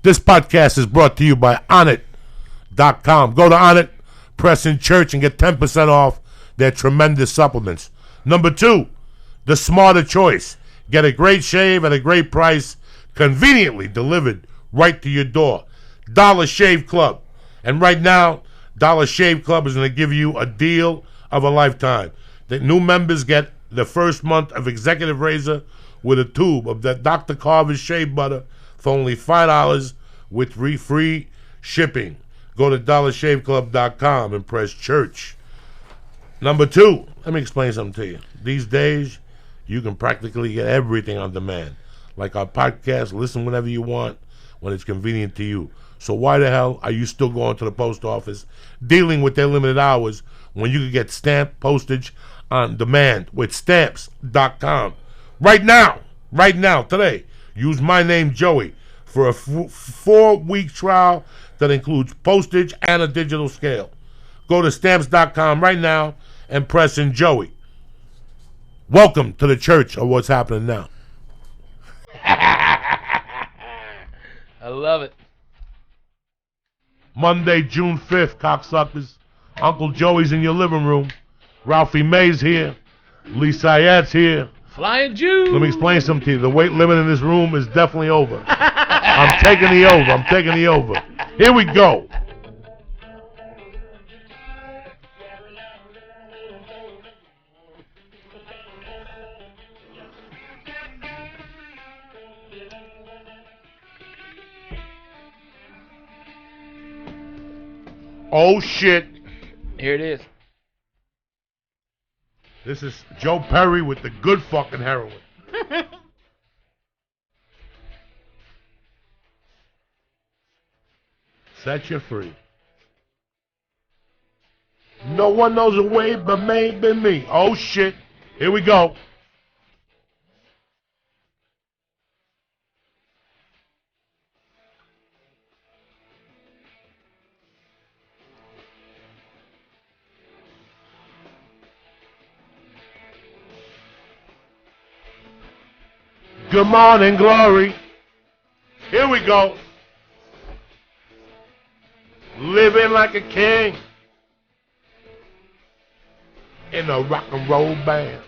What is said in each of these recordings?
This podcast is brought to you by Onnit.com. Go to Onnit, press in church, and get 10% off their tremendous supplements. Number 2, the smarter choice. Get a great shave at a great price, conveniently delivered right to your door. Dollar Shave Club. And right now, Dollar Shave Club is going to give you a deal of a lifetime. The new members get the first month of Executive Razor with a tube of that Dr. Carver's shave butter for only $5 with free shipping. Go to dollarshaveclub.com and press church. Number 2, let me explain something to you. These days, you can practically get everything on demand. Like our podcast, listen whenever you want, when it's convenient to you. So why the hell are you still going to the post office, dealing with their limited hours, when you can get stamp postage on demand with stamps.com? Right now, today, use my name, Joey, for a 4-week trial that includes postage and a digital scale. Go to stamps.com right now and press in Joey. Welcome to the church of what's happening now. I love it. Monday, June 5th, cocksuckers. Uncle Joey's in your living room. Ralphie May's here. Syatt's here. Flying Jew. Let me explain something to you. The weight limit in this room is definitely over. I'm taking the over. Here we go. Oh shit. Here it is. This is Joe Perry with the good fucking heroin. Set you free. No one knows a way but maybe me. Oh shit. Here we go. Good morning, glory. Here we go. Living like a king in a rock and roll band.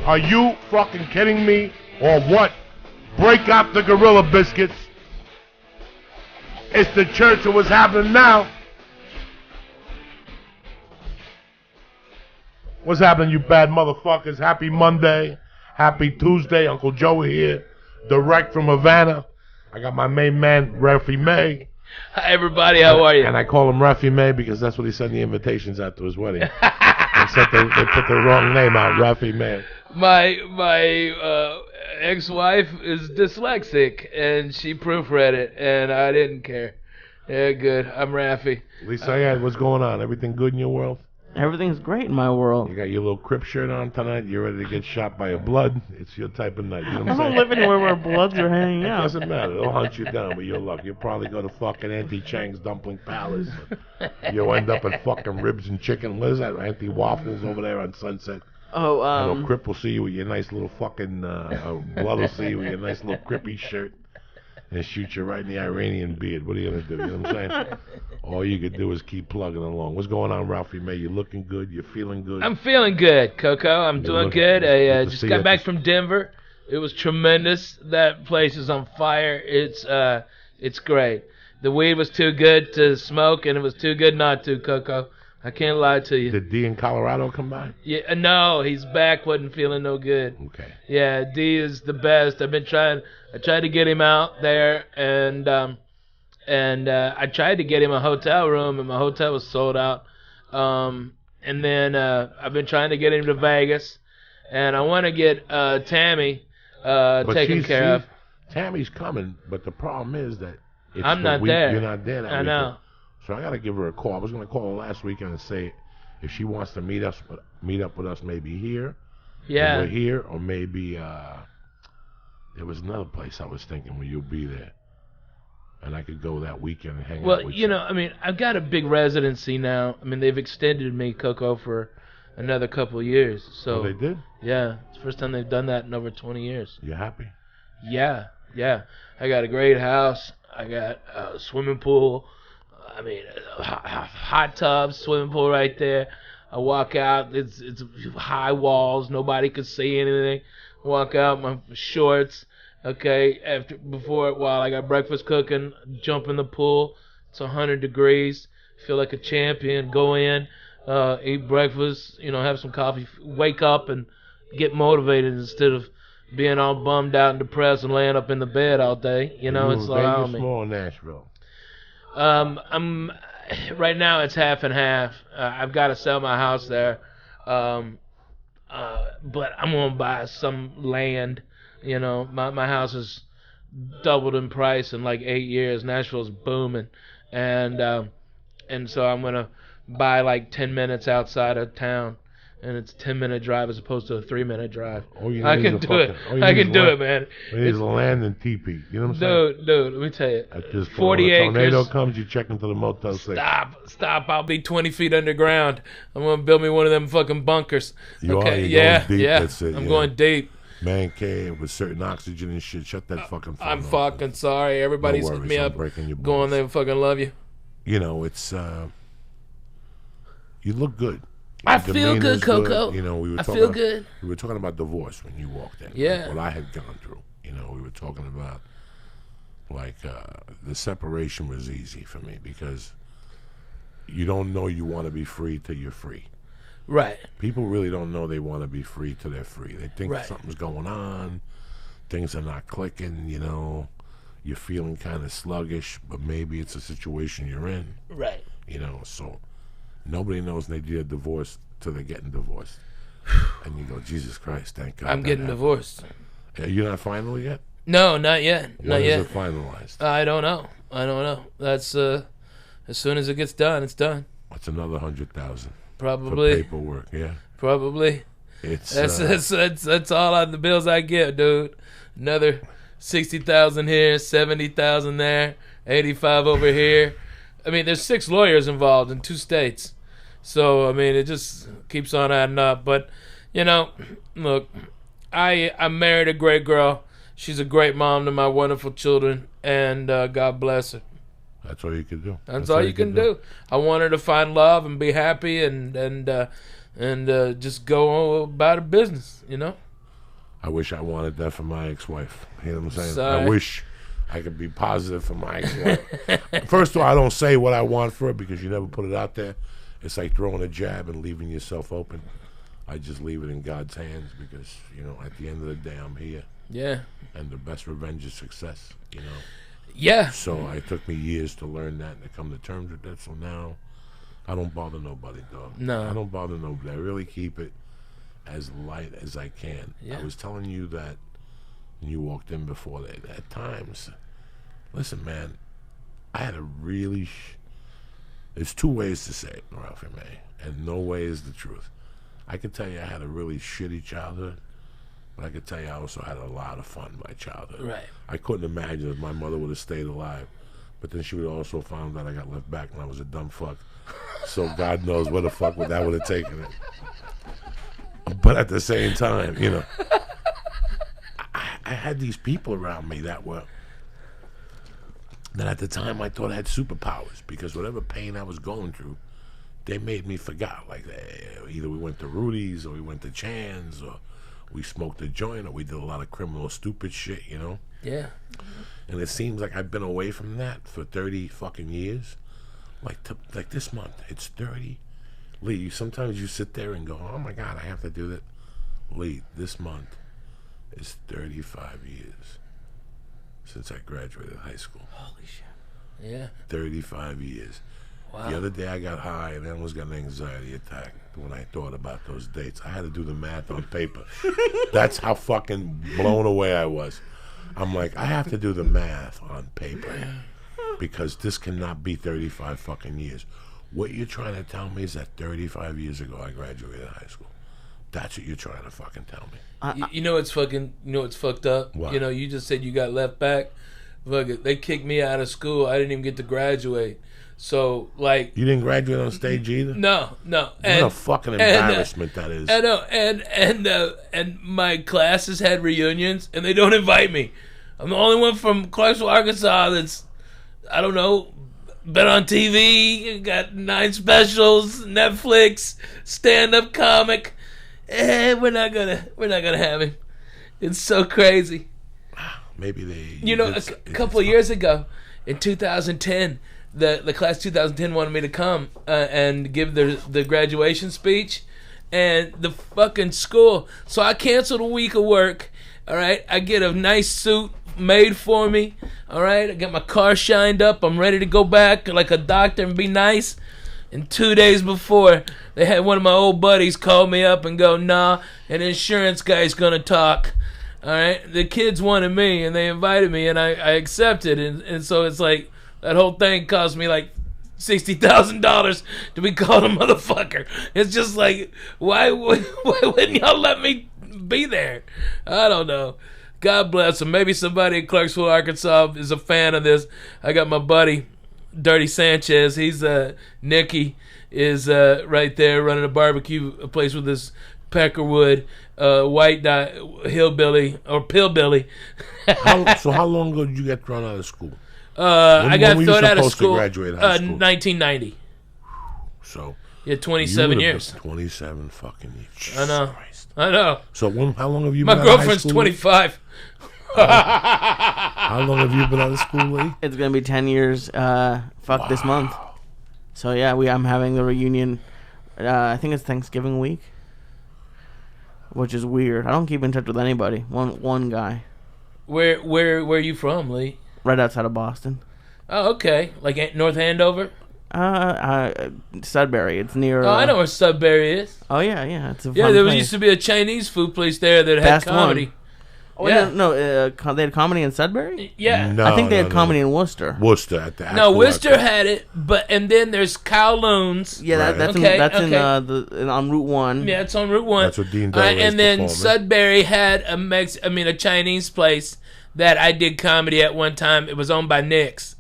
Are you fucking kidding me or what? Break out the Gorilla Biscuits. It's the church of what's happening now. What's happening, you bad motherfuckers? Happy Monday. Happy Tuesday. Uncle Joey here, direct from Havana. I got my main man, Ralphie May. Hi, everybody. How are you? And I call him Ralphie May because that's what he sent the invitations out to his wedding. They put the wrong name out, Ralphie May. My ex-wife is dyslexic, and she proofread it, and I didn't care. Yeah, good. I'm Ralphie. Lisa, what's going on? Everything good in your world? Everything's great in my world. You got your little Crip shirt on tonight. You're ready to get shot by a blood. It's your type of night. You know what I'm saying? I don't live anywhere where bloods are hanging out. It doesn't matter. They'll hunt you down with your luck. You'll probably go to fucking Auntie Chang's Dumpling Palace. You'll end up at fucking Ribs and Chicken. What is that? Auntie Waffles over there on Sunset. Oh, And Crip will see you with your nice little fucking... blood will see you with your nice little Crippy shirt. And shoot you right in the Iranian beard. What are you going to do? You know what I'm saying? All you could do is keep plugging along. What's going on, Ralphie May? You looking good? You feeling good? I'm feeling good, Coco. I'm doing good. I just got back from Denver. It was tremendous. That place is on fire. It's great. The weed was too good to smoke, and it was too good not to, Coco. I can't lie to you. Did D in Colorado come by? Yeah, no, he's back. Wasn't feeling no good. Okay. Yeah, D is the best. I tried to get him out there, and I tried to get him a hotel room, and my hotel was sold out. And then I've been trying to get him to Vegas, and I want to get Tammy taken care of. Tammy's coming, but the problem is that I'm not there. You're not there that I know. So I got to give her a call. I was going to call her last weekend and say if she wants to meet up with us maybe here. Yeah. We're here, or maybe there was another place I was thinking where you'll be there. And I could go that weekend and hang out with you. Well, you know, I mean, I've got a big residency now. I mean, they've extended me, Coco, for another couple of years. So they did? Yeah, it's the first time they've done that in over 20 years. You happy? Yeah. I got a great house. I got a swimming pool. I mean, a hot tub, swimming pool right there. I walk out. It's high walls. Nobody could see anything. Walk out my shorts. Okay, while I got breakfast cooking, jump in the pool. It's 100 degrees. Feel like a champion. Go in, eat breakfast. Have some coffee. Wake up and get motivated instead of being all bummed out and depressed and laying up in the bed all day. It's allowing me. Small Nashville. I'm right now. It's half and half. I've got to sell my house there, but I'm gonna buy some land. My house has doubled in price in like 8 years. Nashville's booming, and so I'm gonna buy like 10 minutes outside of town, and it's a 10-minute drive as opposed to a 3-minute drive. I can do it. I can do it, man. We need land and teepee. You know what I'm saying? Dude, let me tell you. At this point, 40 when a tornado acres. comes, you check into the Motel 6. Stop. I'll be 20 feet underground. I'm going to build me one of them fucking bunkers. You okay, are? You're yeah, going deep, yeah. that's it, I'm yeah. going deep. Man cave with certain oxygen and shit. Shut that fucking phone I'm off. fucking sorry. Everybody's No hit worries, me I'm up. breaking your Go on balls. there and fucking love you. It's you look good. I Your feel demeanor's good, Coco. We were I talking feel good. We were talking about divorce when you walked in. Yeah. Like what I had gone through. We were talking about the separation was easy for me because you don't know you want to be free till you're free. Right. People really don't know they want to be free till they're free. They think Right. something's going on, things are not clicking, you're feeling kind of sluggish, but maybe it's a situation you're in. Right. So nobody knows they did a divorce till they're getting divorced. And you go, Jesus Christ, thank God. I'm getting divorced. You're not final yet? No, not yet. When Not is yet. it finalized? I don't know. That's as soon as it gets done, it's done. It's another 100,000 for Probably. paperwork. Yeah, Probably. it's That's all on the bills I get, dude. Another 60,000 here, 70,000 there, 85 over here. I mean, there's 6 lawyers involved in 2 states, so I mean, it just keeps on adding up. But look, I married a great girl. She's a great mom to my wonderful children, and God bless her. That's all you can do. That's all you can do. I want her to find love and be happy and just go about her business, I wish I wanted that for my ex-wife. You know what I'm saying? Sorry. I wish I could be positive for my ex-wife. First of all, I don't say what I want for her because you never put it out there. It's like throwing a jab and leaving yourself open. I just leave it in God's hands because, at the end of the day, I'm here. Yeah. And the best revenge is success, Yeah. So it took me years to learn that and to come to terms with that. So now I don't bother nobody, dog. No. I don't bother nobody. I really keep it as light as I can. Yeah. I was telling you that when you walked in before that at times, listen, man, I had a really there's 2 ways to say it, Ralphie May, and no way is the truth. I can tell you I had a really shitty childhood, but I can tell you I also had a lot of fun in my childhood. Right. I couldn't imagine if my mother would have stayed alive, but then she would have also found that I got left back when I was a dumb fuck. So God knows where the fuck that would have taken it. But at the same time, I had these people around me that at the time I thought I had superpowers because whatever pain I was going through, they made me forget. Like either we went to Rudy's or we went to Chan's or we smoked a joint or we did a lot of criminal stupid shit, Yeah. And it seems like I've been away from that for 30 fucking years. Like this month, it's 30. Lee, sometimes you sit there and go, oh my God, I have to do that. Lee, this month is 35 years since I graduated high school. Holy shit. Yeah. 35 years. Wow. The other day I got high and I almost got an anxiety attack when I thought about those dates. I had to do the math on paper. That's how fucking blown away I was. I'm like, I have to do the math on paper because this cannot be 35 fucking years. What you're trying to tell me is that 35 years ago I graduated high school. That's what you're trying to fucking tell me. You know what's fucked up? What? You just said you got left back. Look, they kicked me out of school. I didn't even get to graduate. So, like... You didn't graduate on stage either? No. What a fucking embarrassment that is. I know, and my classes had reunions, and they don't invite me. I'm the only one from Clarksville, Arkansas that's, I don't know, been on TV, got 9 specials, Netflix, stand-up comic. We're not gonna have him. It's so crazy. Maybe they... You know, a couple of years ago, in 2010, the class 2010 wanted me to come and give the graduation speech, and the fucking school. So I canceled a week of work. All right, I get a nice suit made for me. All right, I get my car shined up. I'm ready to go back like a doctor and be nice. And 2 days before, they had one of my old buddies call me up and go, "Nah, an insurance guy's gonna talk." All right, the kids wanted me, and they invited me, and I accepted, and so it's like that whole thing cost me like $60,000 to be called a motherfucker. It's just like, why wouldn't y'all let me be there? I don't know. God bless them. Maybe somebody in Clarksville, Arkansas is a fan of this. I got my buddy Dirty Sanchez. He's Nicky is right there running a barbecue place with this Peckerwood white hillbilly or pillbilly. So how long ago did you get thrown out of school? I got thrown out of school. To graduate high school? 1990. So yeah, 27 years. 27 fucking years. Jesus I know. Christ. I know. So how long have you My been out of high girlfriend's school? 25. How long have you been out of school, Lee? It's gonna be 10 years. This month. So yeah, I'm having the reunion. I think it's Thanksgiving week, which is weird. I don't keep in touch with anybody. One guy. Where are you from, Lee? Right outside of Boston. Oh, okay. Like North Andover? Sudbury. It's near. Oh, I know where Sudbury is. Oh yeah. It's a yeah. fun There place. used to be a Chinese food place there that had Best comedy. one. Oh, yeah. No, they had comedy in Sudbury? Yeah. No, I think they had comedy in Worcester. Worcester at the No, Worcester had it, and then there's Kowloon's. Yeah, Right. that's on Route 1. Yeah, it's on Route 1. That's what Dean Delray's and then performing. Sudbury had a Chinese place that I did comedy at one time. It was owned by Nick's.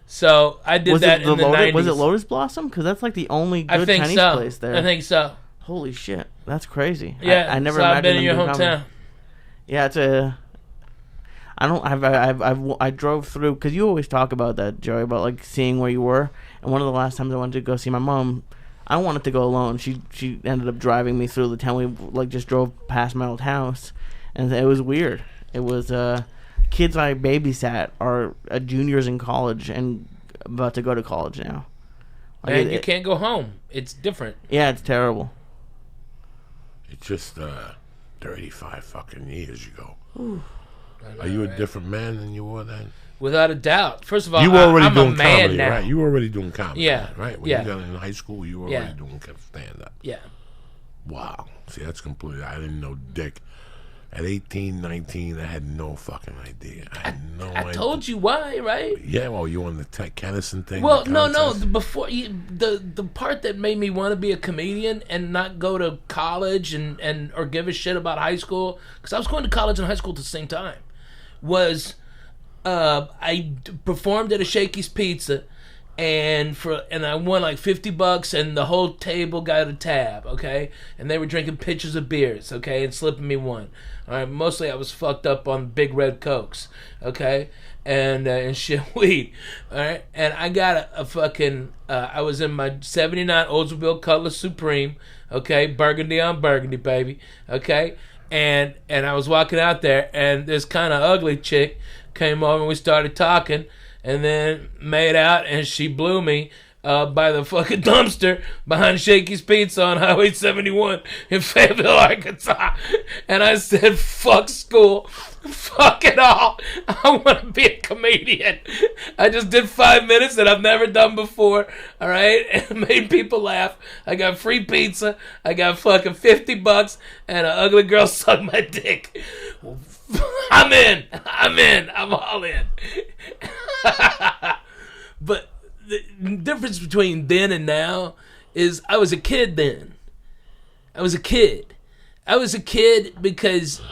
So I did that in the 90s. Was it Lotus Blossom? Because that's like the only good Chinese place there. I think so. Holy shit, that's crazy. Yeah, I never so imagined I've been in your them doing hometown. comedy. Yeah, it's a. I drove through because you always talk about that, Joey, about like seeing where you were. And one of the last times I went to go see my mom, I wanted to go alone. She ended up driving me through the town. We like just drove past my old house, and it was weird. It was kids I babysat are juniors in college and about to go to college now. Like And you can't go home. It's different. Yeah, it's terrible. It's just 35 fucking years ago. Ooh. Are you a different man than you were then? Without a doubt. First of all, You were already I'm doing a man comedy, now. right? You were already doing comedy, Yeah, right? When yeah. you got in high school, you were Yeah. already doing stand-up. Yeah. Wow. See, that's completely... I didn't know dick. At 18, 19, I had no fucking idea. I had no idea. I told you why, right? Yeah, well, you on the Kennison thing? Well, the no. contest? Before the part that made me want to be a comedian and not go to college and or give a shit about high school, because I was going to college and high school at the same time, was I performed at a Shakey's Pizza, and I won like $50, and the whole table got a tab, okay, and they were drinking pitchers of beers, okay, and slipping me one. All right, mostly I was fucked up on big red cokes, okay, and shit weed, all right, and I got a fucking I was in my '79 Oldsmobile Cutlass Supreme, okay, burgundy on burgundy, baby, okay, and I was walking out there, and this kind of ugly chick came over and we started talking, and then made out, and she blew me by the fucking dumpster behind Shakey's Pizza on Highway 71 in Fayetteville, Arkansas. And I said, fuck school. Fuck it all. I want to be a comedian. I just did 5 minutes that I've never done before, all right? And made people laugh. I got free pizza. I got fucking $50, and an ugly girl sucked my dick. I'm in. I'm all in. But the difference between then and now is I was a kid then. I was a kid. I was a kid because,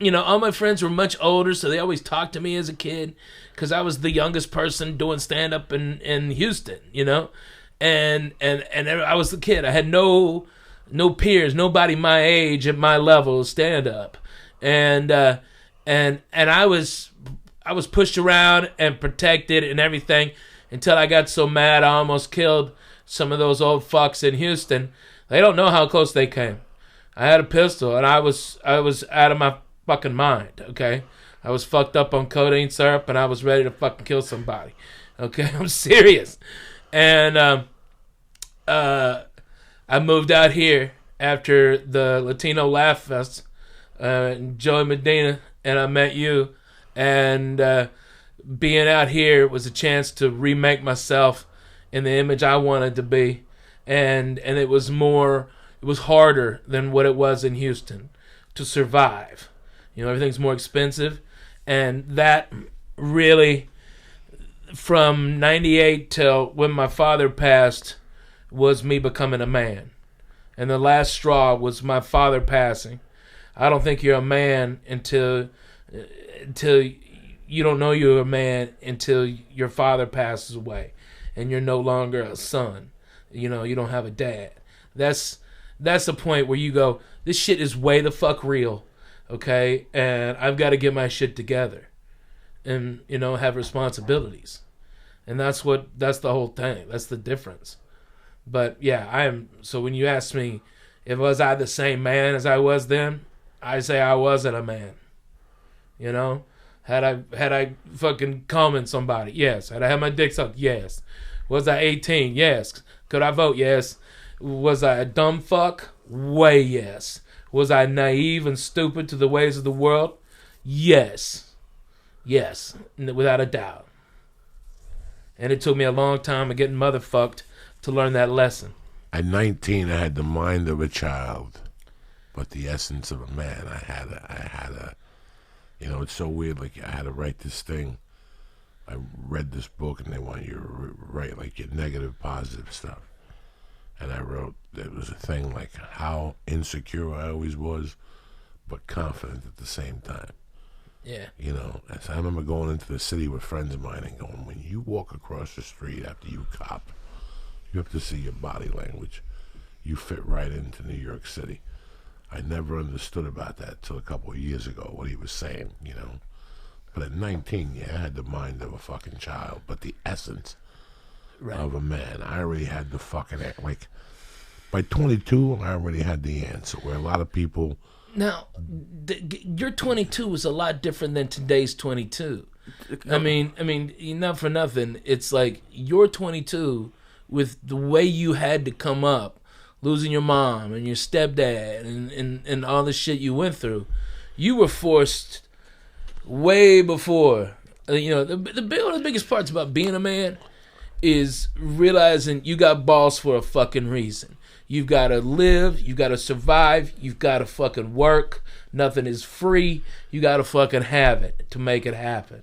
all my friends were much older, so they always talked to me as a kid because I was the youngest person doing stand-up in Houston, and I was the kid. I had no peers, nobody my age at my level of stand-up, and I was pushed around and protected and everything until I got so mad I almost killed some of those old fucks in Houston. They don't know how close they came. I had a pistol, and I was out of my fucking mind, okay? I was fucked up on codeine syrup, and I was ready to fucking kill somebody, okay? I'm serious. And I moved out here after the Latino Laugh Fest, Joey Medina, and I met you. And being out here was a chance to remake myself in the image I wanted to be. And it was harder than what it was in Houston to survive. Everything's more expensive. And that really, from 98 till when my father passed, was me becoming a man. And the last straw was my father passing. I don't think you're a man until you don't know you're a man until your father passes away and you're no longer a son. You don't have a dad. That's the point where you go, this shit is way the fuck real, okay? And I've got to get my shit together and, have responsibilities. And that's the whole thing. That's the difference. But yeah, so when you ask me if was I the same man as I was then, I say I wasn't a man. Had I fucking commented somebody? Yes. Had I had my dick sucked? Yes. Was I 18? Yes. Could I vote? Yes. Was I a dumb fuck? Way yes. Was I naive and stupid to the ways of the world? Yes. Yes. Without a doubt. And it took me a long time of getting motherfucked to learn that lesson. At 19, I had the mind of a child, but the essence of a man. I had a it's so weird. Like, I had to write this thing. I read this book, and they want you to write, like, your negative, positive stuff. And I wrote, there was a thing, like, how insecure I always was, but confident at the same time. Yeah. As I remember going into the city with friends of mine and going, when you walk across the street after you cop, you have to see your body language. You fit right into New York City. I never understood about that till a couple of years ago, what he was saying, But at 19, yeah, I had the mind of a fucking child, but the essence of a man. I already had the fucking, like, by 22, I already had the answer, where a lot of people... Now, your 22 was a lot different than today's 22. I mean, not for nothing, it's like your 22, with the way you had to come up, losing your mom and your stepdad and all the shit you went through, you were forced way before. One of the biggest parts about being a man is realizing you got balls for a fucking reason. You've got to live, you've got to survive, you've got to fucking work. Nothing is free. You got to fucking have it to make it happen.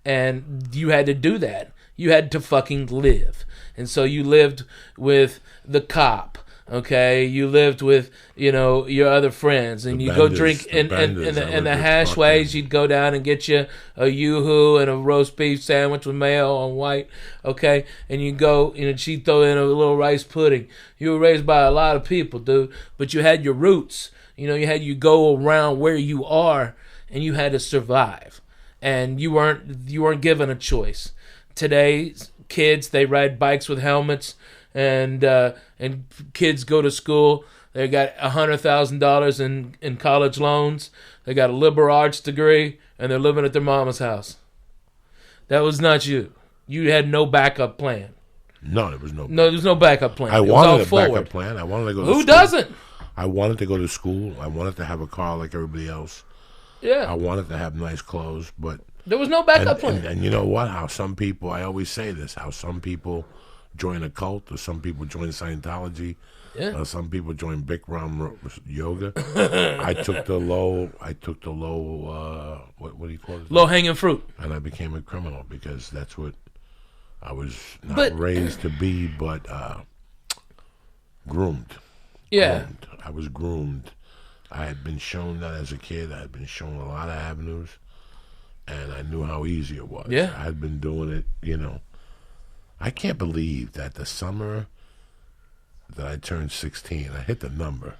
And you had to do that. You had to fucking live. And so you lived with the cop. Okay, you lived with, your other friends, and you go drink in the hash ways. You'd go down and get you a yoo-hoo and a roast beef sandwich with mayo on white. Okay, and you go, she'd throw in a little rice pudding. You were raised by a lot of people, dude, but you had your roots. You go around where you are, and you had to survive, and you weren't given a choice. Today's kids, they ride bikes with helmets. And kids go to school. They got $100,000 in college loans. They got a liberal arts degree, and they're living at their mama's house. That was not you. You had no backup plan. No, there was no. No, there was no backup plan. I wanted a backup plan. I wanted to go to school. Who doesn't? I wanted to go to school. I wanted to have a car like everybody else. Yeah. I wanted to have nice clothes, but there was no backup plan. And you know what? How some people, I always say this, how some people join a cult, or some people join Scientology, or some people join Bikram yoga. I took the low, what do you call it? Low hanging fruit. And I became a criminal because that's what I was not raised to be, but groomed. Yeah. Groomed. I was groomed I had been shown that as a kid. I had been shown a lot of avenues, and I knew how easy it was. Yeah. I had been doing it, I can't believe that the summer that I turned 16, I hit the number.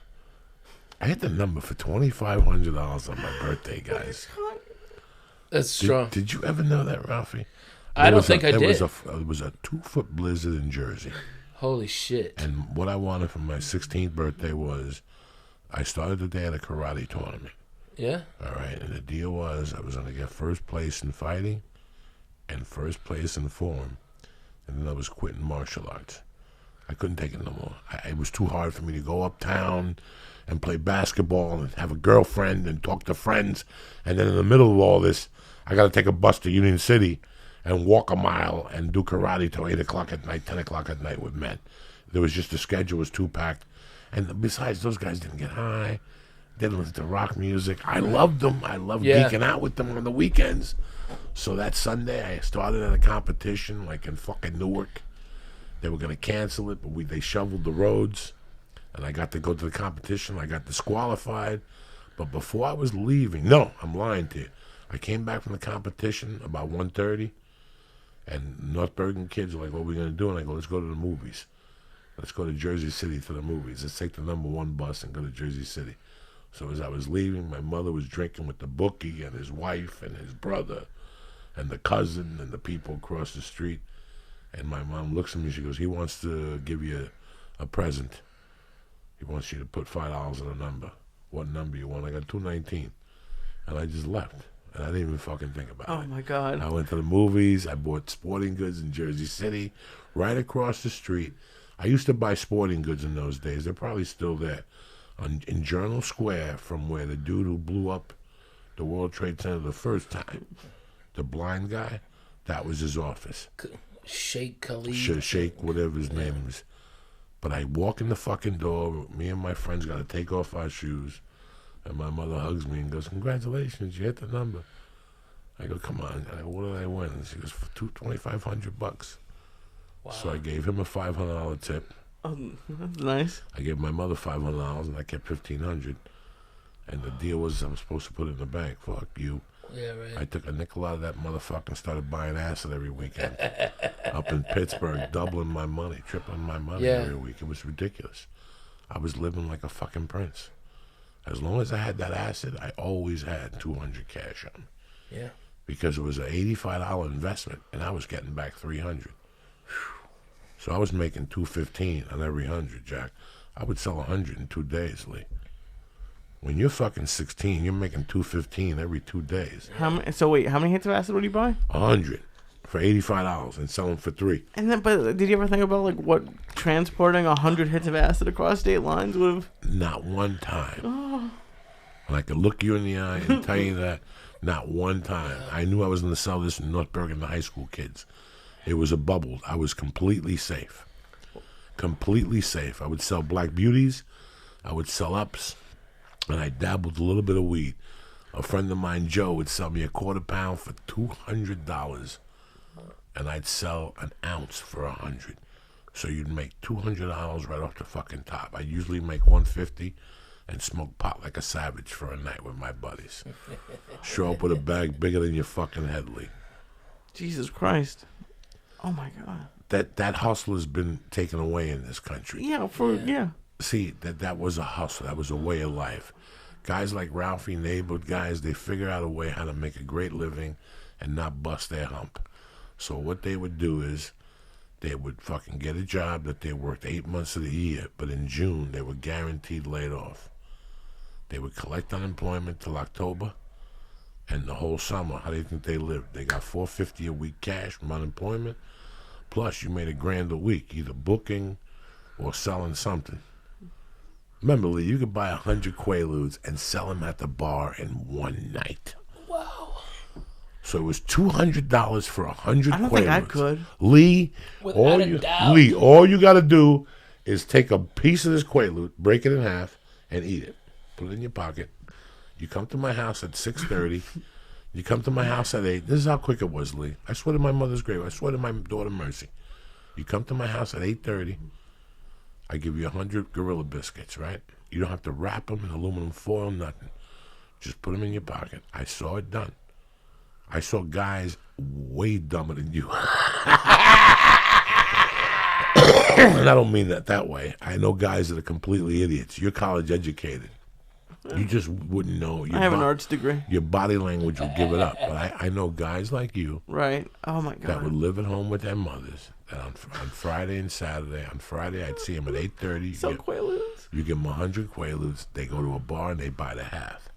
I hit the number for $2,500 on my birthday, guys. That's strong. Did you ever know that, Ralphie? I don't think I did. It was a 2-foot blizzard in Jersey. Holy shit. And what I wanted for my 16th birthday was, I started the day at a karate tournament. Yeah? All right, and the deal was I was going to get first place in fighting and first place in form, and then I was quitting martial arts. I couldn't take it no more. It was too hard for me to go uptown and play basketball and have a girlfriend and talk to friends, and then in the middle of all this, I got to take a bus to Union City and walk a mile and do karate till 8 o'clock at night, 10 o'clock at night with men. There was just, the schedule was too packed. And besides, those guys didn't get high. They didn't listen to rock music. I loved them. I loved geeking out with them on the weekends. So that Sunday, I started at a competition like in fucking Newark. They were going to cancel it, but they shoveled the roads. And I got to go to the competition. I got disqualified. But before I was leaving, no, I'm lying to you. I came back from the competition about 1:30. And North Bergen kids were like, what are we going to do? And I go, let's go to the movies. Let's go to Jersey City to the movies. Let's take the #1 bus and go to Jersey City. So as I was leaving, my mother was drinking with the bookie and his wife and his brother and the cousin and the people across the street. And my mom looks at me, she goes, he wants to give you a present. He wants you to put $5 on a number. What number you want? I got 219. And I just left. And I didn't even fucking think about it. Oh, my God. I went to the movies. I bought sporting goods in Jersey City, right across the street. I used to buy sporting goods in those days. They're probably still there. In Journal Square, from where the dude who blew up the World Trade Center the first time, the blind guy, that was his office. Sheikh Khalid. Sheikh, whatever his name is. But I walk in the fucking door. Me and my friends got to take off our shoes. And my mother hugs me and goes, congratulations, you hit the number. I go, come on. I go, what did I win? And she goes, for $2,500. Wow. So I gave him a $500 tip. Oh, that's nice. I gave my mother $500 and I kept $1,500. And the deal was I was supposed to put it in the bank. Fuck you. Yeah, right. I took a nickel out of that motherfucker and started buying acid every weekend. Up in Pittsburgh, doubling my money, tripling my money every week. It was ridiculous. I was living like a fucking prince. As long as I had that acid, I always had $200 cash on me. Yeah. Because it was an $85 investment, and I was getting back $300. So I was making $215 on every 100, Jack. I would sell 100 in 2 days, Lee. When you're fucking 16, you're making $215 every 2 days. So wait, how many hits of acid would you buy? 100 for $85 and sell them for $3. And then, but did you ever think about like what transporting 100 hits of acid across state lines would have? Not one time. Oh. And I could look you in the eye and tell you that. Not one time. I knew I was going to sell this in North Bergen to high school kids. It was a bubble. I was completely safe. Completely safe. I would sell Black Beauties. I would sell ups. And I dabbled a little bit of weed. A friend of mine, Joe, would sell me a quarter pound for $200. And I'd sell an ounce for $100. So you'd make $200 right off the fucking top. I usually make $150 and smoke pot like a savage for a night with my buddies. Show up with a bag bigger than your fucking head, Lee. Jesus Christ. Oh my God. That hustle has been taken away in this country. Yeah. See, that was a hustle. That was a way of life. Guys like Ralphie, neighborhood guys, they figure out a way how to make a great living and not bust their hump. So what they would do is they would fucking get a job that they worked 8 months of the year, but in June they were guaranteed laid off. They would collect unemployment till October, and the whole summer, how do you think they lived? They got $450 a week cash from unemployment, plus you made $1,000 a week, either booking or selling something. Remember, Lee, you could buy 100 Quaaludes and sell them at the bar in one night. Wow. So it was $200 for 100 Quaaludes. I don't think I could. Lee, Without a doubt. Lee, all you got to do is take a piece of this Quaalude, break it in half, and eat it. Put it in your pocket. You come to my house at 6:30. You come to my house at 8. This is how quick it was, Lee. I swear to my mother's grave. I swear to my daughter Mercy. You come to my house at 8:30. I give you 100 Gorilla Biscuits, right? You don't have to wrap them in aluminum foil, nothing. Just put them in your pocket. I saw it done. I saw guys way dumber than you. And I don't mean that way. I know guys that are completely idiots. You're college educated. You just wouldn't know. I have an arts degree. Your body language would give it up. But I know guys like you. Right. Oh, my God. That would live at home with their mothers. That on Friday and Saturday. On Friday, I'd see them at 8:30. So Quaaludes. You give them 100 Quaaludes. They go to a bar and they buy the half.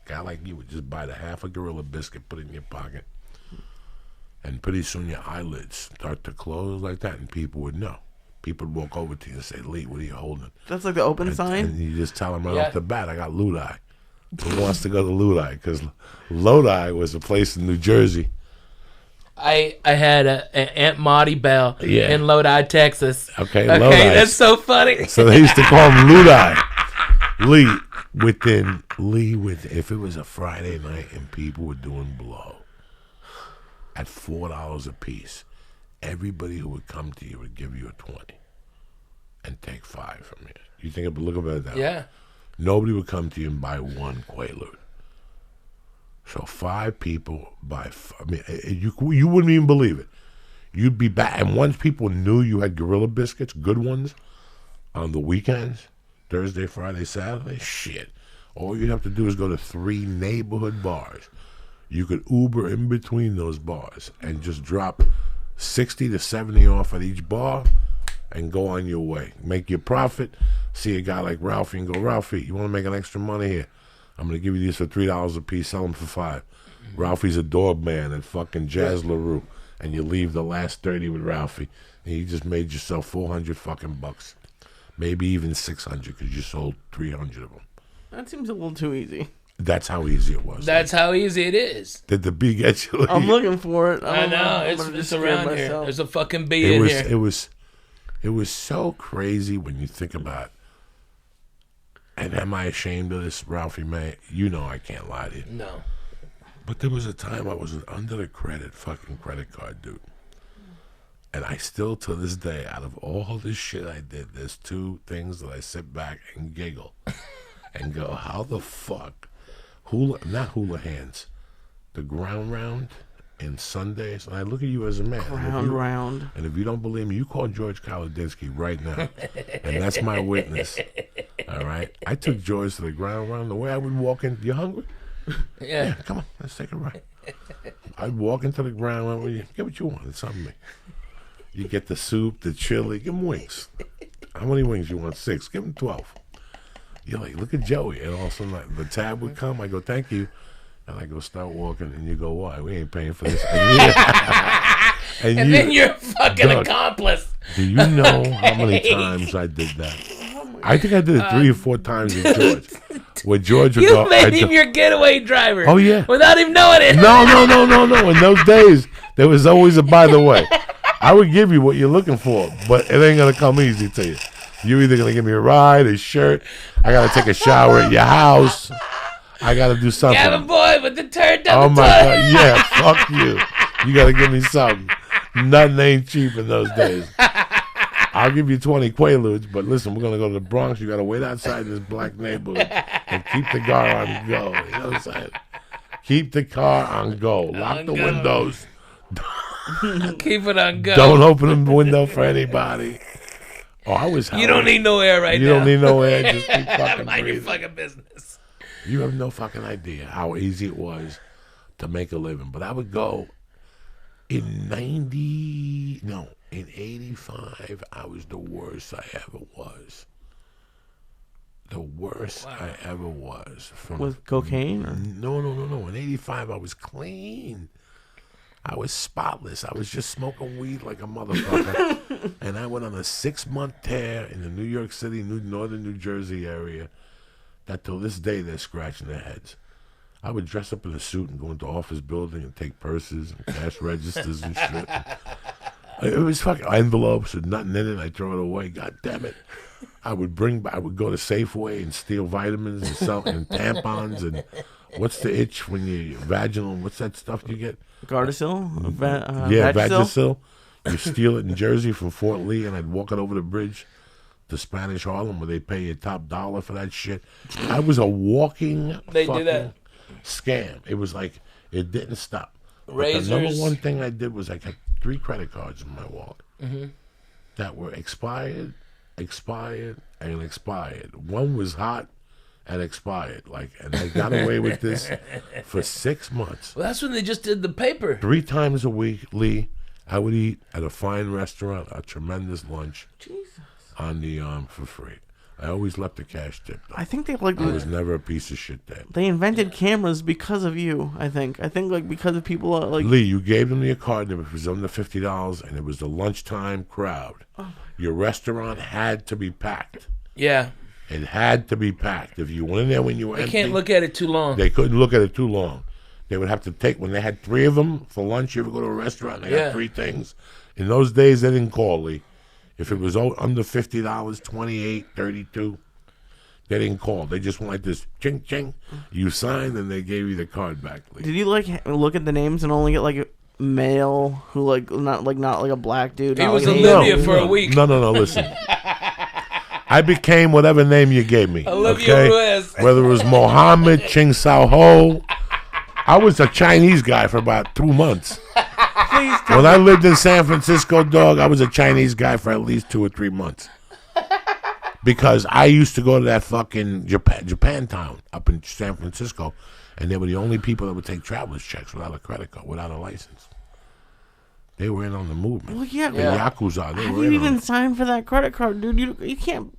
A guy like you would just buy the half a Gorilla Biscuit, put it in your pocket. And pretty soon your eyelids start to close like that, and people would know. People would walk over to you and say, Lee, what are you holding? That's like the open sign? And you just tell them right off the bat, I got Lodi. Who wants to go to Lodi? Because Lodi was a place in New Jersey. I had an Aunt Maudie Bell in Lodi, Texas. Okay, Lodi. That's so funny. So they used to call him Lodi. Lee, if it was a Friday night and people were doing blow at $4 a piece, everybody who would come to you would give you a 20 and take 5 from you. You think it would look about that? Yeah. Nobody would come to you and buy one Quaalude. So 5 people buy. You wouldn't even believe it. You'd be back, and once people knew you had Gorilla Biscuits, good ones, on the weekends, Thursday, Friday, Saturday, shit. All you'd have to do is go to 3 neighborhood bars. You could Uber in between those bars and just drop 60 to 70 off at each bar and go on your way. Make your profit. See a guy like Ralphie and go, Ralphie, you want to make an extra money here? I'm going to give you these for $3 a piece. Sell them for $5. Ralphie's a dog man at fucking Jazz LaRue. And you leave the last 30 with Ralphie. And you just made yourself 400 fucking bucks. Maybe even 600 because you sold 300 of them. That seems a little too easy. That's how easy it was. That's how easy it is. Did the bee get you? I'm looking for it. I know. It's around here. There's a fucking bee in here. It was so crazy when you think about it. And am I ashamed of this, Ralphie May? You know I can't lie to you. No. But there was a time I was under the fucking credit card, dude. And I still, to this day, out of all this shit I did, there's 2 things that I sit back and giggle and go, how the fuck? Not hula hands. The ground round and Sundays. And I look at you as a man. Round. And if you don't believe me, you call George Kaladinsky right now. And that's my witness. All right? I took George to the ground round. The way I would walk in, you hungry? Yeah. Come on, let's take a ride. I'd walk into the ground round with you. Get what you want. It's on me. You get the soup, the chili. Give him wings. How many wings you want? 6. Give him 12. You're like, look at Joey. And all of a sudden, like, the tab would come. I go, thank you. And I go, start walking. And you go, why? We ain't paying for this. And then you're a fucking accomplice. Do you know how many times I did that? I think I did it 3 or 4 times with George. Where George would go, you made him your getaway driver. Oh, yeah. Without him knowing it. No. In those days, there was always a by the way. I would give you what you're looking for, but it ain't going to come easy to you. You're either going to give me a ride, a shirt. I got to take a shower at your house. I got to do something. Gavin boy with the turd down Oh, the my toilet. God. Yeah, fuck you. You got to give me something. Nothing ain't cheap in those days. I'll give you 20 Quaaludes, but listen, we're going to go to the Bronx. You got to wait outside this black neighborhood and keep the car on go. You know what I'm saying? Keep the car on go. Lock the windows. Keep it on go. Don't open the window for anybody. Oh, I was. You don't need no air right now. You don't need no air. Just keep fucking Mind your breathing. fucking business. You have no fucking idea how easy it was to make a living. But I would go in 85, I was the worst I ever was. The worst I ever was. With cocaine? Or? No. In 85, I was clean. I was spotless. I was just smoking weed like a motherfucker. And I went on a 6-month tear in the New York City, northern New Jersey area that till this day they're scratching their heads. I would dress up in a suit and go into office building and take purses and cash registers and shit. It was fucking envelopes with nothing in it. I'd throw it away. God damn it. I would go to Safeway and steal vitamins and sell and tampons and what's the itch when you vaginal? What's that stuff you get? Gardasil? Yeah, Vagisil. You steal it in Jersey from Fort Lee, and I'd walk it over the bridge the Spanish Harlem where they pay you top dollar for that shit. I was a walking They fucking do that. scam. It was like it didn't stop. But Razors. the number one thing I did was I had 3 credit cards in my wallet that were expired, and expired. One was hot and expired. And I got away with this for 6 months. Well, that's when they just did the paper. 3 times a week, Lee, I would eat at a fine restaurant, a tremendous lunch on the for free. I always left the cash tip. Though. I think they I was never a piece of shit there. They invented cameras because of you. I think because of people Lee, you gave them your card and it was under $50 and it was the lunchtime crowd. Your restaurant had to be packed. Yeah. It had to be packed. If you went in there when you were empty, Can't look at it too long. They couldn't look at it too long. They would have to take, when they had 3 of them for lunch, you ever go to a restaurant, they got 3 things. In those days, they didn't call, Lee. If it was under $50, $28, $32, they didn't call. They just went like this, ching, ching. You signed, and they gave you the card back, Lee. Did you look at the names and only get a male who not a black dude? He was like Olivia for a week. No, listen. I became whatever name you gave me. Olivia Ruiz. Whether it was Mohammed, Ching Sao Ho. I was a Chinese guy for about 2 months. Please tell When I lived in San Francisco, dog, I was a Chinese guy for at least 2 or 3 months. Because I used to go to that fucking Japantown up in San Francisco, and they were the only people that would take traveler's checks without a credit card, without a license. They were in on the movement. Well, yeah, the Yakuza, they have were you in even on it. signed for that credit card, dude? You can't.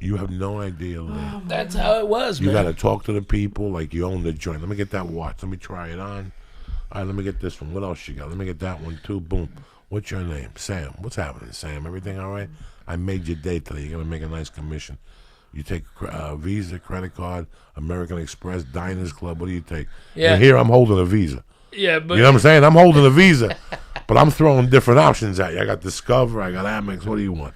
You have no idea, Lee. That's how it was, You man. got to talk to the people like you own the joint. Let me get that watch. Let me try it on. All right, let me get this one. What else you got? Let me get that one, too. Boom. What's your name? Sam. What's happening, Sam? Everything all right? I made your day today. You're going to make a nice commission. You take Visa, credit card, American Express, Diners Club. What do you take? Yeah. And here I'm holding a Visa. Yeah, but You know what I'm saying? I'm holding a Visa, but I'm throwing different options at you. I got Discover. I got Amex. What do you want?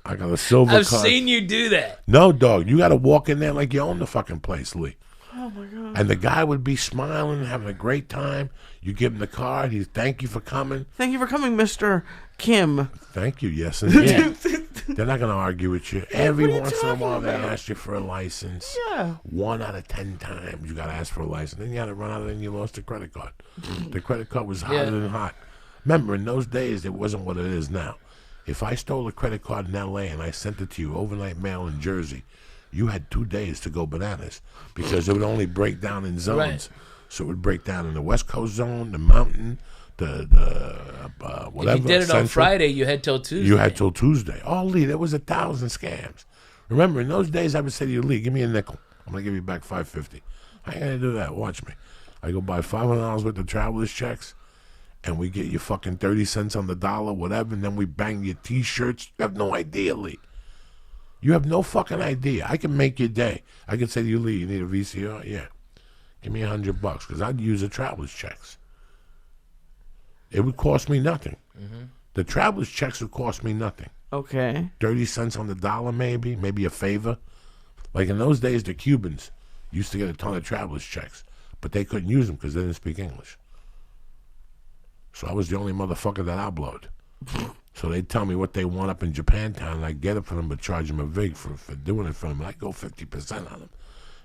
I got a silver I've card. seen you do that. No, dog. You got to walk in there like you own the fucking place, Lee. Oh my god! And the guy would be smiling, having a great time. You give him the card. He's thank you for coming. Thank you for coming, Mr. Kim. Thank you. Yes, indeed. They're not going to argue with you. Every What are you once in a while, talking they about? ask you for a license. Yeah. 1 out of 10 times, you got to ask for a license. Then you had to run out of it and you lost the credit card. The credit card was hotter than hot. Remember, in those days, it wasn't what it is now. If I stole a credit card in L.A. and I sent it to you overnight mail in Jersey, you had 2 days to go bananas because it would only break down in zones. Right. So it would break down in the West Coast zone, the mountain, the whatever. If you did it on Central. Friday, you had till Tuesday. You had till Tuesday. Oh, Lee, there was 1,000 scams. Remember, in those days, I would say to you, Lee, give me a nickel. I'm going to give you back $5.50. I ain't going to do that. Watch me. I go buy $500 worth of traveler's checks, and we get you fucking 30 cents on the dollar, whatever, and then we bang your T-shirts. You have no idea, Lee. You have no fucking idea. I can make your day. I can say to you, Lee, you need a VCR? Yeah. Give me $100 because I'd use the traveler's checks. It would cost me nothing. The traveler's checks would cost me nothing. Okay. 30 cents on the dollar, maybe a favor. Like in those days, the Cubans used to get a ton of traveler's checks, but they couldn't use them because they didn't speak English. So I was the only motherfucker that outlawed. So they'd tell me what they want up in Japantown, and I'd get it for them, but charge them a vig for doing it for them. I'd go 50% on them.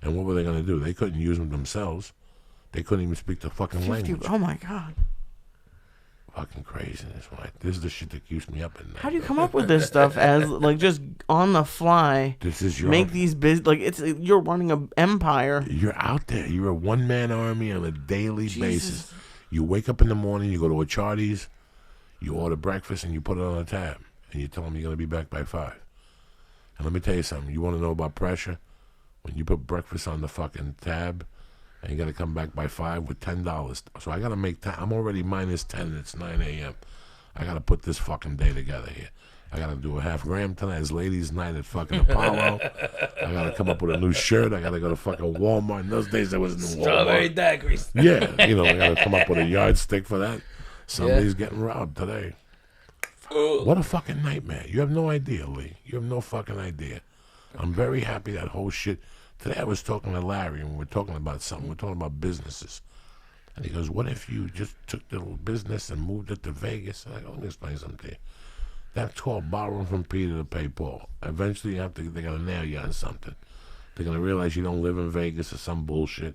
And what were they going to do? They couldn't use them themselves. They couldn't even speak the fucking 50, language. oh my god! Fucking craziness, right? This is the shit that keeps me up at night. How do you come up with this stuff as just on the fly? This is your Make these you're running an empire. You're out there. You're a one-man army on a daily Jesus. basis. You wake up in the morning, you go to a Charties, you order breakfast, and you put it on a tab. And you tell them you're going to be back by 5. And let me tell you something. You want to know about pressure? When you put breakfast on the fucking tab, and you got to come back by 5 with $10. So I got to make time. I'm already minus 10. It's 9 a.m. I got to put this fucking day together here. I got to do a half gram tonight. It's ladies' night at fucking Apollo. I got to come up with a new shirt. I got to go to fucking Walmart. In those days, there wasn't no Strawberry Walmart. daiquiris. Yeah, I got to come up with a yardstick for that. Somebody's getting robbed today. Ooh. What a fucking nightmare. You have no idea, Lee. You have no fucking idea. I'm very happy that whole shit. Today I was talking to Larry, and we're talking about something. We're talking about businesses. And he goes, what if you just took the little business and moved it to Vegas? And I go, let me explain something to you. That's called borrowing from Peter to pay Paul. Eventually, they're gonna nail you on something. They're gonna realize you don't live in Vegas or some bullshit,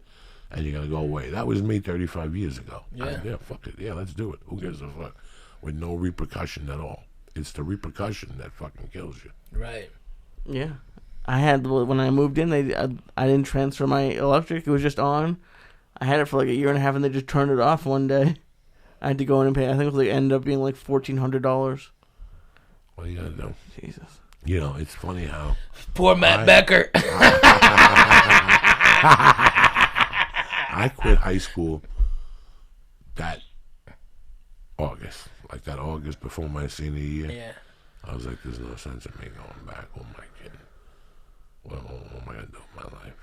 and you're gonna go away. That was me 35 years ago. Yeah, fuck it. Yeah, let's do it. Who gives a fuck? With no repercussion at all. It's the repercussion that fucking kills you. Right. Yeah. I had, when I moved in, I didn't transfer my electric. It was just on. I had it for like a year and a half, and they just turned it off one day. I had to go in and pay. I think it was ended up being like $1,400. What are you gonna do? Jesus. You know, it's funny how Poor Matt Becker. I quit high school that August. Like that August before my senior year. Yeah. I was like, there's no sense in me going back. Who am I kidding? What am I going to do with my life?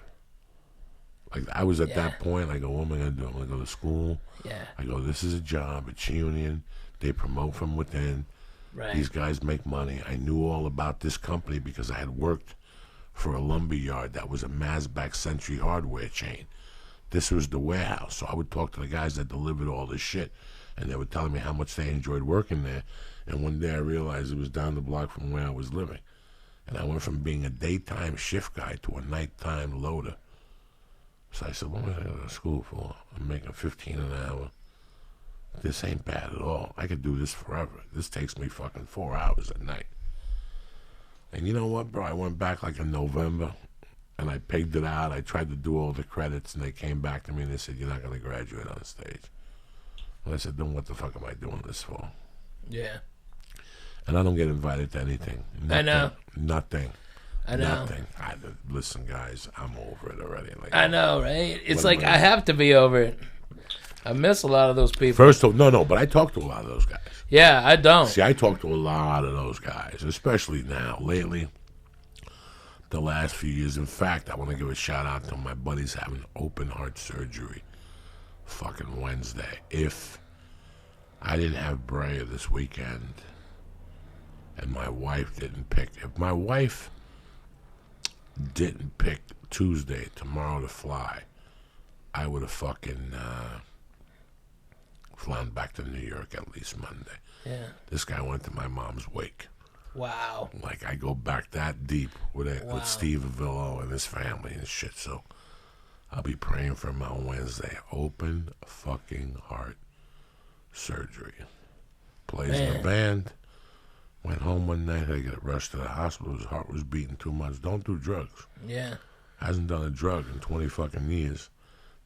Like, I was at that point, I go, what am I going to do? I'm going to go to school. Yeah. I go, this is a job. It's union. They promote from within. Right. These guys make money. I knew all about this company because I had worked for a lumber yard that was a Masback Century hardware chain. This was the warehouse. So I would talk to the guys that delivered all this shit, and they were telling me how much they enjoyed working there. And one day I realized it was down the block from where I was living. And I went from being a daytime shift guy to a nighttime loader. So I said, what am I going to go to school for? I'm making $15 an hour. This ain't bad at all. I could do this forever. This takes me fucking 4 hours a night. And you know what, bro? I went back like in November, and I pegged it out. I tried to do all the credits, and they came back to me, and they said, you're not going to graduate on stage. And I said, then what the fuck am I doing this for? Yeah. And I don't get invited to anything. Nothing, I know. Nothing. I know. Nothing. Listen, guys, I'm over it already. Like, I know, right? It's like I have to be over it. I miss a lot of those people. First of all, no, but I talk to a lot of those guys. Yeah, I don't. See, I talk to a lot of those guys, especially now, lately, the last few years. In fact, I want to give a shout out to my buddies having open heart surgery fucking Wednesday. If I didn't have Brea this weekend and my wife didn't pick, if my wife didn't pick Tuesday, tomorrow to fly, I would have fucking flown back to New York at least Monday. Yeah. This guy went to my mom's wake. Wow. Like, I go back that deep with it, with Steve Avillo and his family and shit. So I'll be praying for him on Wednesday. Open fucking heart surgery. Plays in the band. Went home one night. Had to get rushed to the hospital. His heart was beating too much. Don't do drugs. Yeah. Hasn't done a drug in 20 fucking years.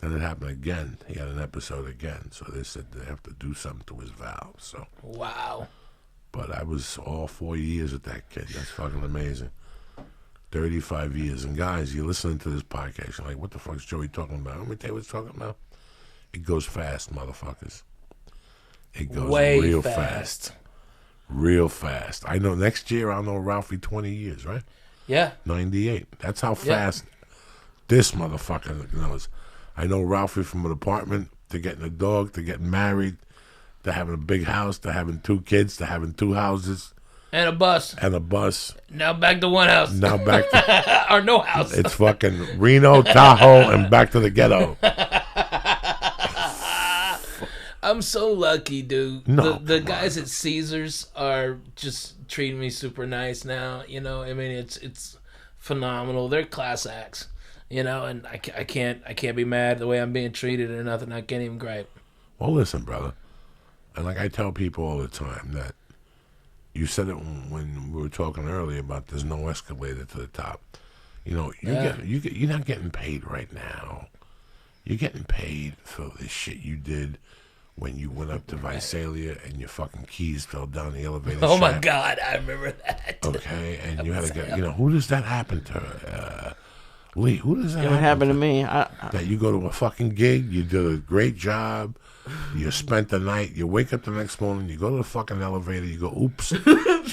Then it happened again. He had an episode again. So they said they have to do something to his valves. So. Wow. But I was all 4 years with that kid. That's fucking amazing. 35 years. And guys, you're listening to this podcast. You're like, what the fuck's Joey talking about? Let me tell you what he's talking about. It goes fast, motherfuckers. It goes real fast. Real fast. I know next year I'll know Ralphie 20 years, right? Yeah. 98. That's how fast this motherfucker knows. I know Ralphie from an apartment to getting a dog to getting married to having a big house to having 2 kids to having 2 houses. And a bus. Now back to one house. Now back to... or no house. It's fucking Reno, Tahoe, and back to the ghetto. I'm so lucky, dude. No, the guys at Caesars are just treating me super nice now. You know, I mean, it's phenomenal. They're class acts. You know, and I can't be mad the way I'm being treated or nothing. I can't even gripe. Well, listen, brother. And like I tell people all the time that you said it when we were talking earlier about there's no escalator to the top. You know, you're not getting paid right now. You're getting paid for the shit you did when you went up to Visalia and your fucking keys fell down the elevator Oh my shaft. God, I remember that. Okay, and you had to get, you know, who does that happen to? Lee, who does that It happen happened to me. That you go to a fucking gig, you did a great job, you spent the night, you wake up the next morning, you go to the fucking elevator, you go, oops,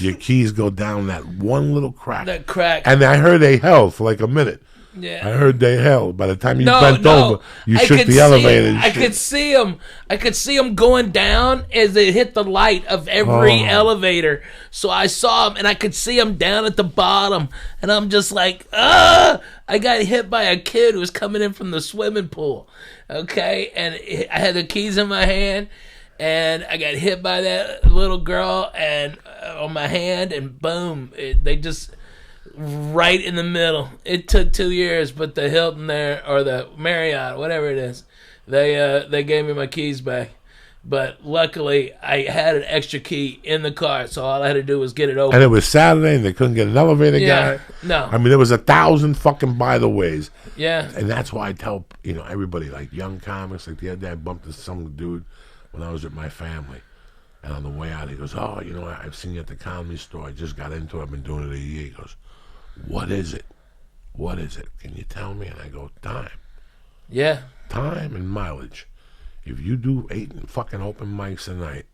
your keys go down that one little crack. That crack. And I heard they held for like a minute. Yeah. I heard they held. By the time you bent over, you shook the elevator. I could see them. I could see them going down as they hit the light of every elevator. So I saw them, and I could see them down at the bottom. And I'm just like, I got hit by a kid who was coming in from the swimming pool. Okay, and I had the keys in my hand, and I got hit by that little girl and on my hand, and boom, they just right in the middle. It took 2 years, but the Hilton there, or the Marriott, whatever it is, they gave me my keys back. But luckily, I had an extra key in the car, so all I had to do was get it open. And it was Saturday, and they couldn't get an elevator guy. No. I mean, there was 1,000 fucking by the ways. Yeah. And that's why I tell everybody, like young comics, like the other day I bumped into some dude when I was with my family. And on the way out, he goes, "Oh, I've seen you at the Comedy Store. I just got into it. I've been doing it a year." He goes, "What is it? What is it? Can you tell me?" And I go, "Time." Yeah. Time and mileage. If you do 8 fucking open mics a night,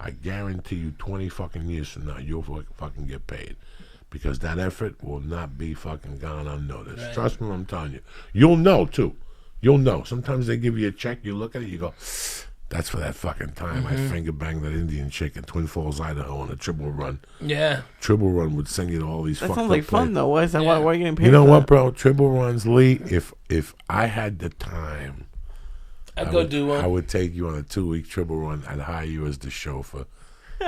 I guarantee you 20 fucking years from now, you'll fucking get paid. Because that effort will not be fucking gone unnoticed. Right. Trust me when I'm telling you. You'll know, too. You'll know. Sometimes they give you a check, you look at it, you go, "That's for that fucking time I finger banged that Indian chick in Twin Falls, Idaho on a triple run." Yeah. Triple run would send you to all these That fucked sounds up like fun, places. though. Why are you getting paid You know for what, that? bro? Triple runs, Lee, if I had the time, I'd go do one. I would take you on a 2-week triple run. I'd hire you as the chauffeur,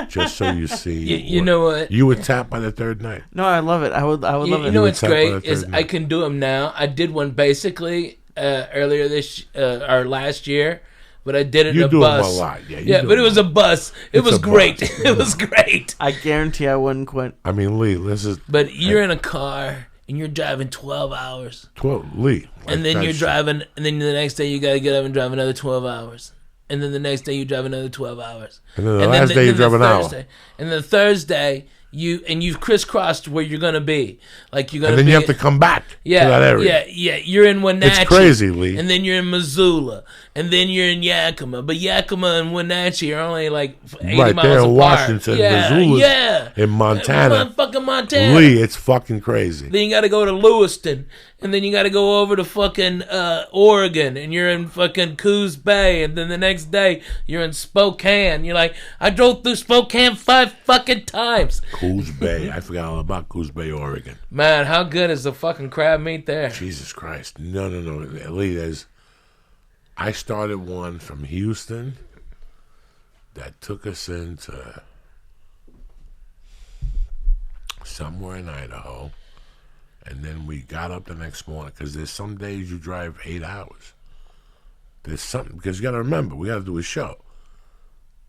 just so you see. You know what? You would tap by the third night. No, I love it. I would love it. You know what's tap on great the is third I night. can do them now. I did one basically earlier or last year, but I did it You in a do bus. them a lot, yeah. Yeah, but it was a bus. It was a great. bus. It was great. I guarantee I wouldn't quit. I mean, Lee, this is But you're in a car and you're driving 12 hours. 12. Lee, And then you're driving, and then the next day you got to get up and drive another 12 hours. And then the next day you drive another 12 hours. And then the last day you drive an hour. And the Thursday, you've crisscrossed where you're going to be. Like you're going And then you have to come back to that area. Yeah. You're in Wenatchee. It's crazy, Lee. And then you're in Missoula. And then you're in Yakima. But Yakima and Wenatchee are only like 80 Right miles there in apart. Washington, Missoula's in Montana. Fucking Montana. Lee, it's fucking crazy. Then you got to go to Lewiston, and then you got to go over to fucking Oregon, and you're in fucking Coos Bay, and then the next day you're in Spokane. You're like, I drove through Spokane 5 fucking times. Coos Bay. I forgot all about Coos Bay, Oregon. Man, how good is the fucking crab meat there? Jesus Christ. No. Lee, I started one from Houston that took us into somewhere in Idaho. And then we got up the next morning, because there's some days you drive 8 hours. There's something, because you got to remember, we got to do a show.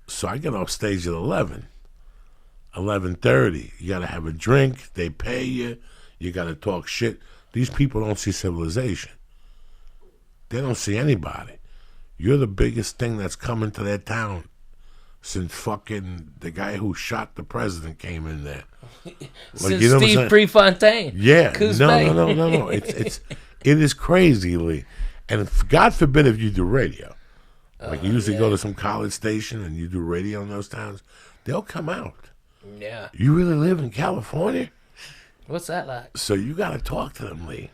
So I get off stage at 11:30. You got to have a drink. They pay you. You got to talk shit. These people don't see civilization. They don't see anybody. You're the biggest thing that's coming to their town since fucking the guy who shot the president came in there. Since Steve Prefontaine. Yeah. Coos No. Bay. It is crazy, Lee. And God forbid if you do radio. Like you usually go to some college station and you do radio in those towns, they'll come out. Yeah. You really live in California? What's that like? So you got to talk to them, Lee.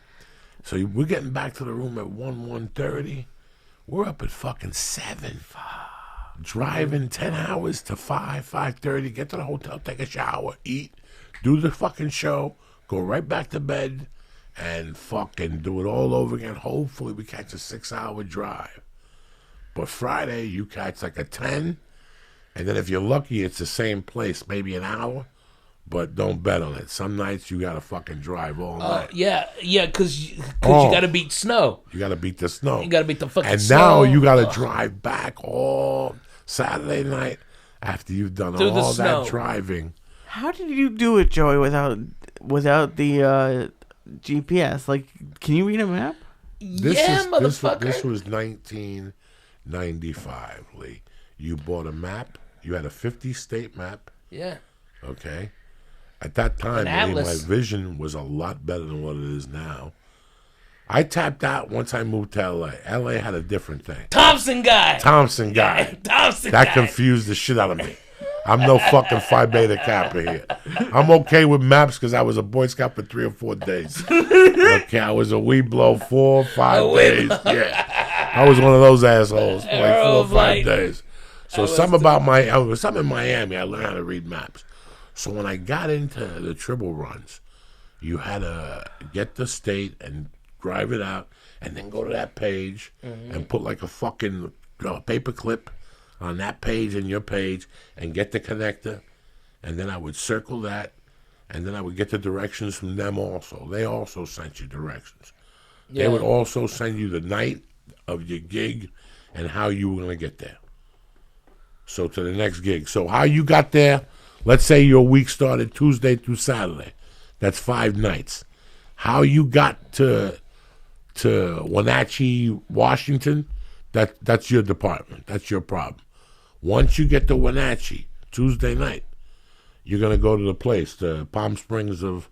So we're getting back to the room at 1:30. We're up at fucking 7. Driving 10 hours to 5:30. Get to the hotel, take a shower, eat, do the fucking show, go right back to bed, and fucking do it all over again. Hopefully we catch a 6-hour drive. But Friday, you catch like a 10, and then if you're lucky, it's the same place, maybe an hour. But don't bet on it. Some nights you gotta fucking drive all night. Yeah, because you gotta beat snow. You gotta beat the snow. You gotta beat the fucking and snow. And now you gotta drive back all Saturday night after you've done Through all snow. that driving. How did you do it, Joey, without the GPS? Like, can you read a map? Motherfucker. This was 1995, Lee. You bought a map. You had a 50-state map. Yeah. Okay. At that time, Lee, my vision was a lot better than what it is now. I tapped out once I moved to L.A. L.A. had a different thing. Thompson guy. That confused the shit out of me. I'm no fucking Phi Beta Kappa here. I'm okay with maps because I was a Boy Scout for 3 or 4 days. Okay, I was a weed blow 4 or 5 days. Yeah, I was one of those assholes for like 4 or 5 days. So something in Miami, I learned how to read maps. So when I got into the triple runs, you had to get the state and drive it out, and then go to that page and put like a fucking paper clip on that page and your page and get the connector, and then I would circle that, and then I would get the directions from them also. They also sent you directions. Yeah. They would also send you the night of your gig and how you were going to get there. So to the next gig. So how you got there, let's say your week started Tuesday through Saturday. That's 5 nights. How you got to Wenatchee, Washington, that's your department. That's your problem. Once you get to Wenatchee, Tuesday night, you're going to go to the place, the Palm Springs of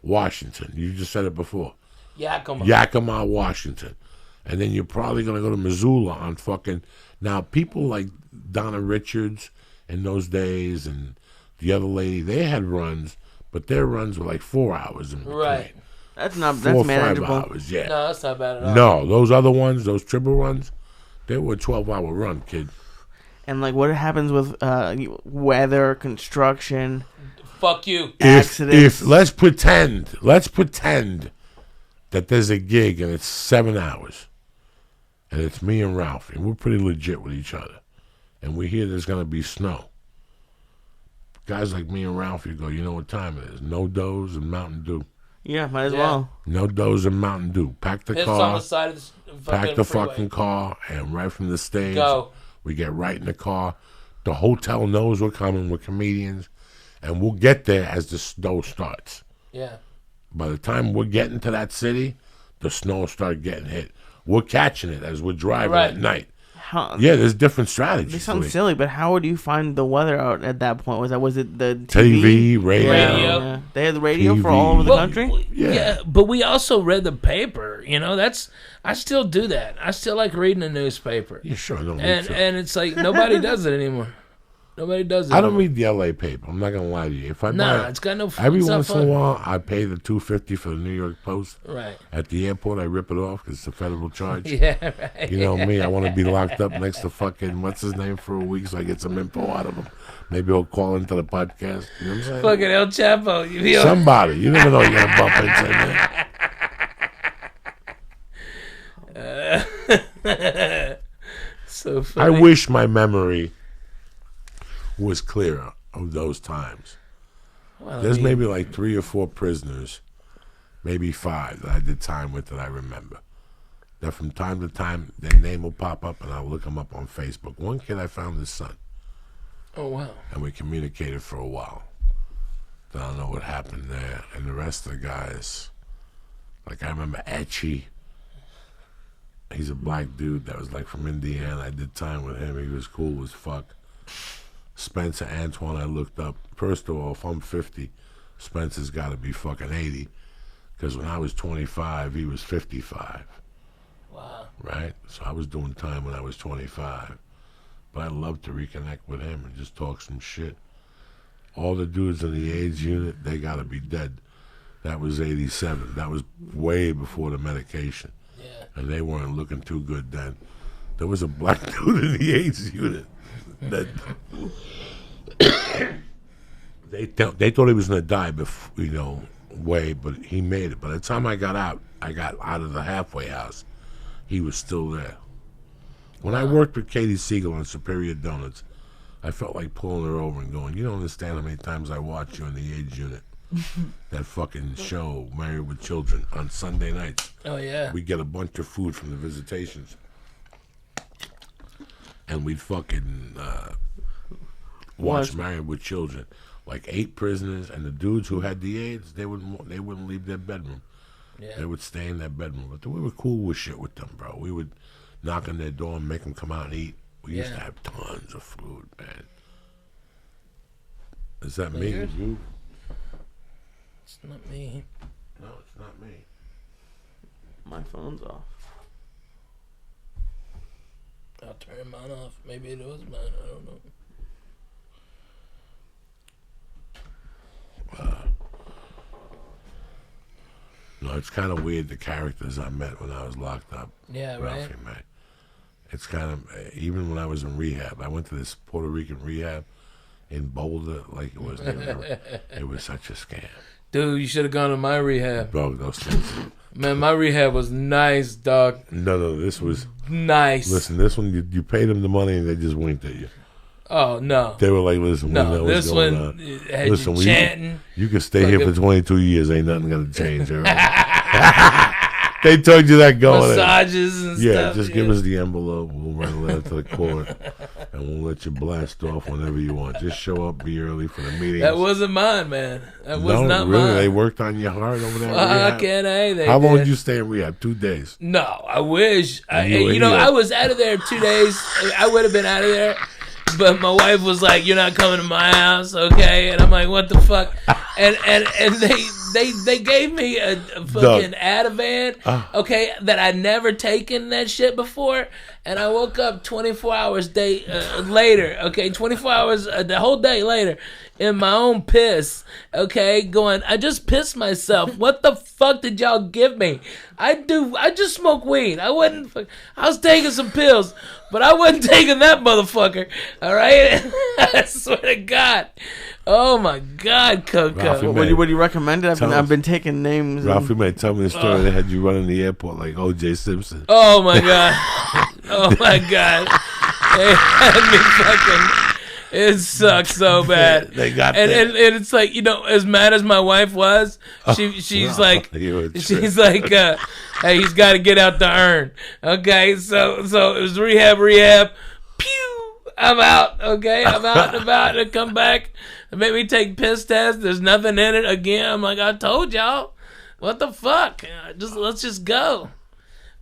Washington. You just said it before. Yakima, Washington. And then you're probably going to go to Missoula on fucking... Now, people like Donna Richards in those days and the other lady, they had runs, but their runs were like 4 hours in between. Right. That's 4 or 5 manageable. hours, yeah. No, that's not bad at all. No, those other ones, those triple runs, they were a 12-hour run, kid. And like, what happens with weather, construction, Fuck you. accidents? If let's pretend that there's a gig and it's 7 hours, and it's me and Ralphie, and we're pretty legit with each other, and we hear there's gonna be snow. Guys like me and Ralphie go, you know what time it is? No Does and Mountain Dew. Yeah, might as Yeah. well. No Does and Mountain Dew. Pack the It's car. on the side of the Pack the freeway. fucking car, and right from the stage, Go. we get right in the car. The hotel knows we're coming. We're comedians, and we'll get there as the snow starts. Yeah. By the time we're getting to that city, the snow will start getting hit. We're catching it as we're driving Right. at night. How, Yeah, there's different strategies. They sound Lee. silly, but how would you find the weather out at that point? Was it the TV, radio. Radio. Yeah. They had the radio for TV. all over the Well, country? Yeah. but we also read the paper. You know, I still do that. I still like reading the newspaper. Yeah, sure. No, And it's like nobody does it anymore. Nobody does it. I don't anymore. read the LA paper. I'm not gonna lie to you. If I Nah, buy, it's got no. every it's not once in fun. a while, I pay the $2.50 for the New York Post. Right. At the airport, I rip it off because it's a federal charge. Yeah. Right. You know me, I want to be locked up next to fucking what's his name for a week so I get some info out of him. Maybe he'll call into the podcast. You know what I'm saying? Fucking El Chapo. You feel? Somebody. You never know you're gonna bump into there. So I funny. wish my memory was clearer of those times. Well, There's I mean, maybe like 3 or 4 prisoners, maybe 5 that I did time with that I remember. That from time to time, their name will pop up and I'll look them up on Facebook. One kid, I found his son, Oh wow. and we communicated for a while. I don't know what happened there. And the rest of the guys, like I remember Etchy. He's a black dude that was like from Indiana. I did time with him. He was cool as fuck. Spencer Antoine, I looked up. First of all, if I'm 50, Spencer's got to be fucking 80. Because when I was 25, he was 55. Wow. Right? So I was doing time when I was 25. But I'd love to reconnect with him and just talk some shit. All the dudes in the AIDS unit, they got to be dead. That was 87. That was way before the medication. Yeah. And they weren't looking too good then. There was a black dude in the AIDS unit that they thought he was gonna die before, way, but he made it. By the time I got out of the halfway house. He was still there. When I worked with Katie Siegel on Superior Donuts, I felt like pulling her over and going, "You don't understand how many times I watched you in the AIDS unit." That fucking show, Married with Children, on Sunday nights. Oh yeah. We'd get a bunch of food from the visitations. And we'd fucking watch What? Married with Children. Like 8 prisoners, and the dudes who had the AIDS, they wouldn't leave their bedroom. Yeah. They would stay in their bedroom. But we were cool with shit with them, bro. We would knock on their door and make them come out and eat. We used to have tons of food, man. Is that me? yours? You? It's not me. No, it's not me. My phone's off. I'll turn mine off. Maybe it was mine. I don't know. No, it's kind of weird, the characters I met when I was locked up. Yeah, right. Ralphie May. It's kind of, even when I was in rehab, I went to this Puerto Rican rehab in Boulder, like it was such a scam. Dude, you should have gone to my rehab. Bro, those things, Man, my rehab was nice, dog. No, this was nice. Listen, this one you paid them the money and they just winked at you. Oh no. They were like, "Listen, we know this what's going one on. had Listen, you chanting. You can stay here for 22 years. Ain't nothing gonna change." All right? They told you that going in. Massages and stuff. Yeah, just give us the envelope. We'll write a letter to the court, and we'll let you blast off whenever you want. Just show up, be early for the meetings. That wasn't mine, man. That was not really, mine. They worked on your heart over there. Fucking A, How long did you stay in rehab? 2 days. No, I wish. You know, I was out of there 2 days. I would have been out of there. But my wife was like, "You're not coming to my house, okay?" And I'm like, "What the fuck?" And they gave me a fucking Ativan, okay, that I'd never taken that shit before. And I woke up 24 hours later, okay, 24 hours the whole day later, in my own piss, okay, going, I just pissed myself. What the fuck did y'all give me? I just smoke weed. I was taking some pills, but I wasn't taking that motherfucker, all right? I swear to God. Oh my God, Coco. Would you recommend it? I've been taking names. Ralphie May, tell me the story. They had you running the airport like O.J. Simpson. Oh my God. Oh my God. They had me fucking... It sucks so bad. They got and it's like, you know, as mad as my wife was, she's like, hey, he's got to get out the urn. Okay, so it was rehab. Pew, I'm out. Okay, I'm out and about to come back. They made me take piss test. There's nothing in it again. I'm like, I told y'all. What the fuck? Let's just go.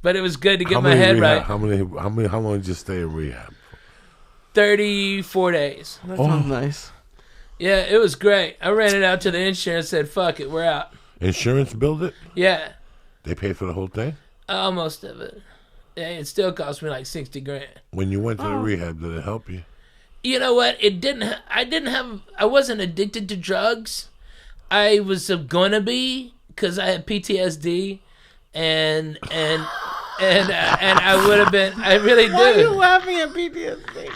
But it was good to get my head right. How long did you stay in rehab? 34 days. That sounds nice. Yeah, it was great. I ran it out to the insurance, said, fuck it, we're out. Insurance billed it? Yeah. They paid for the whole thing? Most of it. Yeah, it still cost me like $60,000. When you went to the rehab, did it help you? You know what? I wasn't addicted to drugs. I was gonna be, because I had PTSD, and I would have been. I really do. Why are you laughing at PTSD?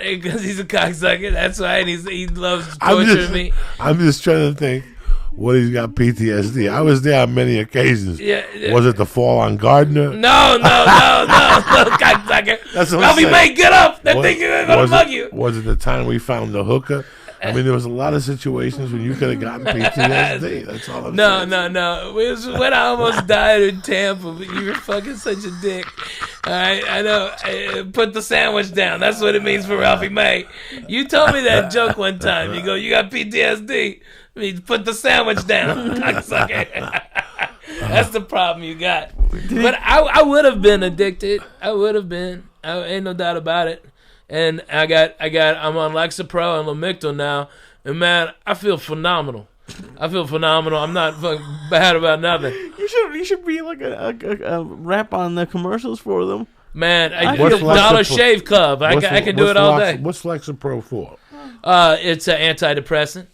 Because he's a cocksucker. That's why, and he loves torturing me. I'm just trying to think. What he's got PTSD. I was there on many occasions. Yeah. Was it the fall on Gardner? No, cocksucker. That's what Ralphie May, get up! That thing is gonna mug you. Was it the time we found the hooker? I mean, there was a lot of situations when you could have gotten PTSD. That's all I'm saying. No. It was when I almost died in Tampa, but you were fucking such a dick. All right, I know. Put the sandwich down. That's what it means for Ralphie May. You told me that joke one time. You go, you got PTSD. I mean, put the sandwich down. Cocksucker. That's the problem you got. But I would have been addicted. I would have been. Ain't no doubt about it. And I'm on Lexapro and Lamictal now, and man, I feel phenomenal. I'm not fucking bad about nothing. You should be like a rap on the commercials for them. Man, I feel Dollar Shave Club. I can do it all day. What's Lexapro for? It's an antidepressant.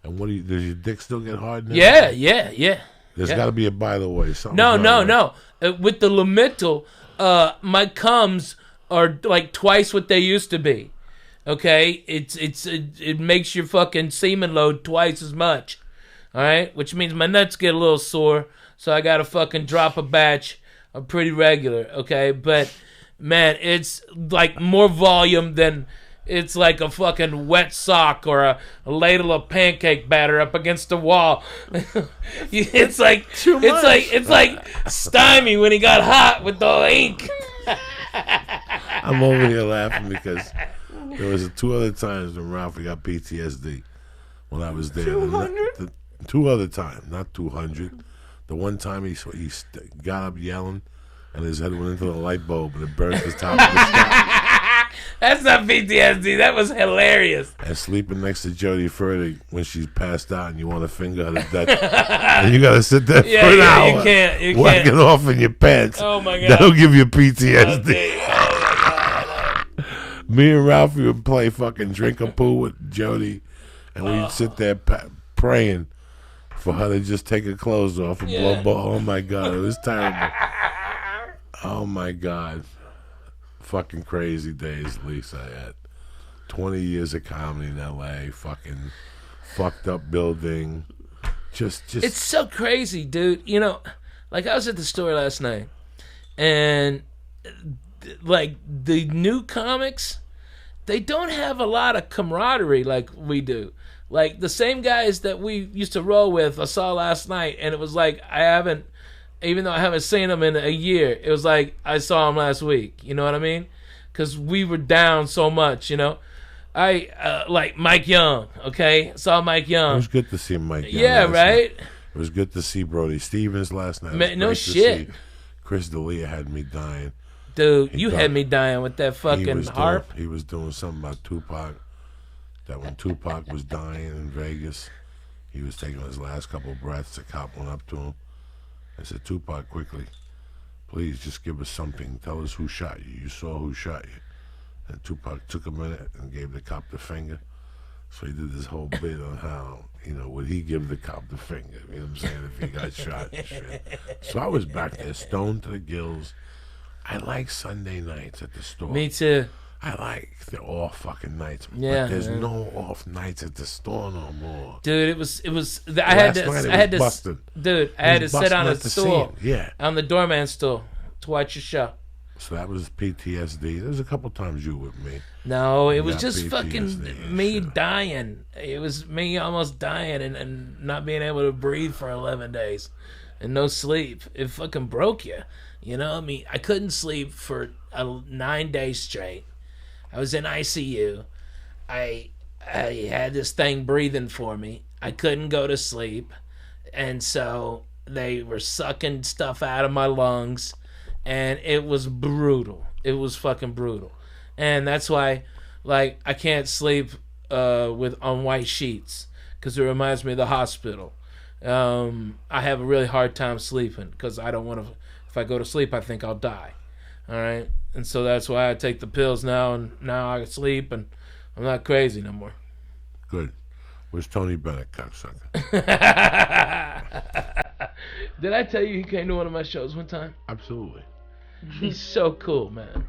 And does your dick still get hard now? Yeah. There's got to be a by the way. No. With the Lamictal, my cums are like twice what they used to be. Okay, it makes your fucking semen load twice as much. All right, which means my nuts get a little sore, so I gotta fucking drop a batch pretty regular. Okay, but man, it's like more volume than it's like a fucking wet sock or a ladle of pancake batter up against the wall. It's like too much. It's like Stymie when he got hot with the ink. I'm over here laughing because there was 2 other times when Ralphie got PTSD when I was there. 200? 2 other times, not 200. The one time he got up yelling and his head went into the light bulb and it burned his top of the scalp. That's not PTSD. That was hilarious. And sleeping next to Jodie Furtick when she's passed out and you want to finger her to death. And you got to sit there for an hour. You can't. Whacking off in your pants. Oh, my God. That'll give you PTSD. Oh, my God. Me and Ralphie would play fucking drink a poo with Jodie. And we'd sit there praying for her to just take her clothes off and blow. Oh, my God. It was terrible. Oh, my God. Fucking crazy days, Lisa. I had 20 years of comedy in LA. Fucking fucked up building. Just it's so crazy, dude. You know, Like, I was at the store last night, and like the new comics, they don't have a lot of camaraderie like we do. Like the same guys that we used to roll with, I saw last night, and it was like even though I haven't seen them in a year, it was like I saw them last week. You know what I mean? Because we were down so much, you know. I like Mike Young. Okay, saw Mike Young. It was good to see Mike Young. Yeah, right. Night. It was good to see Brody Stevens last night. Man, no shit. Chris D'Elia had me dying. Dude, you had me dying with that fucking harp. He was doing something about Tupac. That when Tupac was dying in Vegas, he was taking his last couple breaths. The cop went up to him and said, "Tupac, quickly, please just give us something. Tell us who shot you. You saw who shot you." And Tupac took a minute and gave the cop the finger. So he did this whole bit on how, would he give the cop the finger? You know what I'm saying? If he got shot and shit. So I was back there, stoned to the gills. I like Sunday nights at the store. Me too. I like the off fucking nights. Yeah, but there's no off nights at the store no more. Dude, it was. I had to sit on a stool. Yeah. On the doorman stool to watch your show. So that was PTSD. There was a couple times you with me. No, it was just fucking me dying. It was me almost dying and not being able to breathe for 11 days and no sleep. It fucking broke you. You know, I mean, I couldn't sleep for 9 days straight. I was in ICU. I had this thing breathing for me. I couldn't go to sleep. And so they were sucking stuff out of my lungs. And it was brutal. It was fucking brutal. And that's why, like, I can't sleep on white sheets. Because it reminds me of the hospital. I have a really hard time sleeping. Because I don't want to... If I go to sleep, I think I'll die. All right? And so that's why I take the pills now, and now I sleep, and I'm not crazy no more. Good. Where's Tony Bennett, cocksucker? Did I tell you he came to one of my shows one time? Absolutely. He's so cool, man.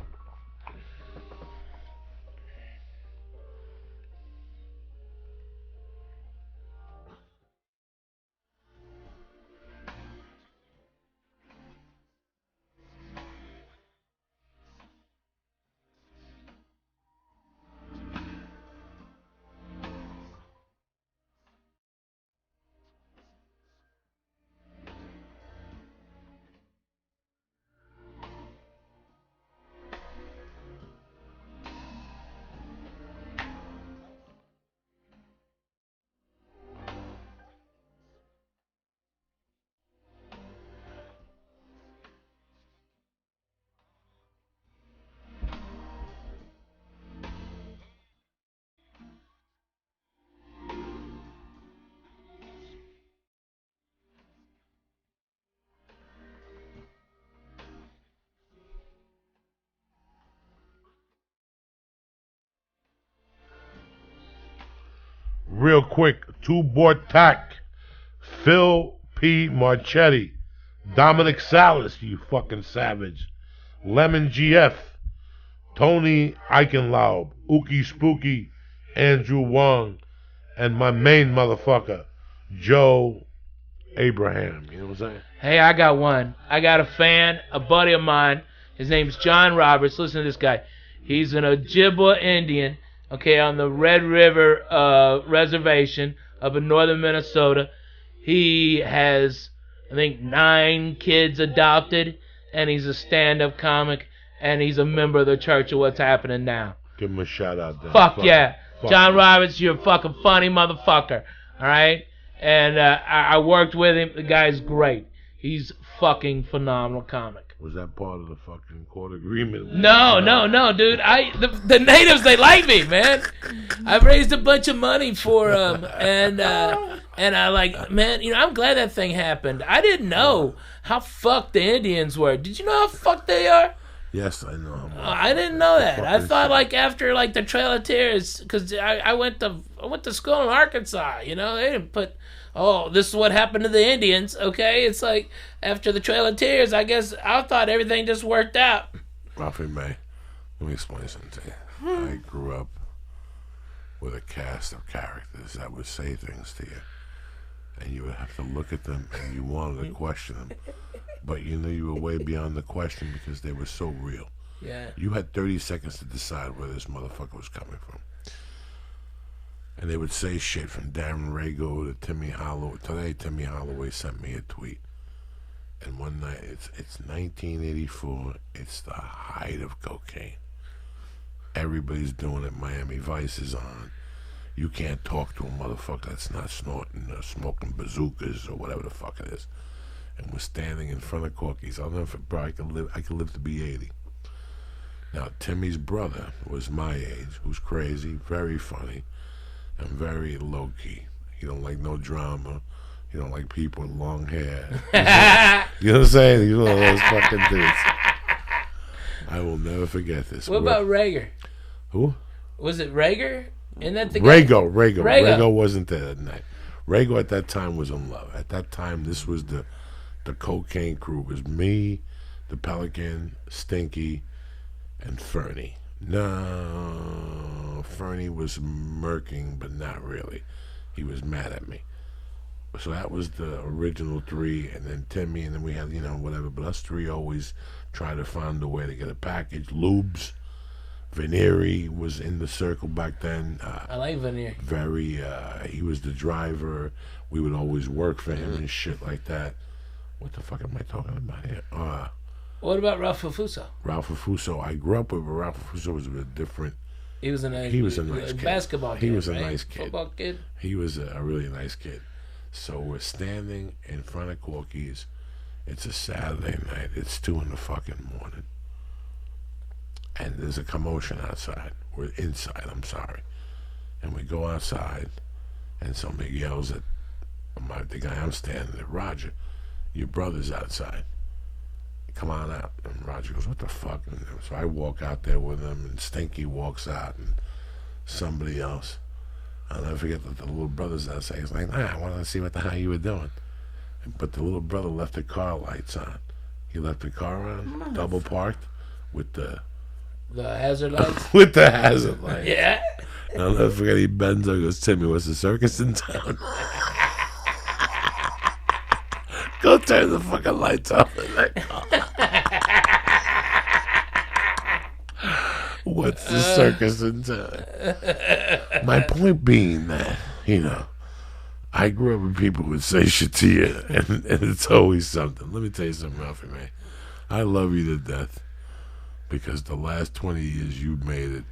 Real quick, two-board tack. Phil P. Marchetti. Dominic Salas, you fucking savage. Lemon GF. Tony Eichenlaub. Ookie Spooky. Andrew Wong. And my main motherfucker, Joe Abraham. You know what I'm saying? Hey, I got one. I got a fan, a buddy of mine. His name's John Roberts. Listen to this guy. He's an Ojibwa Indian. Okay, on the Red River Reservation up in northern Minnesota. He has, I think, 9 kids adopted, and he's a stand-up comic, and he's a member of the Church of What's Happening Now. Give him a shout-out there. Fuck yeah. John Roberts, you're a fucking funny motherfucker, all right? And I worked with him. The guy's great. He's fucking phenomenal comic. Was that part of the fucking court agreement? No, dude. The natives, they like me, man. I've raised a bunch of money for them, and I like, man. I'm glad that thing happened. I didn't know how fucked the Indians were. Did you know how fucked they are? Yes, I know. I didn't know that. I thought after the Trail of Tears, because I went to school in Arkansas. They didn't put. Oh, this is what happened to the Indians, okay? It's like, after the Trail of Tears, I guess I thought everything just worked out. Ralphie May, let me explain something to you. I grew up with a cast of characters that would say things to you. and you would have to look at them, and you wanted to question them, but you knew you were way beyond the question because they were so real. Yeah. You had 30 seconds to decide where this motherfucker was coming from. And they would say shit from Darren Rago to Timmy Holloway. Today, Timmy Holloway sent me a tweet. And one night, it's 1984. It's the height of cocaine. Everybody's doing it. Miami Vice is on. You can't talk to a motherfucker that's not snorting or smoking bazookas or whatever the fuck it is. And we're standing in front of Corky's. I'll never forget. I could live to be 80. Now, Timmy's brother was my age, who's crazy, very funny, and very low-key. He don't like no drama. He don't like people with long hair. You know what I'm saying? He's one of those fucking dudes. I will never forget this. What about Rager? Who? Was it Rager? Isn't that the guy? Rago wasn't there that night. Rago at that time was in love. At that time, this was the cocaine crew. It was me, the Pelican, Stinky, and Fernie. No, Fernie was murking, but not really. He was mad at me. So that was the original three, and then Timmy, and then we had, whatever. But us three always tried to find a way to get a package. Lubes, Venieri was in the circle back then. I like Venier. He was the driver. We would always work for him and shit like that. What the fuck am I talking about here? What about Ralph Fuso? Ralph Fuso, I grew up with, but Ralph Fuso was a bit different. He was a nice kid. Basketball kid. He was a right? nice kid. Football kid. He was a really nice kid. So we're standing in front of Corky's. It's a Saturday night. It's 2 in the fucking morning. And there's a commotion outside. We're inside, I'm sorry. And we go outside, and somebody yells at the guy I'm standing at, Roger, your brother's outside. Come on out. And Roger goes, what the fuck? And so I walk out there with him, and Stinky walks out, and somebody else. I'll never forget that the little brother's outside. He's like, I wanted to see what the hell you were doing. But the little brother left the car lights on. He left the car on, double parked, with the hazard lights? with the hazard lights. Yeah. And I'll never forget, he bends over and goes, Timmy, what's the circus in town? Go turn the fucking lights off in that car. What's the circus in town? My point being that, I grew up with people who would say shit to you, and it's always something. Let me tell you something, Ralphie May. I love you to death because the last 20 years you've made it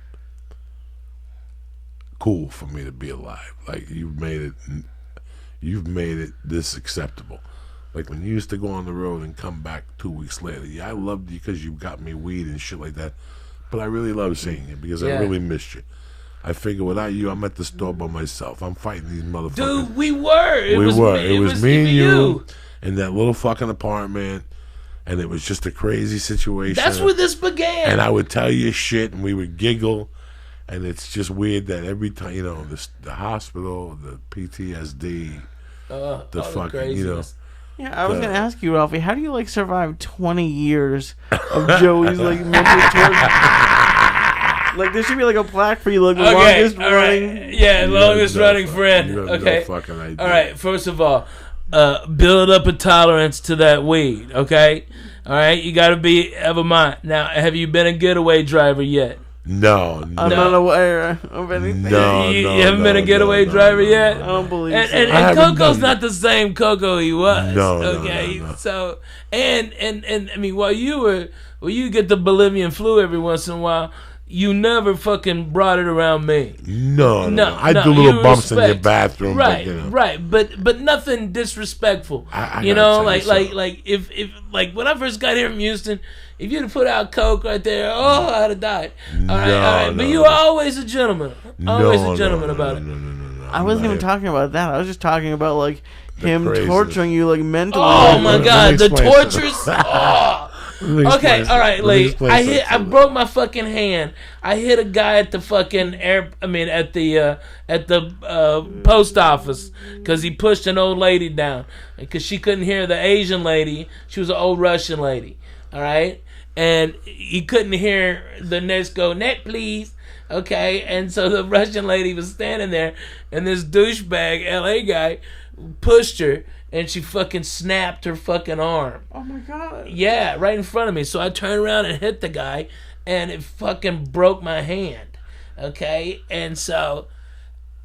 cool for me to be alive. Like, you've made it this acceptable. Like, when you used to go on the road and come back 2 weeks later, yeah, I loved you because you got me weed and shit like that. But I really love seeing you because I really missed you. I figure without you, I'm at the store by myself. I'm fighting these motherfuckers. Dude, we were. It was me and you in that little fucking apartment, and it was just a crazy situation. That's where this began. And I would tell you shit, and we would giggle, and it's just weird that every time, the hospital, the PTSD, the fucking, craziness. Yeah, I was gonna ask you, Ralphie, how do you survive 20 years of Joey's mental torture? Like, there should be a plaque for you, the longest running. Right. Yeah, longest running friend. You have okay. no fucking idea. All right. First of all, build up a tolerance to that weed. Okay. All right. You got to be ever mind. Now, have you been a getaway driver yet? No. I'm not aware of anything. You haven't been a getaway driver yet? I don't believe so. And Coco's not the same Coco he was. Okay. No. So, and I mean, while you get the Bolivian flu every once in a while, you never fucking brought it around me. No. I do little bumps in your bathroom. Right, but, right. But nothing disrespectful. I if when I first got here from Houston, if you'd have put out Coke right there, I'd have died. All right. But you were always a gentleman. Always a gentleman about it. No. I wasn't even talking about that. I was just talking about him torturing you mentally. Oh my God, the tortures. Okay, all right, I broke my fucking hand. I hit a guy at the fucking at the post office because he pushed an old lady down because she couldn't hear the Asian lady. She was an old Russian lady, all right, and he couldn't hear the next go, net please. Okay, and so the Russian lady was standing there, and this douchebag LA guy pushed her, and she fucking snapped her fucking arm. Oh my god. Yeah, right in front of me. So I turned around and hit the guy, and it fucking broke my hand. Okay? And so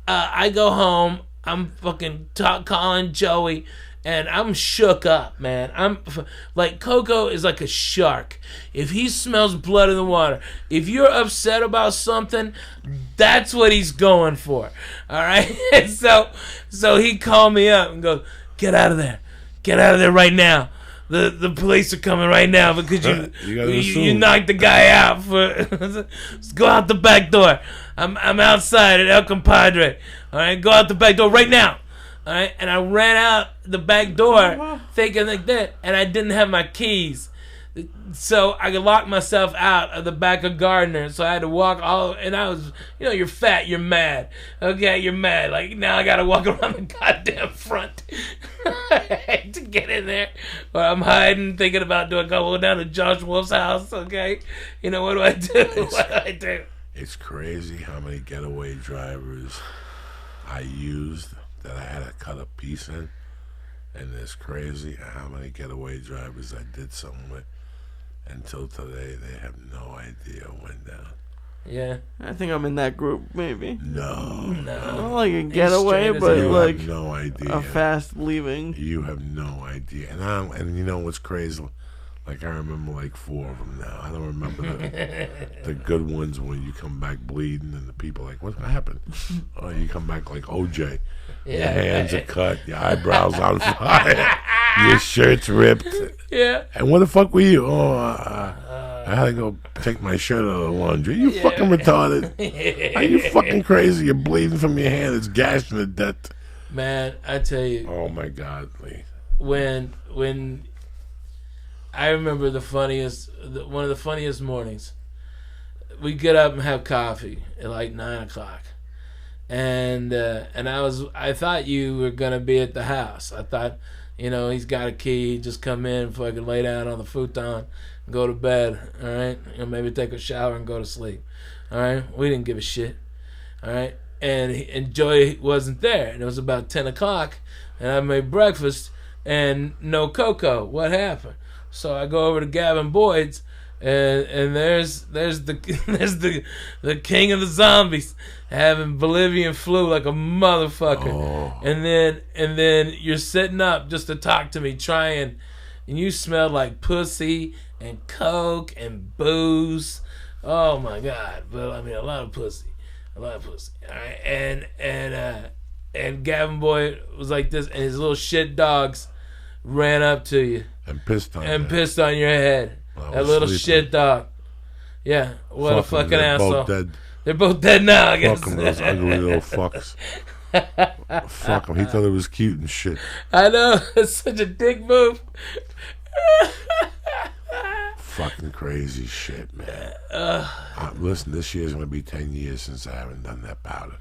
I go home. I'm fucking calling Joey, and I'm shook up, man. I'm like, Coco is like a shark. If he smells blood in the water, if you're upset about something, that's what he's going for. All right? And so he called me up and goes, get out of there. Get out of there right now. The police are coming right now because you knocked the guy out. Let's go out the back door. I'm outside at El Compadre. All right, go out the back door right now. All right, and I ran out the back door thinking like that, and I didn't have my keys. So I could lock myself out of the back of Gardner. So I had to walk and I was, you're fat, you're mad. Okay, you're mad. Like, now I got to walk around the goddamn front to get in there. Or I'm hiding, thinking about, do I go down to Josh Wolf's house? Okay. What do I do? It's crazy how many getaway drivers I used that I had to cut a piece in. And it's crazy how many getaway drivers I did something with. Until today, they have no idea it went down. Yeah. I think I'm in that group, maybe. No. Not like a getaway, but you like have no idea. a fast leaving. You have no idea. And you know what's crazy? Like, I remember like 4 of them now. I don't remember the good ones when you come back bleeding and the people are like, what happened? Oh, you come back like OJ. Your hands are cut, your eyebrows on fire, your shirt's ripped. Yeah. And where the fuck were you? Oh, I had to go take my shirt out of the laundry. You fucking retarded. Are you fucking crazy? You're bleeding from your hand. It's gashing to death. Man, I tell you. Oh, my God, Lee. When I remember one of the funniest mornings. We get up and have coffee at like 9 o'clock. And I thought you were gonna be at the house. I thought, he's got a key, just come in, fucking lay down on the futon, and go to bed. All right, maybe take a shower and go to sleep. All right, we didn't give a shit. All right, and Joy wasn't there, and it was about 10 o'clock, and I made breakfast and no Coco. What happened? So I go over to Gavin Boyd's. And there's the king of the zombies having Bolivian flu like a motherfucker. Oh. And then you're sitting up just to talk to me, trying, and you smell like pussy and coke and booze. Oh my God! But I mean, a lot of pussy. All right, and Gavin Boyd was like this, and his little shit dogs ran up to you and pissed on your head. That little shit dog. Yeah, what a fucking asshole. Both dead. They're both dead now, I guess. Fuck them, those ugly little fucks. Fuck him. He thought it was cute and shit. I know. It's such a dick move. Fucking crazy shit, man. Listen, this year's going to be 10 years since I haven't done that powder.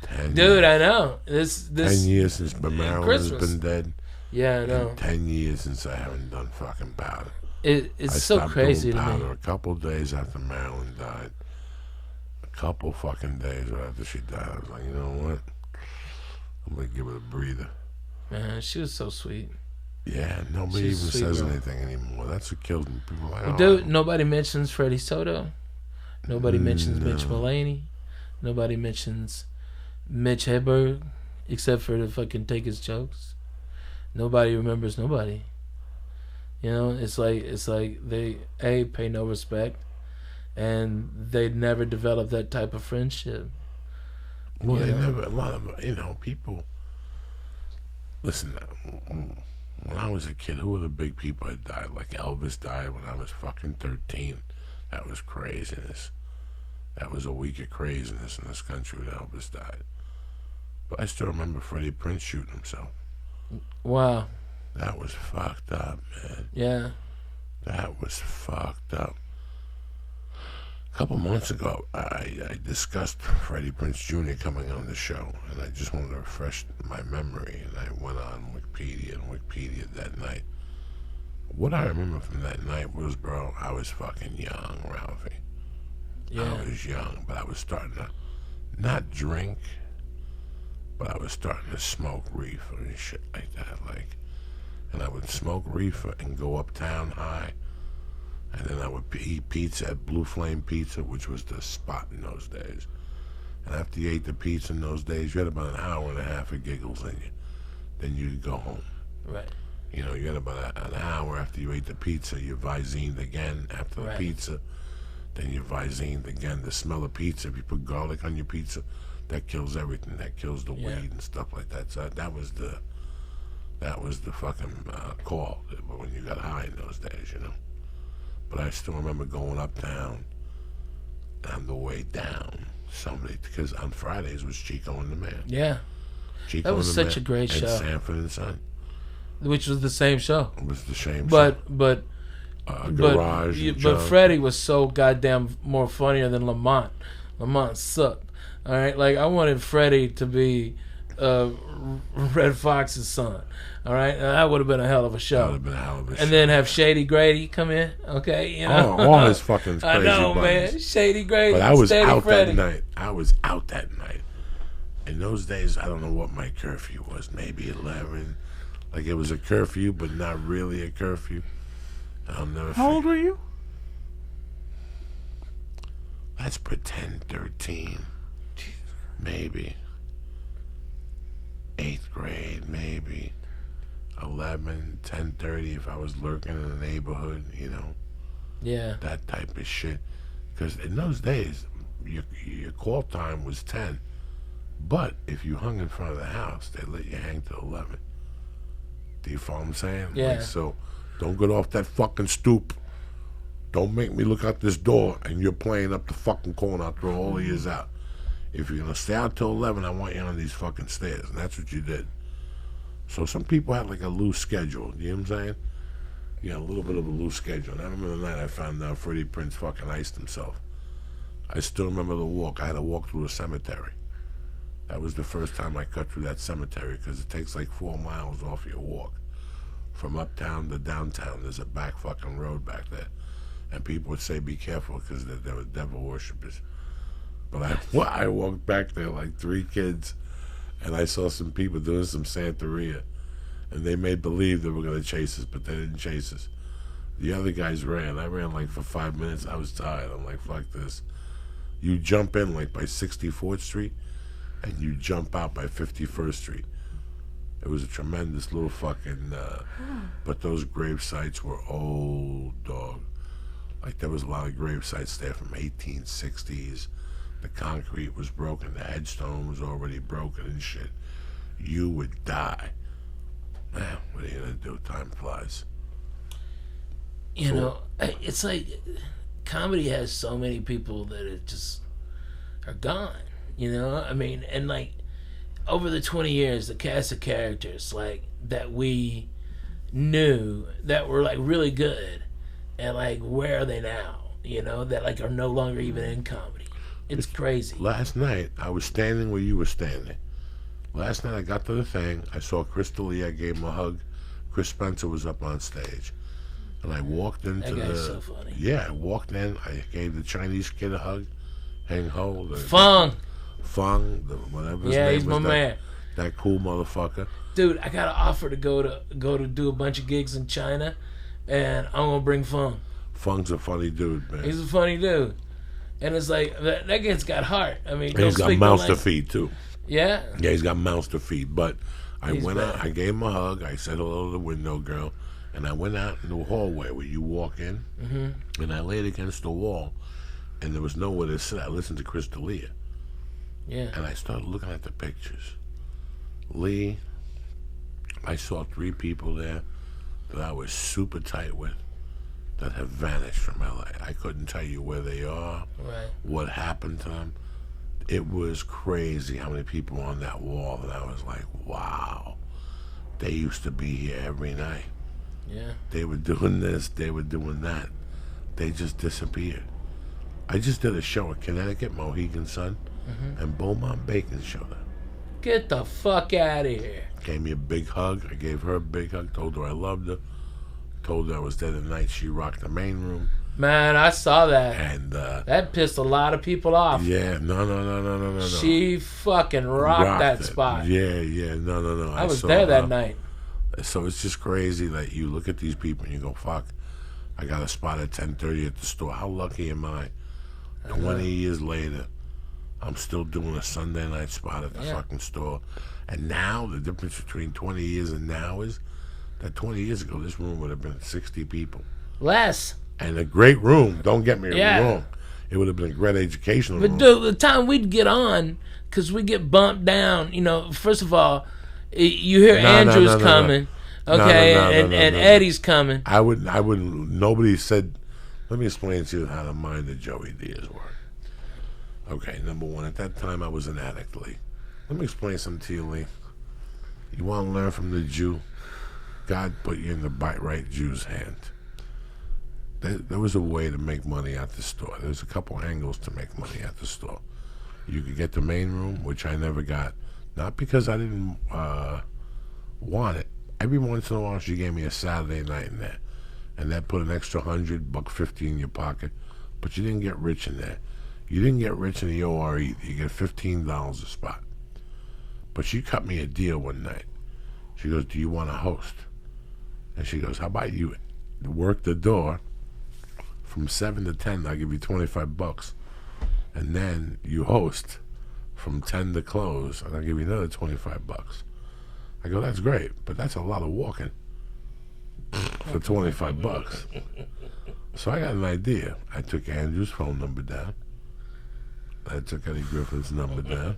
10 Dude, years. I know. This 10 years since Marilyn has been dead. Yeah, I know. 10 years since I haven't done fucking powder. It's so crazy to me. A couple days after Marilyn died, a couple fucking days after she died, I was like, you know what? I'm gonna give it a breather. Man, she was so sweet. Yeah, nobody even says anything anymore. That's what kills me. People are like, dude, nobody mentions Freddie Soto. Nobody mentions Mitch Mulaney. Nobody mentions Mitch Hedberg, except for to fucking take his jokes. Nobody remembers nobody. It's like they pay no respect, and they never develop that type of friendship. Well, they never. A lot of people. Listen, when I was a kid, who were the big people that died? Like Elvis died when I was fucking 13. That was craziness. That was a week of craziness in this country when Elvis died. But I still remember Freddie Prinze shooting himself. Wow. That was fucked up, man. Yeah. That was fucked up. A couple months ago, I discussed Freddie Prinze Jr. coming on the show, and I just wanted to refresh my memory, and I went on Wikipedia that night. What I remember from that night was, bro, I was fucking young, Ralphie. Yeah. I was young, but I was starting to not drink, But I was starting to smoke reefer and shit like that, like, and I would smoke reefer and go uptown high, and then I would eat pizza at Blue Flame Pizza, which was the spot in those days. And after you ate the pizza in those days, you had about an hour and a half of giggles in you. Then you'd go home. Right. You know, you had about an hour after you ate the pizza, you Vizined again after the pizza. Then you Vizined again. The smell of pizza, if you put garlic on your pizza, that kills everything. That kills the weed and stuff like that. So that was the fucking call when you got high in those days, you know. But I still remember going uptown on the way down. Because on Fridays was Chico and the Man. Yeah. Chico That was and the such Man a great and show. Sanford and Son. Which was the same show. It was the same show. But Garage and but John. Freddie was so goddamn more funnier than Lamont. Lamont sucked. All right, like I wanted Freddie to be Red Fox's son. All right, now, that would have been a hell of a show. That would have been a hell of a show. And then have Shady Grady come in. Okay, you know. All his fucking crazy I know, buddies. man. Shady Grady. But I was Steady out Freddie. that night. I was out that night. In those days, I don't know what my curfew was. Maybe 11. Like it was a curfew, but not really a curfew. I'll never. How old were you? Let's pretend 13. Maybe. 8th grade, maybe. 11, 10:30 if I was lurking in the neighborhood, you know. Yeah. That type of shit. Because in those days, your call time was 10. But if you hung in front of the house, they let you hang till 11. Do you follow what I'm saying? Yeah. Like, so don't get off that fucking stoop. Don't make me look out this door and you're playing up the fucking corner. I'll throw all of yours out. If you're going to stay out till 11, I want you on these fucking stairs. And that's what you did. So some people had like a loose schedule. You know what I'm saying? You had a little bit of a loose schedule. And I remember the night I found out Freddie Prinze fucking iced himself. I still remember the walk. I had to walk through a cemetery. That was the first time I cut through that cemetery because it takes like 4 miles off your walk. From uptown to downtown, there's a back fucking road back there. And people would say be careful because there were devil worshippers. But I walked back there like 3 kids and I saw some people doing some Santeria. And they made believe they were going to chase us, but they didn't chase us. The other guys ran. I ran like for 5 minutes. I was tired. I'm like, fuck this. You jump in like by 64th Street and you jump out by 51st Street. It was a tremendous little fucking, but those grave sites were old, dog. Like there was a lot of grave sites there from 1860s. The concrete was broken. The headstone was already broken and shit. You would die. Man, what are you gonna do? Time flies. You know, it's like comedy has so many people that it just are gone. You know, I mean, and like over the 20 years, the cast of characters like that we knew that were like really good, and like where are they now? You know, that like are no longer even in comedy. It's crazy. Last night I was standing where you were standing. Last night I got to the thing. I saw Chris D'Elia. I gave him a hug. Chris Spencer was up on stage, and I walked into That guy's so funny. Yeah, I walked in. I gave the Chinese kid a hug. Hang Ho. Fung, whatever his yeah, name he's my was, man. that cool motherfucker. Dude, I got an offer to go to do a bunch of gigs in China, and I'm gonna bring Fung. Fung's a funny dude, man. He's a funny dude, and it's like that kid's got heart. I mean, And he's got speak mouths no to language. feed too. Yeah. Yeah, he's got mouths to feed. But I He's went out, bad. I gave him a hug, I said hello to the window girl, and I went out in the hallway where you walk in, and I laid against the wall, and there was nowhere to sit. I listened to Chris D'Elia, Yeah. and I started looking at the pictures. Lee, I saw 3 people there that I was super tight with that have vanished from LA. I couldn't tell you where they are, Right. what happened to them. It was crazy how many people were on that wall, and I was like, wow, they used to be here every night. Yeah. They were doing this, they were doing that. They just disappeared. I just did a show in Connecticut, Mohegan Sun, and Beaumont Bacon showed up. Get the fuck out of here. Gave me a big hug. I gave her a big hug, told her I loved her, told her I was there the night she rocked the main room. Man, I saw that. And that pissed a lot of people off. yeah, no. She fucking rocked that it. spot. Yeah, no. I was saw there that her. night. So it's just crazy that you look at these people and you go, fuck, I got a spot at 10:30 at the store. How lucky am I? 20 years later, I'm still doing a Sunday night spot at the fucking store. And now the difference between 20 years and now is that 20 years ago, this room would have been 60 people. Less. And a great room, don't get me Yeah. wrong. It would have been a great educational But room. dude, the time we'd get on, because we get bumped down, first of all, you hear Andrew's coming, okay, and Eddie's coming. I wouldn't, nobody said, let me explain to you how the mind of Joey Diaz worked. Okay, number one, at that time I was an addict, Lee. Let me explain something to you, Lee. You want to learn from the Jew? God put you in the right Jew's hand. There was a way to make money at the store. There was a couple angles to make money at the store. You could get the main room, which I never got. Not because I didn't want it. Every once in a while, she gave me a Saturday night in there. And that put an extra $100, $50 in your pocket. But you didn't get rich in there. You didn't get rich in the OR either. You get $15 a spot. But she cut me a deal one night. She goes, do you want to host? And she goes, how about you work the door from 7 to 10, I'll give you $25. And then you host from 10 to close, and I'll give you another $25. I go, that's great, but that's a lot of walking for $25. So I got an idea. I took Andrew's phone number down. I took Eddie Griffin's number down.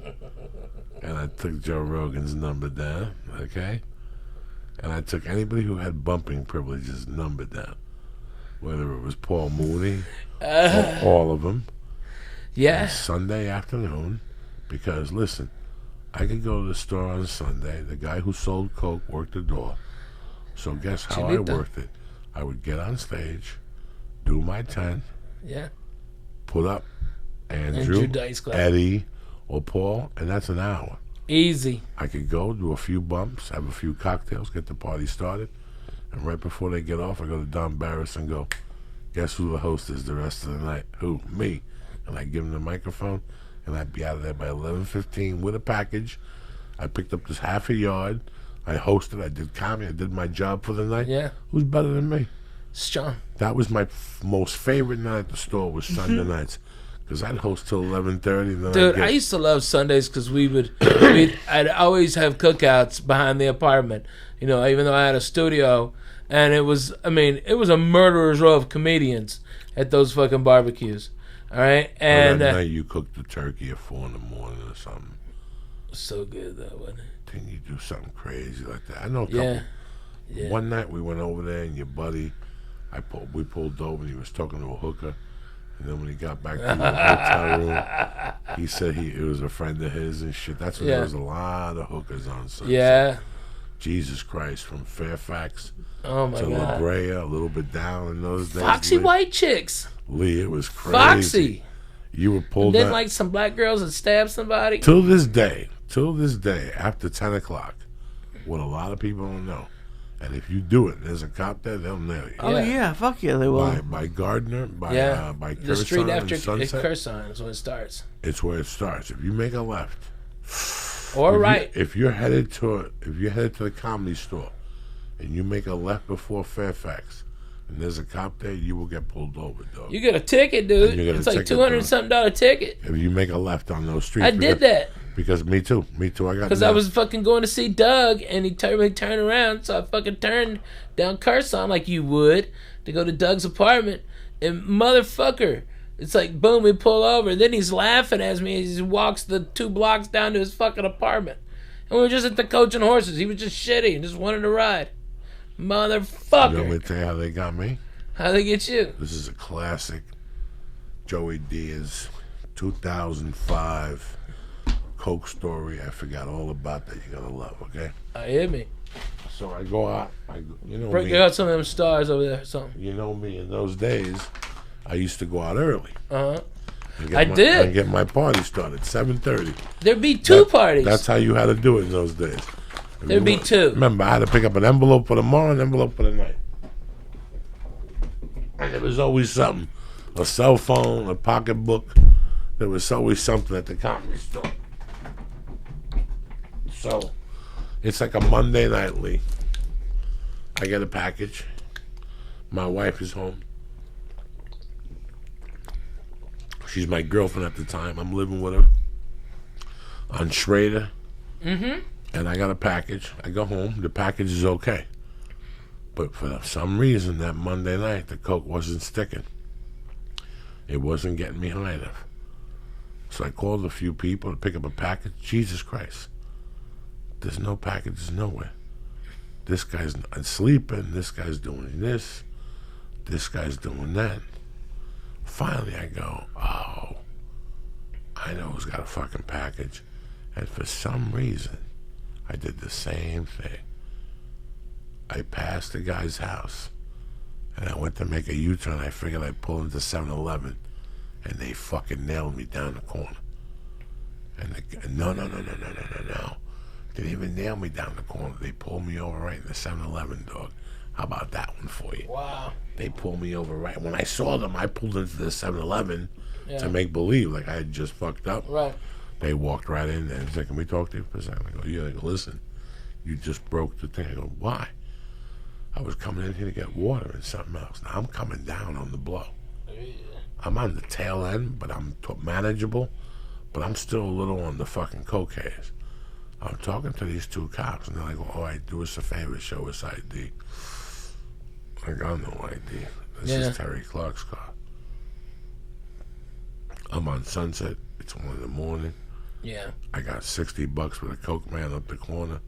And I took Joe Rogan's number down, okay? And I took anybody who had bumping privileges number down. Whether it was Paul Mooney, or all of them. Yeah. And Sunday afternoon, because listen, I could go to the store on Sunday. The guy who sold coke worked the door. So guess how I worked it? I would get on stage, do my 10, put up Andrew Dice Club. Eddie, or Paul, and that's an hour. Easy. I could go do a few bumps, have a few cocktails, get the party started. And right before they get off, I go to Don Barris and go, guess who the host is the rest of the night? Who? Me. And I give him the microphone, and I'd be out of there by 11:15 with a package. I picked up this half a yard. I hosted. I did comedy. I did my job for the night. Yeah. Who's better than me? Strong. That was my most favorite night at the store was Sunday nights. Because I'd host till 11:30. Dude, I used to love Sundays because I'd always have cookouts behind the apartment. Even though I had a studio, and it was a murderer's row of comedians at those fucking barbecues. All right, and that night you cooked the turkey at 4 in the morning or something. So good though, wasn't it? Then you do something crazy like that. I know a couple. Yeah. One night we went over there, and your buddy, we pulled over, and he was talking to a hooker. And then when he got back to the hotel room, he said it was a friend of his and shit. That's when there was a lot of hookers on Sunset. Yeah. Jesus Christ, from Fairfax to La Brea, a little bit down in those days. Foxy Lee. white chicks. Lee, it was crazy. Foxy. You were pulled Then out. like some black girls that stabbed somebody. Till this day, after 10 o'clock, what a lot of people don't know. And if you do it, there's a cop there, they'll nail you. Oh yeah, fuck yeah, they will. By Gardner, by the street Curson after and Sunset. Curson is when it starts. It's where it starts. If you make a left, or right, if you're headed to the Comedy Store, and you make a left before Fairfax, and there's a cop there, you will get pulled over, dog. You get a ticket, dude. It's like $200-something ticket. If you make a left on those streets, I did that. Because me too. I got because I was fucking going to see Doug, and he told me to turn around, so I fucking turned down Curson like you would to go to Doug's apartment, and motherfucker, it's like boom, we pull over, and then he's laughing at me as he walks the 2 blocks down to his fucking apartment, and we were just at the Coach and Horses. He was just shitty and just wanted to ride, motherfucker. You want me to tell you how they got me? How they get you? This is a classic Joey Diaz, 2005. Coke story. I forgot all about that. You gotta love, okay? I hear me. So I go out. Break out some of them stars over there or something. You know me. In those days, I used to go out early. I did. And get my party started 7:30. There'd be 2 parties. That's how you had to do it in those days. There'd be 2. Remember, I had to pick up an envelope for the morning, an envelope for the night. And there was always something. A cell phone, a pocketbook. There was always something at the comedy store. So, it's like a Monday night, Lee. I get a package. My wife is home. She's my girlfriend at the time. I'm living with her on Schrader. Mm-hmm. And I got a package. I go home. The package is okay. But for some reason, that Monday night, the coke wasn't sticking. It wasn't getting me high enough. So I called a few people to pick up a package. Jesus Christ. There's no packages nowhere. This guy's not sleeping. This guy's doing this. This guy's doing that. Finally, I go, oh, I know who's got a fucking package. And for some reason, I did the same thing. I passed the guy's house, and I went to make a U-turn. I figured I'd pull into 7-Eleven, and they fucking nailed me down the corner. And no. They didn't even nail me down the corner. They pulled me over right in the 7-Eleven, dog. How about that one for you? Wow. They pulled me over right. When I saw them, I pulled into the 7-Eleven to make believe like I had just fucked up. Right. They walked right in there and said, can we talk to you for a second? I go, yeah. They go, listen, you just broke the thing. I go, why? I was coming in here to get water and something else. Now I'm coming down on the blow. Yeah. I'm on the tail end, but I'm manageable, but I'm still a little on the fucking cocaine. I'm talking to these two cops, and they're like, well, all right, do us a favor, show us ID. I got no ID. This is Terry Clark's car. I'm on Sunset. It's 1 a.m. Yeah. I got $60 for the coke man up the corner,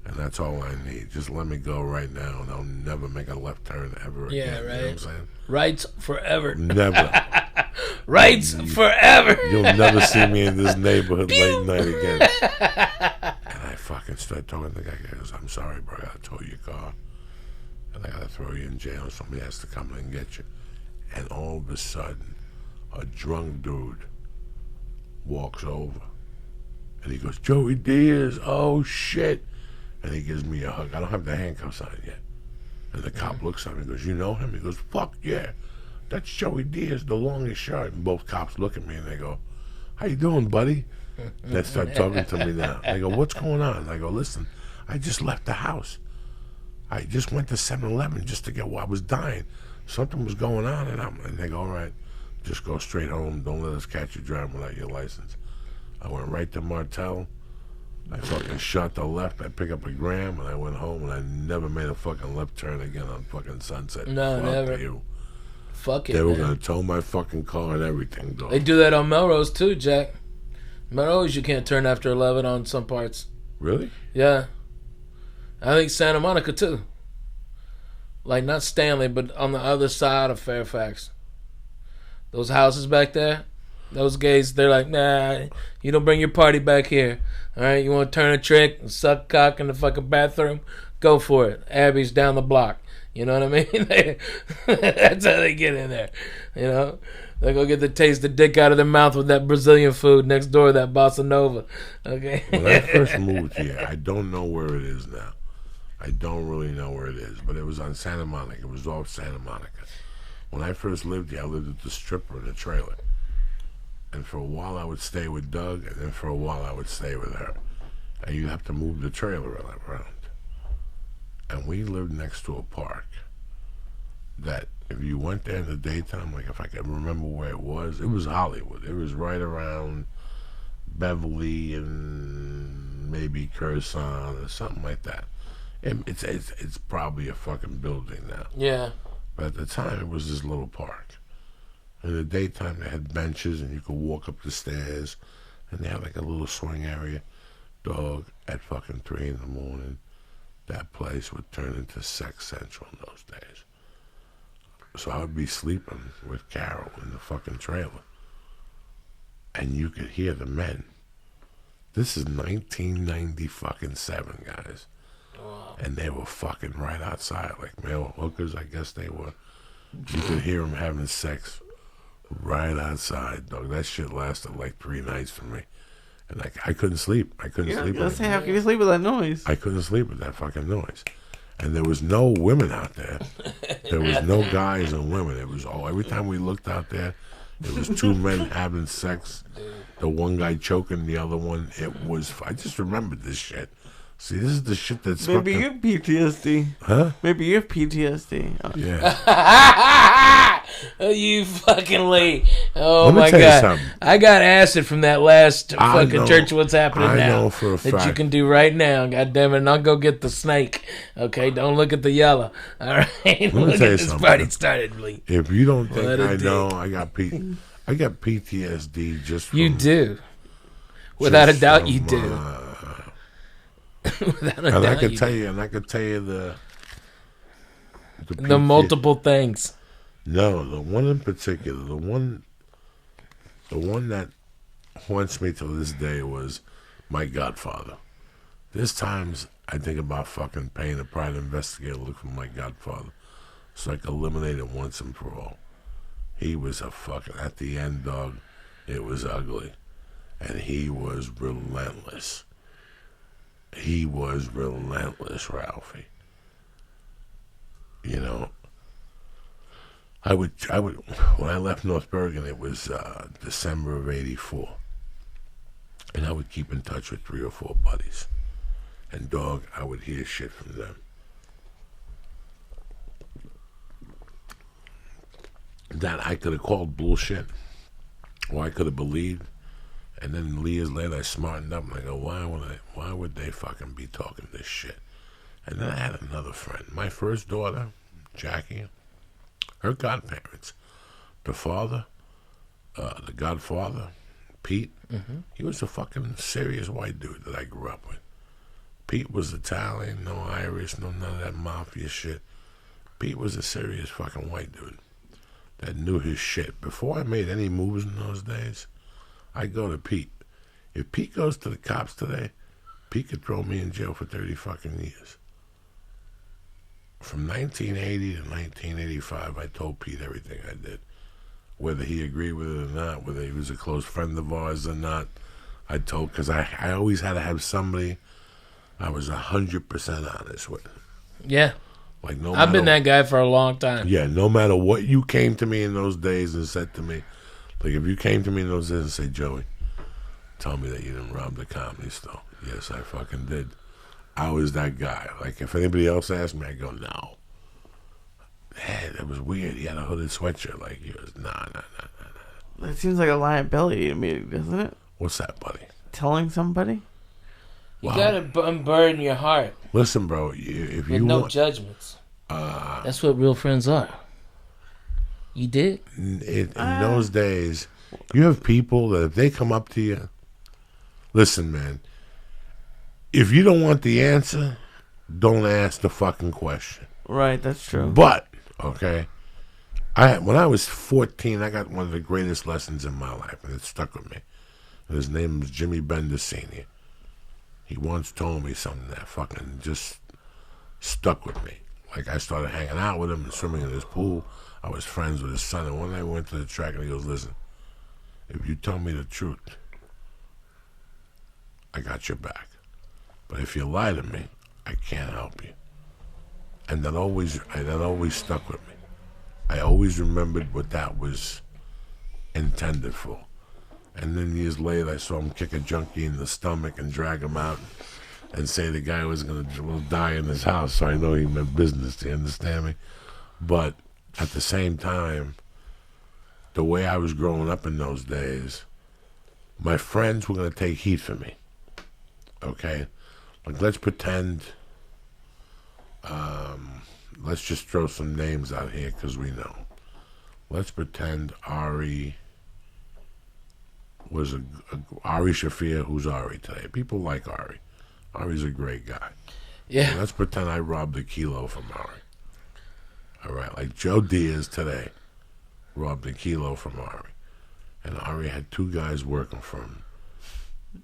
and that's all I need. Just let me go right now, and I'll never make a left turn ever again. Yeah, right. You know what I'm saying? Rights forever. Never. Rights forever. You'll never see me in this neighborhood late night again. And I fucking started talking to the guy. He goes, I'm sorry, bro. I gotta tow your car. And I gotta throw you in jail. Somebody has to come in and get you. And all of a sudden, a drunk dude walks over. And he goes, Joey Diaz, oh shit. And he gives me a hug. I don't have the handcuffs on yet. And the cop looks at me and goes, you know him? He goes, fuck yeah. That's Joey Diaz, the longest shot. And both cops look at me and they go, how you doing, buddy? And they start talking to me now. They go, what's going on? And I go, listen, I just left the house. I just went to 7-Eleven just to get what I was dying. Something was going on, and they go, all right, just go straight home. Don't let us catch you driving without your license. I went right to Martel. I fucking shot the left. I picked up a gram, and I went home, and I never made a fucking left turn again on fucking Sunset. No, Fuck never. You. Fuck it, They were man. going to tow my fucking car and everything, dog. They do that on Melrose, too, Jack. Melrose, you can't turn after 11 on some parts. Really? Yeah. I think Santa Monica, too. Like, not Stanley, but on the other side of Fairfax. Those houses back there, those gays, they're like, nah, you don't bring your party back here. All right, you want to turn a trick and suck cock in the fucking bathroom? Go for it. Abby's down the block. You know what I mean? That's how they get in there. You know? They go get the taste of dick out of their mouth with that Brazilian food next door, that Bossa Nova. Okay? When I first moved here, I don't know where it is now. I don't really know where it is, but it was on Santa Monica. It was off Santa Monica. When I first lived here, I lived with the stripper in a trailer. And for a while, I would stay with Doug, and then for a while, I would stay with her. And you'd have to move the trailer around. And we lived next to a park that if you went there in the daytime, like if I can remember where it was Hollywood. It was right around Beverly and maybe Curzon or something like that. It's probably a fucking building now. Yeah. But at the time, it was this little park. In the daytime, they had benches, and you could walk up the stairs, and they had like a little swing area. Dog, at fucking 3 in the morning, that place would turn into Sex Central in those days. So I would be sleeping with Carol in the fucking trailer, and you could hear the men. This is 1997, guys. Wow. And they were fucking right outside, like male hookers, I guess they were. You could hear them having sex right outside, dog. That shit lasted like 3 nights for me. And like, I couldn't sleep. I couldn't sleep. Let's say, how can you sleep with that noise? I couldn't sleep with that fucking noise. And there was no women out there. There was no guys and women. It was every time we looked out there, it was two men having sex. The one guy choking the other one. It was. I just remembered this shit. See, this is the shit that's. Maybe you have PTSD. Huh? Maybe you have PTSD. Yeah. Oh, you fucking late. Oh, Let me my tell you God. something. I got acid from that last I fucking know- church. What's happening I now? know for a that fact. you can do right now. God damn it. And I'll go get the snake. Okay? Don't look at the yellow. All right? me Look tell at you this something. party started, Lee. If you don't think What a I dick. know, I got PTSD just from. You do. Without a just doubt, from, you do. Without a And doubt, I could you tell do. you, and I could tell you the The multiple things. No, the one in particular, the one that haunts me till this day was my Godfather. There's times I think about fucking paying a private investigator to look for my Godfather, so I could eliminate it once and for all. He was a fucking, at the end, dog, it was ugly, and he was relentless. He was relentless, Ralphie. You know, I would, when I left North Bergen, it was December of '84, and I would keep in touch with 3 or 4 buddies, and dog, I would hear shit from them that I could have called bullshit, or I could have believed, and then years later I smartened up and I go, why would they fucking be talking this shit? And then I had another friend, my first daughter, Jackie, her godparents, the father, the godfather, Pete, he was a fucking serious white dude that I grew up with. Pete was Italian, no Irish, no none of that mafia shit. Pete was a serious fucking white dude that knew his shit. Before I made any moves in those days, I go to Pete. If Pete goes to the cops today, Pete could throw me in jail for 30 fucking years. From 1980 to 1985, I told Pete everything I did. Whether he agreed with it or not, whether he was a close friend of ours or not, I told, because I always had to have somebody I was 100% honest with. Yeah. Like no I've been matter- that guy for a long time. Yeah, no matter what you came to me in those days and said to me, like if you came to me in those days and said, Joey, tell me that you didn't rob the comedy store. Yes, I fucking did. I was that guy. Like if anybody else asked me, I go, no. Hey, that was weird. He had a hooded sweatshirt. Like he was, nah. That seems like a liability to me, doesn't it? What's that, buddy? Telling somebody? You Wow. gotta unburden your heart Listen, bro. If with you no want, judgments. That's what real friends are. You did? in those days, you have people that if they come up to you, listen, man. If you don't want the answer, don't ask the fucking question. Right, that's true. But okay, when I was 14, I got one of the greatest lessons in my life, and it stuck with me. And his name was Jimmy Bender Sr. He once told me something that fucking just stuck with me. Like I started hanging out with him and swimming in his pool. I was friends with his son, and one night we went to the track, and he goes, "Listen, if you tell me the truth, I got your back. But if you lie to me, I can't help you." And that always stuck with me. I always remembered what that was intended for. And then years later, I saw him kick a junkie in the stomach and drag him out and say the guy was going to die in his house. So I know he meant business, do you understand me? But at the same time, the way I was growing up in those days, my friends were going to take heat for me. Okay? Like, let's pretend, let's just throw some names out here because we know. Let's pretend Ari was Ari Shafir, who's Ari today. People like Ari. Ari's a great guy. Yeah. Let's pretend I robbed a kilo from Ari. All right, like Joe Diaz today robbed a kilo from Ari. And Ari had 2 guys working for him,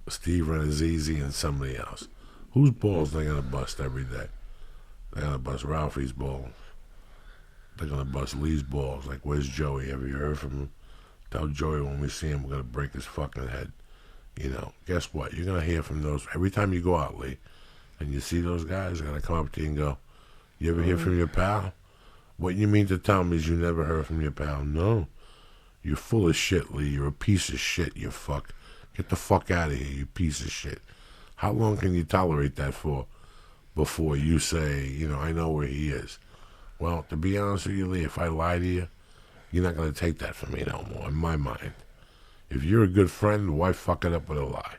Steve Renazizi and somebody else. Whose balls they going to bust every day? They're going to bust Ralphie's balls. They're going to bust Lee's balls. Like, where's Joey? Have you heard from him? Tell Joey when we see him, we're going to break his fucking head. You know, guess what? You're going to hear from those. Every time you go out, Lee, and you see those guys, they're going to come up to you and go, You ever hear from your pal? What you mean to tell me is you never heard from your pal? No. You're full of shit, Lee. You're a piece of shit, you fuck. Get the fuck out of here, you piece of shit. How long can you tolerate that for before you say, I know where he is? Well, to be honest with you, Lee, if I lie to you, you're not going to take that from me no more, in my mind. If you're a good friend, why fuck it up with a lie?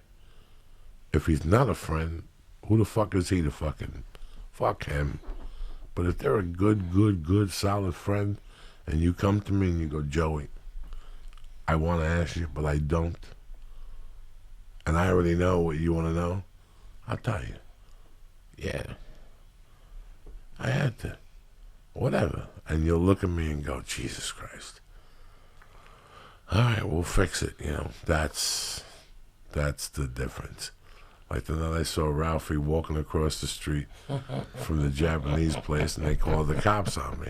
If he's not a friend, who the fuck is he to fucking... Fuck him. But if they're a good, solid friend, and you come to me and you go, Joey, I want to ask you, but I don't. And I already know what you want to know. I'll tell you. Yeah. I had to. Whatever. And you'll look at me and go, Jesus Christ. All right, we'll fix it. That's the difference. Like the night I saw Ralphie walking across the street from the Japanese place, and they called the cops on me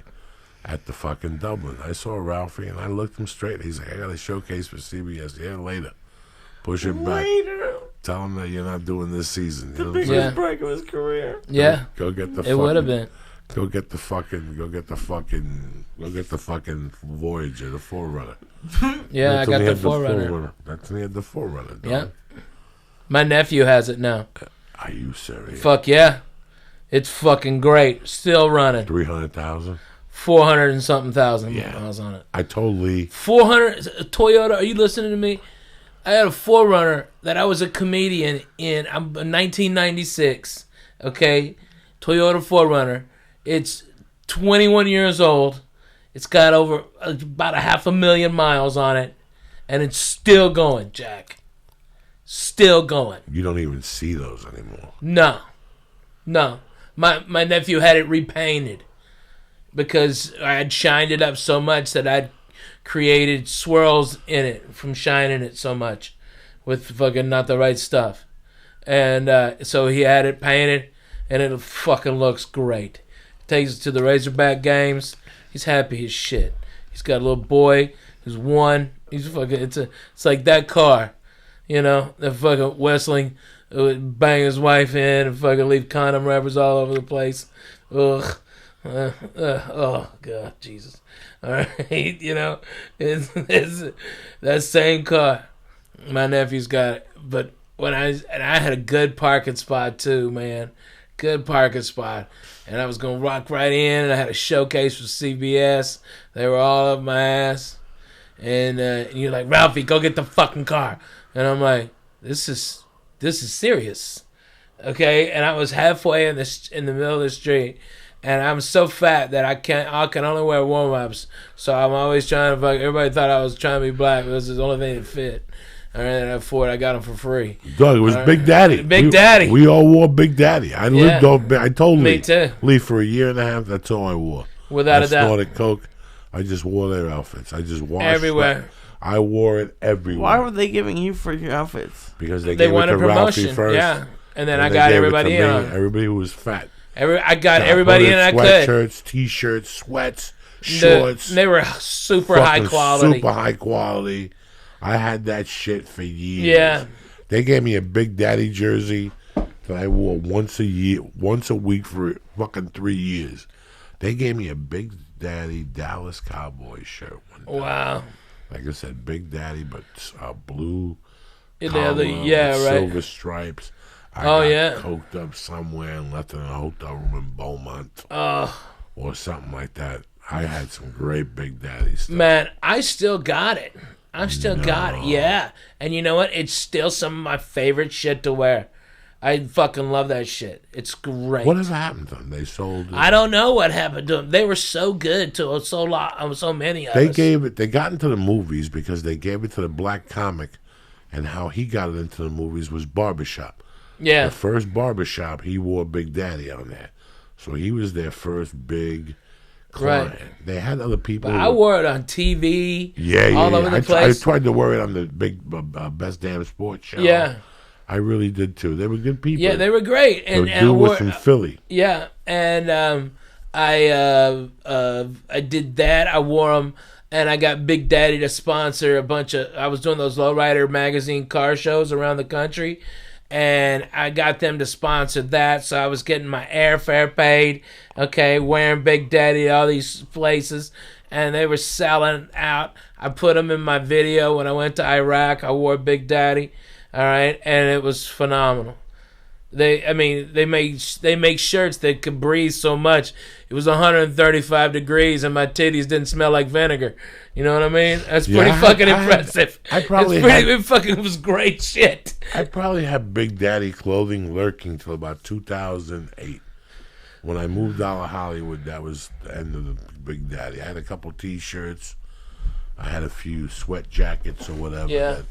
at the fucking Dublin. I saw Ralphie, and I looked him straight. He's like, I got a showcase for CBS. Yeah, later. Push it back. Tell him that you're not doing this season. The biggest break of his career. Yeah. Go get the It would have been. Go get the fucking Voyager, the Forerunner. Yeah, I got the Forerunner. That's when he had the Forerunner, dog. Yeah. My nephew has it now. Are you serious? Fuck yeah. It's fucking great. Still running. 300,000? 400 and something thousand miles on it. I told Lee. 400 Toyota, are you listening to me? I had a Forerunner that I was a comedian in 1996. Okay? Toyota Forerunner. It's 21 years old. It's got over about 500,000 miles on it. And it's still going, Jack. Still going. You don't even see those anymore. No. My nephew had it repainted because I had shined it up so much that I'd created swirls in it from shining it so much with fucking not the right stuff. And so he had it painted, and it fucking looks great. Takes us to the Razorback games. He's happy as shit. He's got a little boy who's one. He's fucking. It's like that car. The fucking Westling would bang his wife in and fucking leave condom wrappers all over the place. Ugh. Oh, God, Jesus. All right, it's that same car. My nephew's got it. But I had a good parking spot, too, man. Good parking spot. And I was going to rock right in, and I had a showcase for CBS. They were all up my ass. And you're like, Ralphie, go get the fucking car. And I'm like, this is serious, okay? And I was halfway in the middle of the street, and I'm so fat that I can only wear warm-ups. So I'm always trying to fuck. Everybody thought I was trying to be black, but this is the only thing that fit. All right, and I got them for free. Doug, it was Big Daddy. Big Daddy. We all wore Big Daddy. I lived off. I told Me too. Lee for a year and a half. That's all I wore. Without a doubt. I snorted coke. I just wore their outfits. I just washed everywhere. I wore it everywhere. Why were they giving you for your outfits? Because they gave it to Ralphie first. Yeah, and then I got everybody in. Everybody who was fat. I got everybody in. I could. Sweatshirts, t-shirts, sweats, shorts. They were super high quality. Super high quality. I had that shit for years. Yeah. They gave me a Big Daddy jersey that I wore once a week for fucking 3 years. They gave me a Big Daddy Dallas Cowboys shirt one time. Wow. Like I said, Big Daddy, but blue collar with silver stripes. I got coked up somewhere and left in a hotel room in Beaumont. Or something like that. I had some great Big Daddy stuff. Man, I still got it. Got it, yeah. And you know what? It's still some of my favorite shit to wear. I fucking love that shit. It's great. Whatever happened to them? They sold it. I don't know what happened to them. They were so good to so many of us. They got into the movies because they gave it to the black comic, and how he got it into the movies was Barbershop. Yeah. The first Barbershop, he wore Big Daddy on there. So he was their first big client. Right. They had other people. But I wore it on TV. All over the place. I tried to wear it on the big Best Damn Sports show. Yeah. I really did too. They were good people. Yeah, they were great. And I was from Philly. Yeah, and I did that. I wore them, and I got Big Daddy to sponsor a bunch of. I was doing those Lowrider magazine car shows around the country, and I got them to sponsor that, so I was getting my airfare paid, okay, wearing Big Daddy at all these places, and they were selling out. I put them in my video when I went to Iraq. I wore Big Daddy, all right, and it was phenomenal. They make shirts that could breathe so much. It was 135 degrees, and my titties didn't smell like vinegar. You know what I mean? That's pretty fucking impressive. It was great shit. I probably had Big Daddy clothing lurking till about 2008. When I moved out of Hollywood, that was the end of the Big Daddy. I had a couple T-shirts. I had a few sweat jackets or whatever. Yeah. That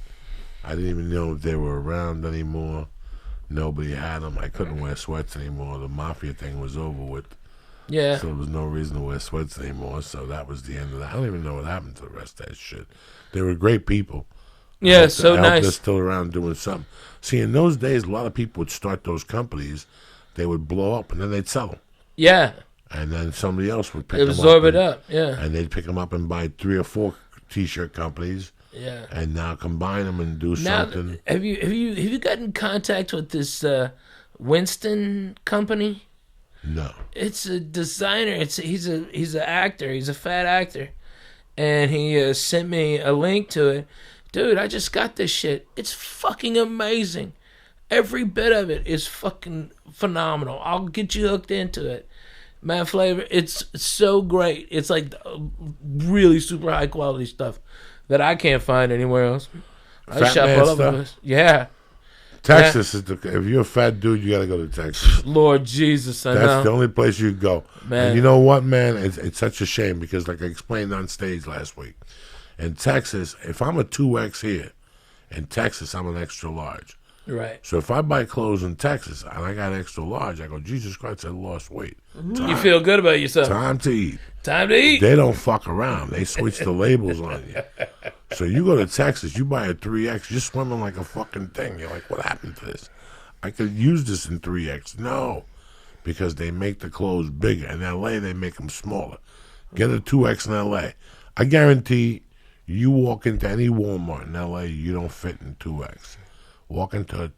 I didn't even know if they were around anymore. Nobody had them. I couldn't wear sweats anymore. The mafia thing was over with. Yeah. So there was no reason to wear sweats anymore. So that was the end of that. I don't even know what happened to the rest of that shit. They were great people. Yeah, I so hope nice. they're still around doing something. See, in those days, a lot of people would start those companies. They would blow up, and then they'd sell them. Yeah. And then somebody else would pick them up. Absorb it up, yeah. And they'd pick them up and buy 3 or 4 T-shirt companies. Yeah. And now combine them and do something. Have you gotten in contact with this Winston company? No. It's a designer. He's an actor. He's a fat actor, and he sent me a link to it. Dude, I just got this shit. It's fucking amazing. Every bit of it is fucking phenomenal. I'll get you hooked into it. Matt Flavor, it's so great. It's like really super high quality stuff that I can't find anywhere else. I Fat shop man all over the stuff? place. Yeah. Texas is if you're a fat dude, you got to go to Texas. Lord Jesus, I know. That's the only place you go. Man. And you know what, man? It's such a shame because, like I explained on stage last week, in Texas, if I'm a 2X here, in Texas, I'm an extra large. Right. So if I buy clothes in Texas and I got extra large, I go, Jesus Christ, I lost weight. You feel good about yourself. Time to eat. Time to eat. They don't fuck around. They switch the labels on you. So you go to Texas, you buy a 3X, you're swimming like a fucking thing. You're like, what happened to this? I could use this in 3X. No, because they make the clothes bigger. In L.A., they make them smaller. Get a 2X in L.A. I guarantee you walk into any Walmart in L.A., you don't fit in 2X. Walk into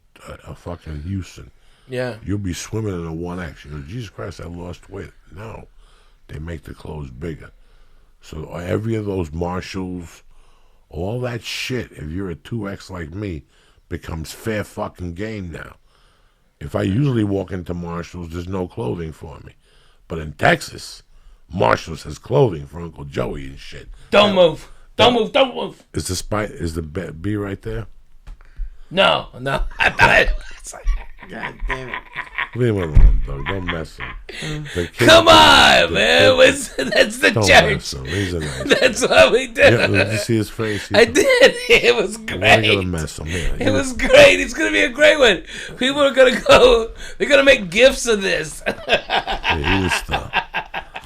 a fucking Houston. Yeah. You'll be swimming in a 1X. You go, Jesus Christ, I lost weight. No, they make the clothes bigger. So every of those Marshalls, all that shit, if you're a 2X like me, becomes fair fucking game now. If I usually walk into Marshalls, there's no clothing for me. But in Texas, Marshalls has clothing for Uncle Joey and shit. Don't move. Don't move. Don't move. Is the B right there? No. I thought it was. God damn it. Leave him alone, dog. Don't mess him. Come on, man. That's the Don't church. mess him. He's a nice. That's what we do. Yeah, did you see his face? I did. It was Why are you great. gonna mess him? Yeah, It was great. It's gonna be a great one. People are gonna go. They're gonna make gifts of this. Yeah, eat a star.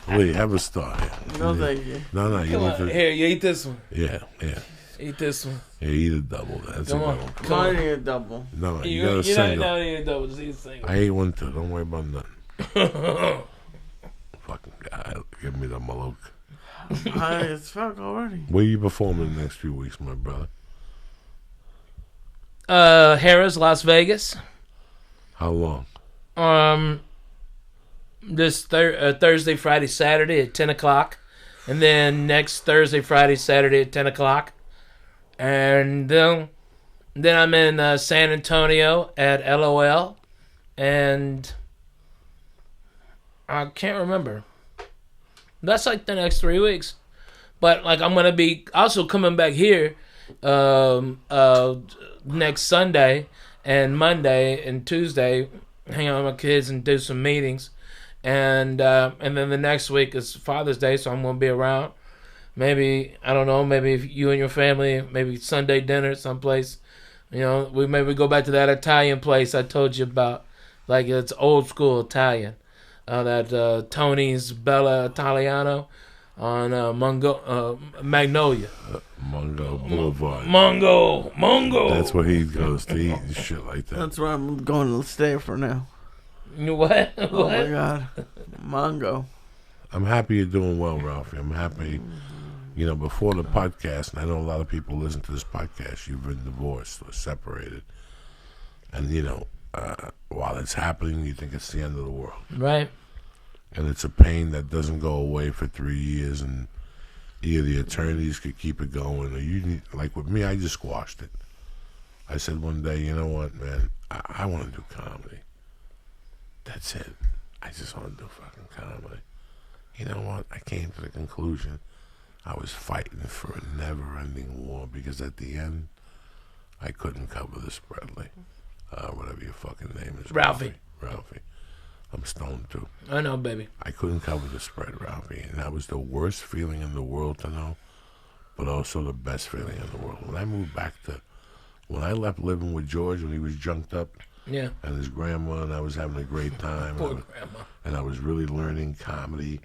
Wait, have a star. Yeah. No, thank you. No, you Come need on, to. here, you eat this one. Yeah. Eat this one. Yeah, eat a double. That's Come a on. good one. Come on, a double. No, you You're got a not single. eating a double. Just eat a single. I ate one too. Don't worry about nothing. Fucking God, give me the malook. High as fuck already. Where you performing the next few weeks, my brother? Harras, Las Vegas. How long? This Thursday, Friday, Saturday at 10 o'clock. And then next Thursday, Friday, Saturday at 10 o'clock. And then I'm in San Antonio at LOL. And I can't remember. That's like the next 3 weeks. But like I'm going to be also coming back here next Sunday and Monday and Tuesday. Hang out with my kids and do some meetings. And then the next week is Father's Day, so I'm going to be around. Maybe, I don't know, maybe if you and your family, maybe Sunday dinner someplace. You know, we maybe go back to that Italian place I told you about. Like, it's old school Italian. That Tony's Bella Italiano on Magnolia. Mungo Boulevard. Mongo. That's where he goes to eat and shit like that. That's where I'm going to stay for now. What? Oh my God. Mongo. I'm happy you're doing well, Ralphie. I'm happy, before the podcast, and I know a lot of people listen to this podcast, you've been divorced or separated. And, while it's happening, you think it's the end of the world. Right. And it's a pain that doesn't go away for 3 years, and either the attorneys could keep it going, or you need, like with me, I just squashed it. I said one day, you know what, man, I want to do comedy. That's it. I just want to do fucking comedy. You know what? I came to the conclusion I was fighting for a never-ending war, because at the end, I couldn't cover the spread, whatever your fucking name is. Ralphie. I'm stoned too. I know, baby. I couldn't cover the spread, Ralphie, and that was the worst feeling in the world to know, but also the best feeling in the world. When I left living with George when he was junked up, yeah, and his grandma, and I was having a great time. Poor grandma. And I was really learning comedy.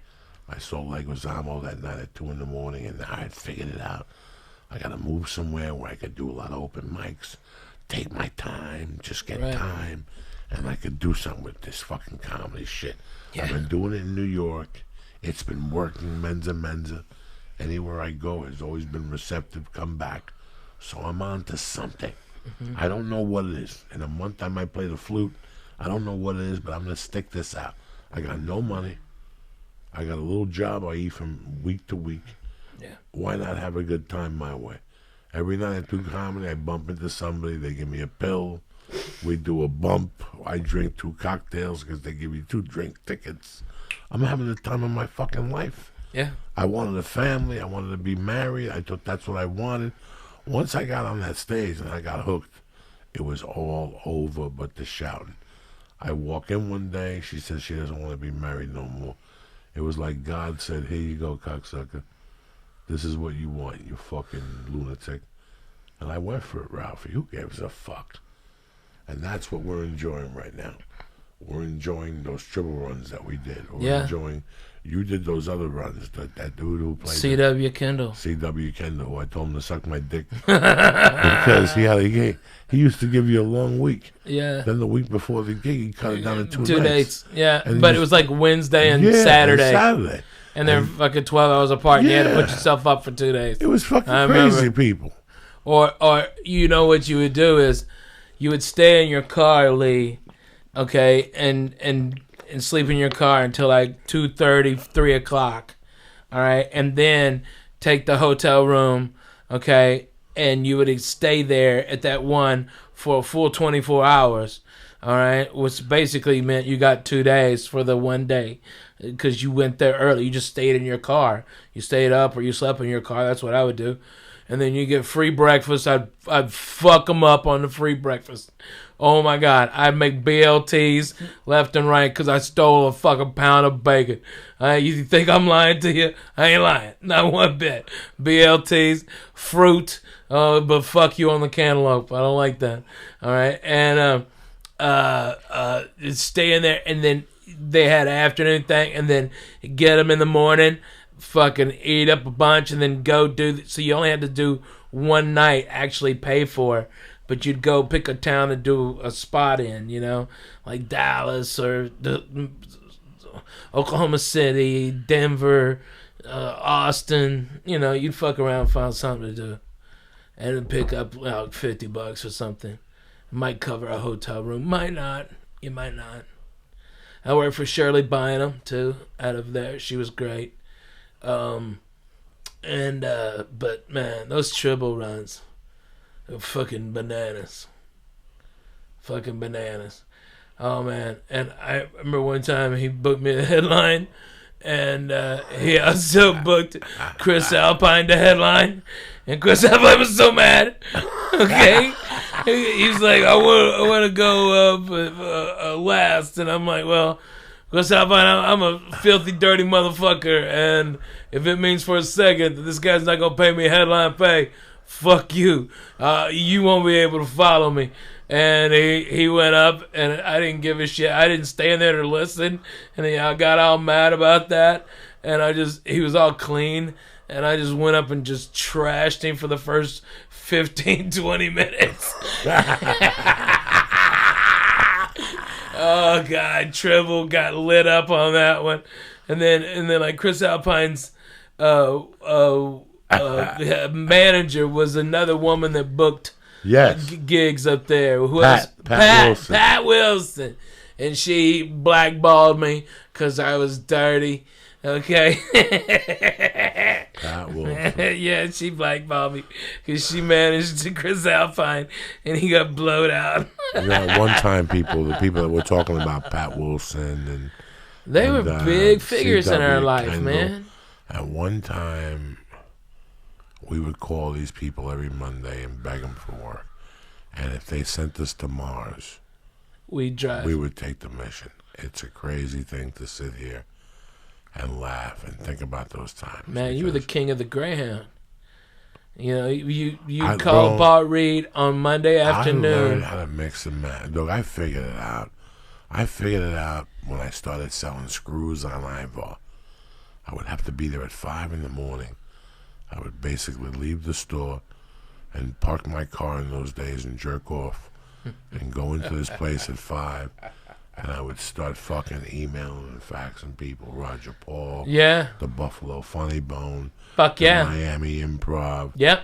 My soul leg was Amo that night at 2 a.m, and now I had figured it out. I got to move somewhere where I could do a lot of open mics, take my time, just get time, and I could do something with this fucking comedy shit. Yeah. I've been doing it in New York. It's been working, Menza. Anywhere I go has always been receptive, come back. So I'm on to something. Mm-hmm. I don't know what it is. In a month I might play the flute. I don't know what it is, but I'm going to stick this out. I got no money. I got a little job I eat from week to week. Yeah. Why not have a good time my way? Every night I do comedy, I bump into somebody, they give me a pill. We do a bump. I drink 2 cocktails because they give you 2 drink tickets. I'm having the time of my fucking life. Yeah. I wanted a family. I wanted to be married. I thought that's what I wanted. Once I got on that stage and I got hooked, it was all over but the shouting. I walk in one day, she says she doesn't want to be married no more. It was like God said, here you go, cocksucker. This is what you want, you fucking lunatic. And I went for it, Ralphie. Who gives a fuck? And that's what we're enjoying right now. We're enjoying those triple runs that we did. We're enjoying. You did those other runs. That dude who played C.W. Kendall. C.W. Kendall, who I told him to suck my dick because he used to give you a long week. Yeah. Then the week before the gig, he cut it down to 2 days. Yeah, but it was like Wednesday and Saturday. And they're fucking 12 hours apart. And you had to put yourself up for 2 days. It was fucking crazy, people. Or you know what you would do is you would stay in your car, Lee, okay, and sleep in your car until like 2:30, 3 o'clock, all right, and then take the hotel room, okay, and you would stay there at that one for a full 24 hours, all right, which basically meant you got 2 days for the one day because you went there early. You just stayed in your car. You stayed up or you slept in your car. That's what I would do. And then you get free breakfast. I'd fuck them up on the free breakfast. Oh, my God. I'd make BLTs left and right because I stole a fucking pound of bacon. You think I'm lying to you? I ain't lying. Not one bit. BLTs, fruit, but fuck you on the cantaloupe. I don't like that. All right? And stay in there. And then they had an afternoon thing. And then get them in the morning. Fucking eat up a bunch and then go do. So you only had to do one night, actually pay for, but you'd go pick a town to do a spot in, you know, like Dallas or Oklahoma City, Denver, Austin. You know, you'd fuck around and find something to do, and then pick up like $50 or something. Might cover a hotel room, might not. You might not. I worked for Shirley Bynum too, out of there. She was great. But man, those triple runs are fucking bananas. Fucking bananas. Oh man. And I remember one time he booked me the headline, and he also booked Chris Alpine the headline, and Chris Alpine was so mad. Okay. He was like, I want to go last, and I'm like, well, Chris Alpine, I'm a filthy, dirty motherfucker, and if it means for a second that this guy's not going to pay me headline pay, fuck you. You won't be able to follow me. And he went up, and I didn't give a shit. I didn't stand there to listen, and I got all mad about that, and he was all clean, and I just went up and just trashed him for the first 15, 20 minutes. Oh God, Tribble got lit up on that one, and then like Chris Alpine's manager was another woman that booked Yes. gigs up there. Who Pat- else? Pat Wilson. Pat Wilson. And she blackballed me because I was dirty. Okay. Pat Wilson. Yeah, she blackballed me because she managed to Chris Alpine and he got blowed out. You know, at one time, the people that were talking about Pat Wilson and They were big figures in our C.W. life, Kendall. man. At one time, we would call these people every Monday and beg them for work. And if they sent us to Mars, We drive. we would take the mission. It's a crazy thing to sit here and laugh and think about those times. Man, you were the because king of the Greyhound. You know, you I- called bro, Paul Reed on Monday I afternoon. learned how to mix and match. Look, I figured it out. I figured it out when I started selling screws on Ivor. I would have to be there at 5 in the morning. I would basically leave the store and park my car in those days and jerk off and go into this place at 5. And I would start fucking emailing and faxing people. Roger Paul, Yeah. the Buffalo Funny Bone, Fuck the yeah. Miami Improv. Yep.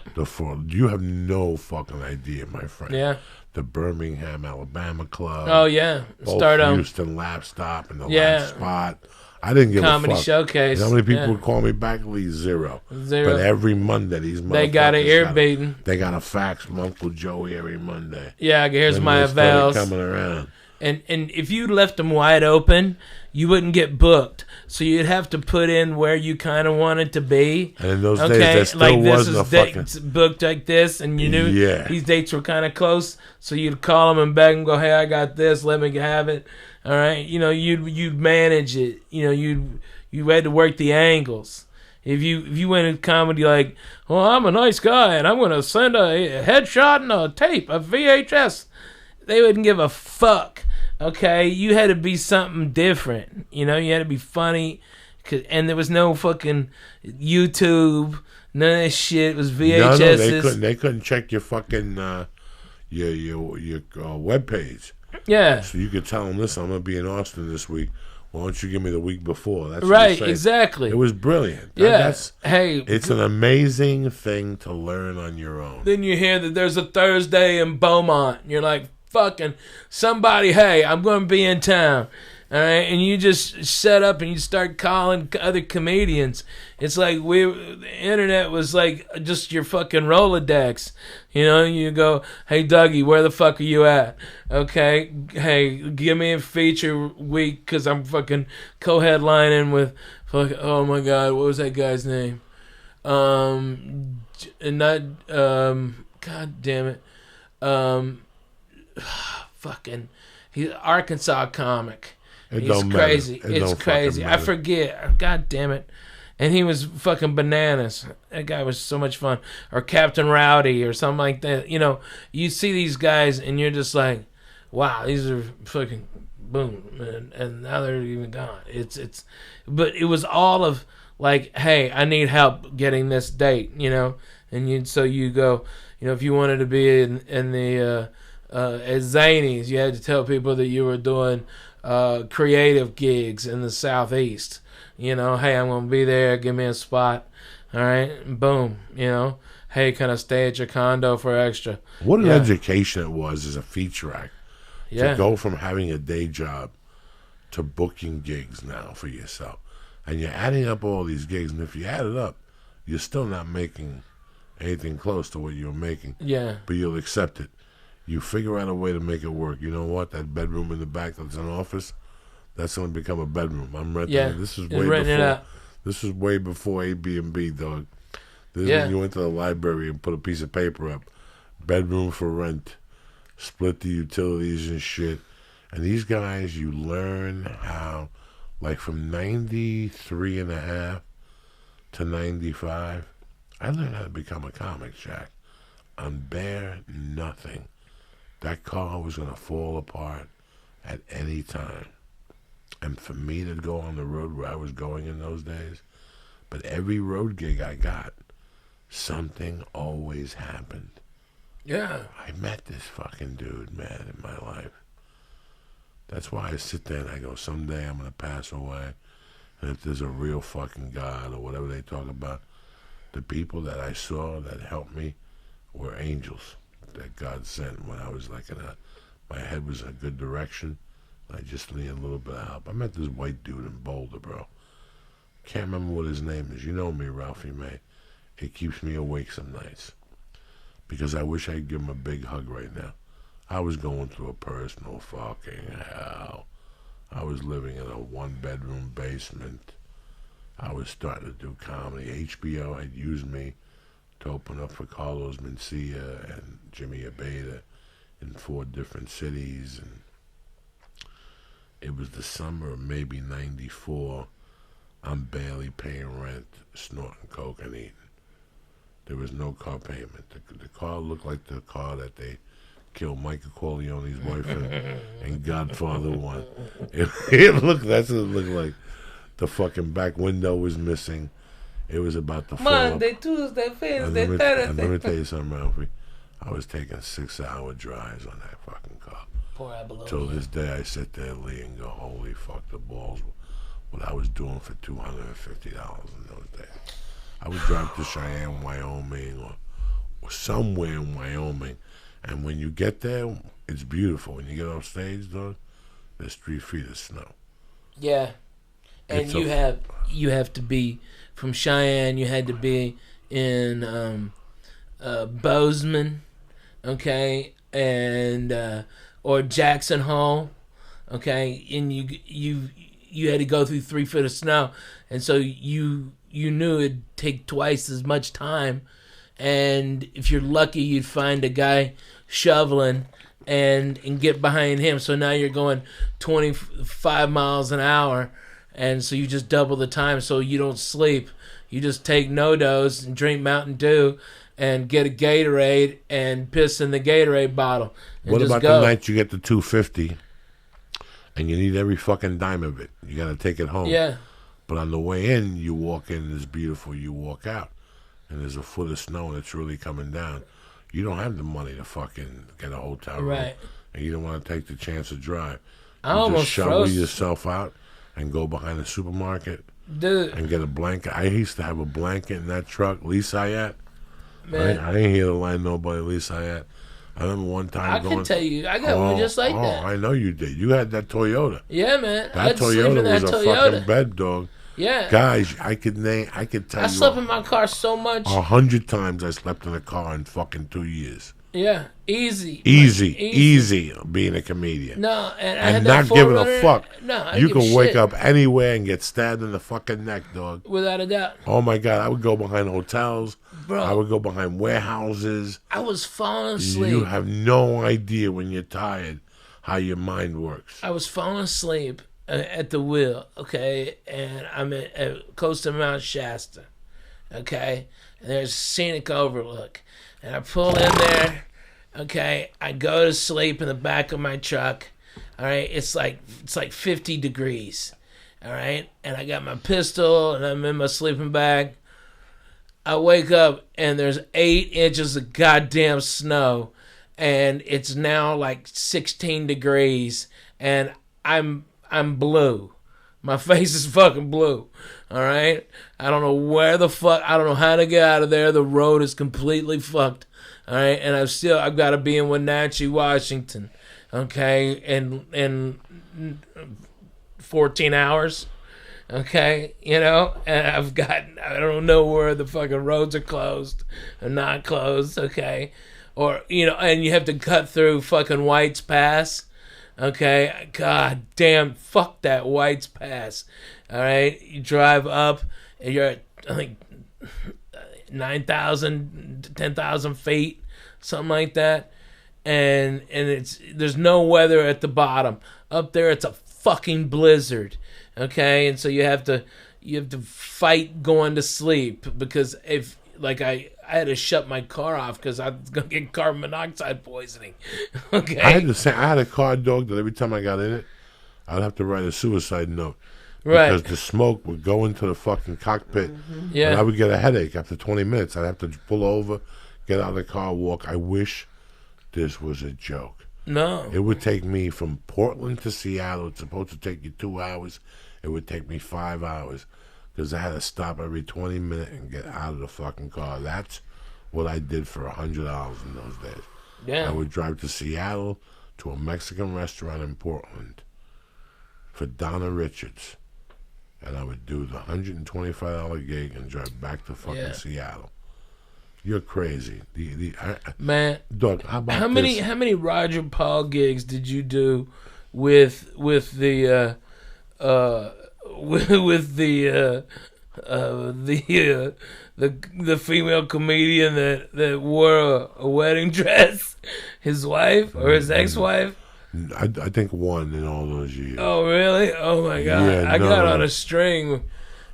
You have no fucking idea, my friend. Yeah. The Birmingham, Alabama Club. Oh yeah. both Start Houston Lap Stop and the Yeah. Lap Spot. I didn't give Comedy a fuck. Showcase. You know how many people Yeah. would call me back? At least zero. Zero. But every Monday, these motherfuckers They got an ear beating. They got a fax from Uncle Joey every Monday. Yeah, here's Then my they started avals. coming around. And if you left them wide open, you wouldn't get booked. So you'd have to put in where you kind of wanted to be. And in those Okay, days, there still like this wasn't a is fucking... dates booked like this, and you knew Yeah. these dates were kind of close. So you'd call them and beg them, go, "Hey, I got this. Let me have it." All right, you know, you'd manage it. You know, you had to work the angles. If you went in comedy like, "Well, I'm a nice guy and I'm gonna send a headshot and a tape, a VHS," they wouldn't give a fuck. Okay, you had to be something different. You know, you had to be funny, and there was no fucking YouTube. None of this shit. It was VHS. No, they couldn't check your fucking your web page. Yeah. So you could tell them, "Listen, I'm gonna be in Austin this week. Why don't you give me the week before?" That's what Right. you say. Exactly. It was brilliant. Yeah. Hey. It's an amazing thing to learn on your own. Then you hear that there's a Thursday in Beaumont. And you're like, fucking somebody, hey, I'm going to be in town. All right. And you just set up and you start calling other comedians. It's like the internet was like just your fucking Rolodex. You know, you go, "Hey, Dougie, where the fuck are you at? Okay. Hey, give me a feature week because I'm fucking co-headlining with, oh my God, what was that guy's name? God damn it. Fucking, he's an Arkansas comic. It He's don't matter. crazy. It It's don't crazy. fucking I matter. forget. God damn it. And he was fucking bananas. That guy was so much fun. Or Captain Rowdy or something like that. You know, you see these guys and you're just like, wow, these are fucking boom. And now they're even gone. But it was all of like, hey, I need help getting this date, you know? And so you go, you know, if you wanted to be in the at Zanies, you had to tell people that you were doing creative gigs in the Southeast. You know, hey, I'm gonna be there. Give me a spot. All right, and boom. You know, hey, can I stay at your condo for extra? What an Yeah. education it was as a feature act Yeah, to go from having a day job to booking gigs now for yourself. And you're adding up all these gigs, and if you add it up, you're still not making anything close to what you're making. yeah, But you'll accept it. You figure out a way to make it work. You know what? That bedroom in the back that's an office, that's going to become a bedroom. I'm renting yeah. it. This is Just way renting it before. out. This is way before Airbnb, dog. This is Yeah. when you went to the library and put a piece of paper up. Bedroom for rent. Split the utilities and shit. And these guys, you learn how, like from 93 and a half to 95, I learned how to become a comic, Jack. On bare nothing. That car was going to fall apart at any time. And for me to go on the road where I was going in those days, but every road gig I got, something always happened. Yeah, I met this fucking dude, man, in my life. That's why I sit there and I go, someday I'm going to pass away. And if there's a real fucking God or whatever they talk about, the people that I saw that helped me were angels. that God sent when I was like my head was in a good direction. I just needed a little bit of help. I met this white dude in Boulder, bro. Can't remember what his name is. You know me, Ralphie May. It keeps me awake some nights. Because I wish I could give him a big hug right now. I was going through a personal fucking hell. I was living in a 1-bedroom basement. I was starting to do comedy. HBO had used me to open up for Carlos Mencia and Jimmy Abeda in 4 different cities. And it was the summer of maybe 94. I'm barely paying rent, snorting coke and eating. There was no car payment. The car looked like the car that they killed Michael Corleone's wife in Godfather 1. That's what it looked like. The fucking back window was missing. It was about to fall Monday, up. Tuesday, Wednesday, And Thursday. let me tell you something, Ralphie. I was taking 6-hour drives on that fucking car. Poor Abalone. Till this day, I sit there, Lee, and go, holy fuck, the balls. What I was doing for $250 in those days. I would drive to Cheyenne, Wyoming, or somewhere in Wyoming. And when you get there, it's beautiful. When you get off stage, dog, there's 3 feet of snow. Yeah. And you have to be from Cheyenne. You had to be in Bozeman, okay, and or Jackson Hole, okay, and you had to go through 3 feet of snow, and so you knew it'd take twice as much time, and if you're lucky, you'd find a guy shoveling and get behind him. So now you're going 25 miles an hour. And so you just double the time so you don't sleep. You just take no-dos and drink Mountain Dew and get a Gatorade and piss in the Gatorade bottle. What about the night you get the 250 and you need every fucking dime of it? You got to take it home. Yeah. But on the way in, you walk in, it's beautiful. You walk out, and there's a foot of snow and it's really coming down. You don't have the money to fucking get a hotel room. Right. And you don't want to take the chance to drive. I You almost just shovel froze. yourself out and go behind the supermarket Dude, and get a blanket. I used to have a blanket in that truck, Lee Syatt. man, I ain't here to lie to nobody, Lee Syatt. I remember one time I going. can tell you, I got one just like that. I know you did. You had that Toyota. Yeah, man. That I'd sleep in Toyota that was a Toyota. fucking bed, dog. Yeah. Guys, I could tell I you slept in my car so much. 100 times I slept in a car in fucking 2 years. Yeah. Easy. Easy being a comedian. No, and I And had not that giving a 4Runner. fuck. No, I You didn't give can a wake shit. up anywhere and get stabbed in the fucking neck, dog. Without a doubt. Oh my God, I would go behind hotels. Bro. I would go behind warehouses. I was falling asleep. You have no idea when you're tired how your mind works. I was falling asleep at the wheel, okay, and I'm close to Mount Shasta, okay, and there's a scenic overlook, and I pull in there, okay, I go to sleep in the back of my truck, all right, it's like 50 degrees, all right, and I got my pistol, and I'm in my sleeping bag. I wake up, and there's 8 inches of goddamn snow, and it's now like 16 degrees, and I'm blue. My face is fucking blue. All right? I don't know where the fuck, I don't know how to get out of there. The road is completely fucked. All right? And I've got to be in Wenatchee, Washington. Okay? In 14 hours. Okay? You know? And I don't know where the fucking roads are closed or not closed. Okay? Or, you know, and you have to cut through fucking White's Pass. Okay, god damn, fuck that White's Pass. All right, you drive up, and you're at, I think, 9,000, 10,000 feet, something like that, and there's no weather at the bottom. Up there, it's a fucking blizzard. Okay, and so you have to fight going to sleep because if like I had to shut my car off because I was gonna get carbon monoxide poisoning. Okay. I had a car, dog, that every time I got in it, I'd have to write a suicide note. Right. Because the smoke would go into the fucking cockpit. Yeah. And I would get a headache after 20 minutes. I'd have to pull over, get out of the car, walk. I wish this was a joke. No. It would take me from Portland to Seattle. It's supposed to take you 2 hours. It would take me 5 hours. Because I had to stop every 20 minutes and get out of the fucking car. That's what I did for $100 in those days. Yeah. I would drive to Seattle to a Mexican restaurant in Portland for Donna Richards. And I would do the $125 gig and drive back to fucking Seattle. You're crazy. Man, Doug, how about how many Roger Paul gigs did you do with the female comedian that wore a wedding dress, his wife or his ex-wife? I think one in all those years. Oh really? Oh my god! Yeah, I got on a string,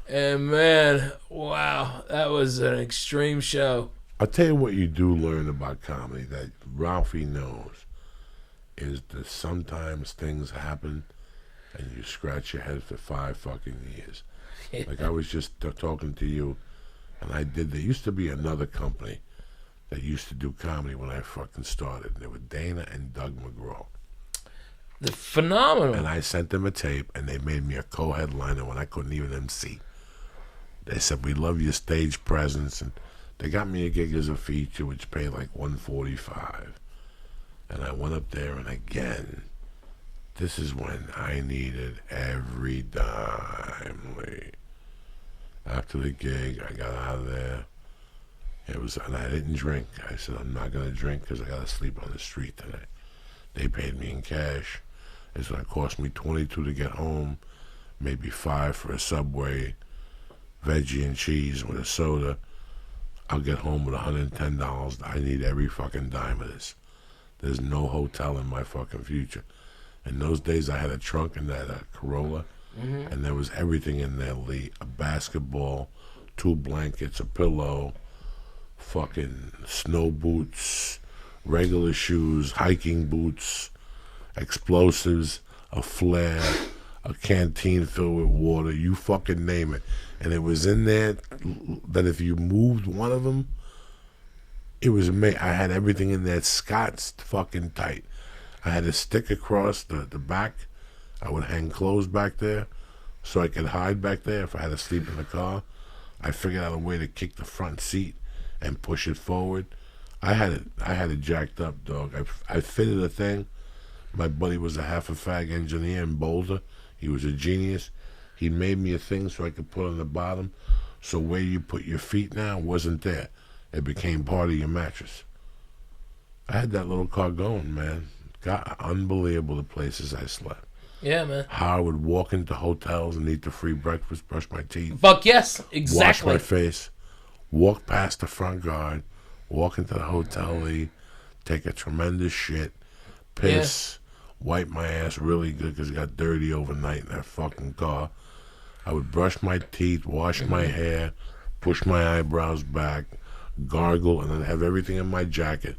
and man, wow, that was an extreme show. I'll tell you what you do learn about comedy that Ralphie knows is that sometimes things happen and you scratch your head for 5 fucking years. Yeah. Like I was just talking to you, and there used to be another company that used to do comedy when I fucking started. They were Dana and Doug McGraw. The phenomenal. And I sent them a tape, and they made me a co-headliner when I couldn't even MC. They said, we love your stage presence, and they got me a gig as a feature, which paid like $145. And I went up there, and again, this is when I needed every dime, Lee. After the gig, I got out of there. And I didn't drink. I said, I'm not going to drink because I got to sleep on the street tonight. They paid me in cash. It's going to cost me $22 to get home, maybe $5 for a Subway, veggie and cheese with a soda. I'll get home with $110. I need every fucking dime of this. There's no hotel in my fucking future. In those days, I had a trunk in that Corolla, and there was everything in there, Lee. A basketball, 2 blankets, a pillow, fucking snow boots, regular shoes, hiking boots, explosives, a flare, a canteen filled with water, you fucking name it. And it was in there that if you moved one of them, it was amazing. I had everything in there Scott's fucking tight. I had a stick across the back. I would hang clothes back there so I could hide back there if I had to sleep in the car. I figured out a way to kick the front seat and push it forward. I had it jacked up, dog. I fitted a thing. My buddy was a half a fag engineer in Boulder. He was a genius. He made me a thing so I could put on the bottom. So where you put your feet now wasn't there. It became part of your mattress. I had that little car going, man. God, unbelievable the places I slept. Yeah, man. How I would walk into hotels and eat the free breakfast, brush my teeth. Fuck yes, exactly. Wash my face, walk past the front guard, walk into the hotel, take a tremendous shit, piss, wipe my ass really good because it got dirty overnight in that fucking car. I would brush my teeth, wash my hair, push my eyebrows back, gargle, and then have everything in my jacket.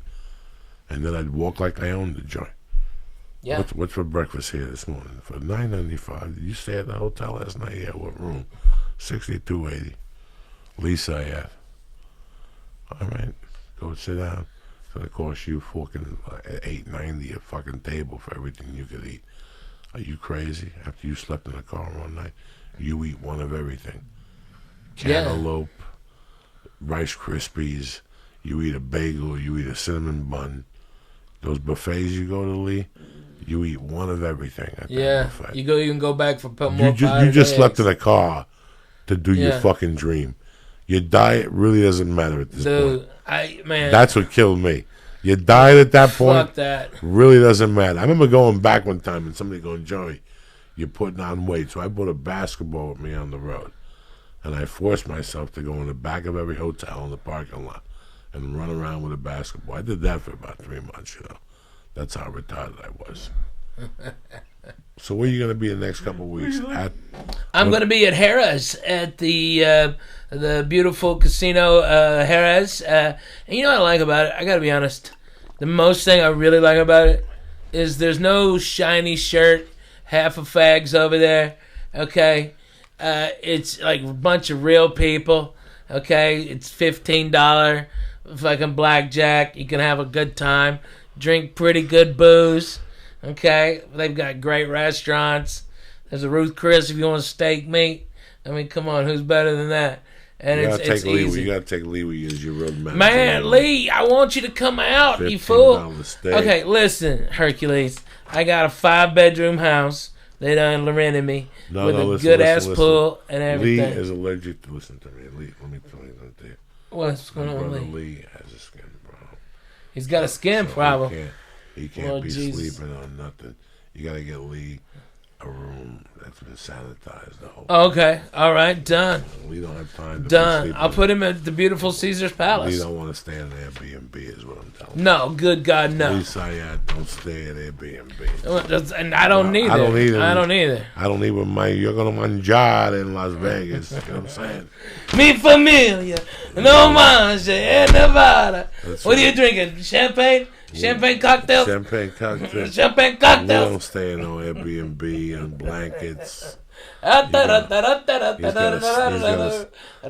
And then I'd walk like I owned the joint. Yeah. What's for breakfast here this morning? For $9.95. Did you stay at the hotel last night? Yeah, what room? 6280. Lisa, yeah. All right, go sit down. It's gonna cost you fucking $8.90 a fucking table for everything you could eat. Are you crazy? After you slept in the car one night, you eat one of everything. Cantaloupe, Rice Krispies. You eat a bagel. You eat a cinnamon bun. Those buffets you go to, Lee, you eat one of everything at that buffet. You can go back for more. You just slept in a car to do your fucking dream. Your diet really doesn't matter at this point. That's what killed me. Your diet at that point fuck that. really doesn't matter. I remember going back one time and somebody going, Joey, you're putting on weight. So I brought a basketball with me on the road. And I forced myself to go in the back of every hotel in the parking lot and run around with a basketball. I did that for about 3 months, you know. That's how retarded I was. So where are you going to be the next couple of weeks? I'm going to be at Harras at the beautiful casino Harras. And you know what I like about it? I got to be honest. The most thing I really like about it is there's no shiny shirt, half of fags over there. Okay, it's like a bunch of real people. Okay, it's $15 fucking blackjack. You can have a good time, drink pretty good booze. Okay, they've got great restaurants. There's a Ruth Chris if you want steak meat. I mean, come on, who's better than that? and You it's easy. You gotta take Lee as your road manager. Man, Lee, I want you to come out, you fool. $15 steak. Okay, listen, Hercules. I got a 5-bedroom house. They done rented me with a good-ass pool and everything. Lee is allergic to... Listen to me. Lee, let me tell you something. What's going on, brother Lee? Lee has a skin problem. He's got a skin problem. He can't be sleeping on nothing. You gotta get Lee a room that's been sanitized the whole Okay, all right, done. We don't have time to Done. I'll put him at the beautiful Caesar's Palace. We don't want to stay in Airbnb is what I'm telling you. No, good God, no. Lee Syatt, don't stay at Airbnb. And I don't need it. I don't either. I don't even mind. You're going to manjar in Las Vegas. You know what I'm saying? Mi familia, no mancha en Nevada. That's What right. are you drinking? Champagne? Champagne cocktails? Champagne cocktail. Champagne We cocktails? don't stay in no Airbnb and blankets. He's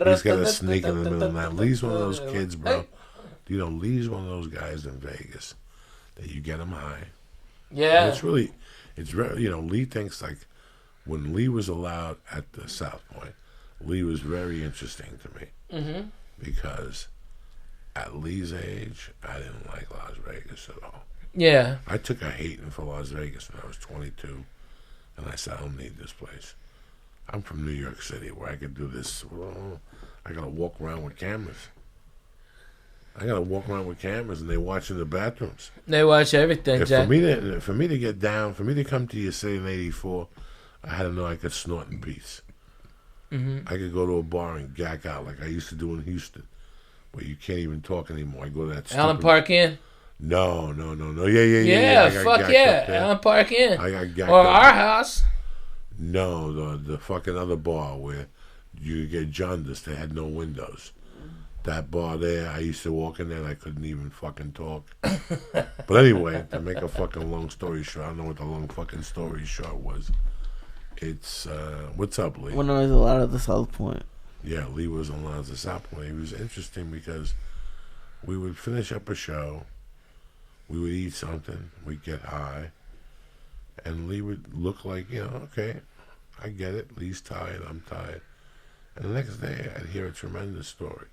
He's got to sneak in the middle of the night. Lee's one of those kids, bro. You know, Lee's one of those guys in Vegas that you get him high. Yeah. And it's very, you know, Lee thinks like when Lee was allowed at the South Point, Lee was very interesting to me because at Lee's age, I didn't like Las Vegas at all. Yeah. I took a hating for Las Vegas when I was 22, and I said, I don't need this place. I'm from New York City where I could do this. Well, I got to walk around with cameras. And they watch in the bathrooms. They watch everything, If Jack. for me to get down, for me to come to your city in '84, I had to know I could snort in peace. I could go to a bar and gack out like I used to do in Houston, where you can't even talk anymore. I go to that Allen Park Inn? No. Yeah, fuck yeah. Allen Park Inn. I got gacked Or up. our house. No, the fucking other bar where you get jaundice. They had no windows. That bar there, I used to walk in there and I couldn't even fucking talk. But anyway, to make a fucking long story short, I don't know what the long fucking story short was. It's, what's up, Lee? When I was allowed at the South Point. Yeah, Lee was on Lines of South Point. It was interesting because we would finish up a show, we would eat something, we'd get high, and Lee would look like, you know, okay, I get it. Lee's tired, I'm tired. And the next day, I'd hear a tremendous story.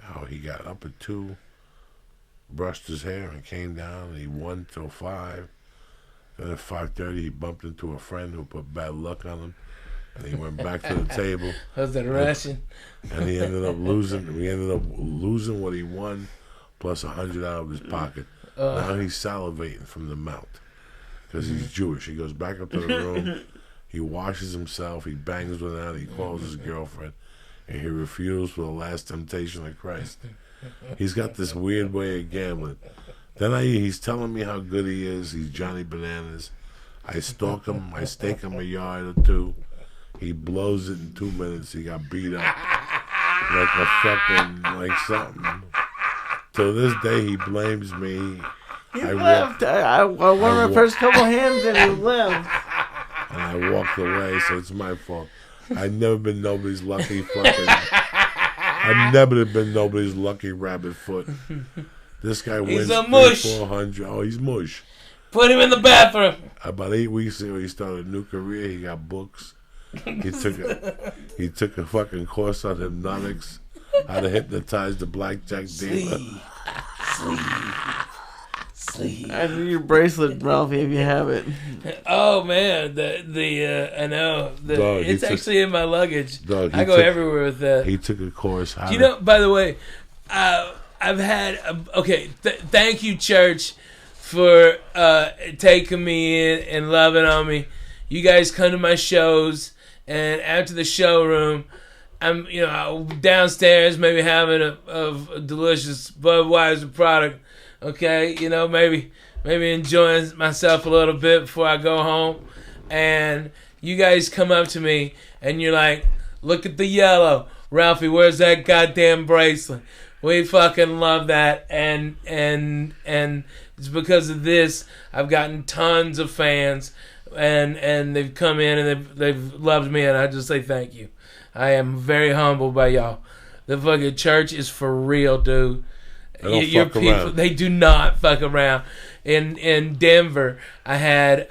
How he got up at 2, brushed his hair, and came down, and he won till 5. Then at 5:30, he bumped into a friend who put bad luck on him, and he went back to the table. Was that Russian? And he ended up losing. We ended up losing what he won, plus $100 out of his pocket. Now he's salivating from the mouth because he's Jewish. He goes back up to the room. He washes himself. He bangs one out. He calls his girlfriend, and he refused for the last temptation of Christ. He's got this weird way of gambling. Then he's telling me how good he is. He's Johnny Bananas. I stalk him. I stake him a yard or two. He blows it in 2 minutes. He got beat up like a fucking, like something. To this day, he blames me. He left. I won my first couple hands and he left. And I walked away, so it's my fault. I've never been nobody's lucky fucking... I've never been nobody's lucky rabbit foot. This guy wins a mush. 400. Oh, he's mush. Put him in the bathroom. About 8 weeks ago, he started a new career. He got books. He took a fucking course on hypnotics, how to hypnotize the blackjack dealer. Sleep. I need your bracelet, Ralphie, if you have it. Oh man, I know. Dog, It's actually in my luggage. Dog, I go everywhere with that. He took a course. You know, by the way, I've had thank you, church, for taking me in and loving on me. You guys come to my shows, and after the showroom, I'm downstairs maybe having a delicious Budweiser product. Okay, maybe enjoying myself a little bit before I go home, and you guys come up to me and you're like, "Look at the yellow, Ralphie. Where's that goddamn bracelet?" We fucking love that, and it's because of this I've gotten tons of fans, and they've come in and they've loved me, and I just say thank you. I am very humbled by y'all. The fucking church is for real, dude. Your people, around. They do not fuck around. In Denver, I had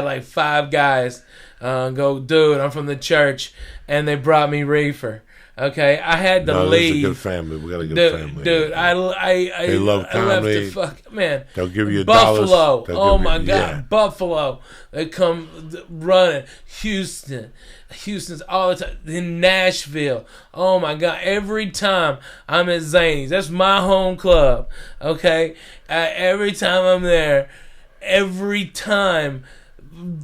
like 5 guys go, dude, I'm from the church, and they brought me reefer. Okay, I had to No, this is a good leave. family. We got a good family. Dude, They love I left comedy. the fuck man. They'll give you Buffalo. dollars. They'll Oh give my you- God, yeah. Buffalo. They come running. Houston's all the time. In Nashville. Oh my God, every time I'm at Zany's, that's my home club. Okay, every time I'm there, every time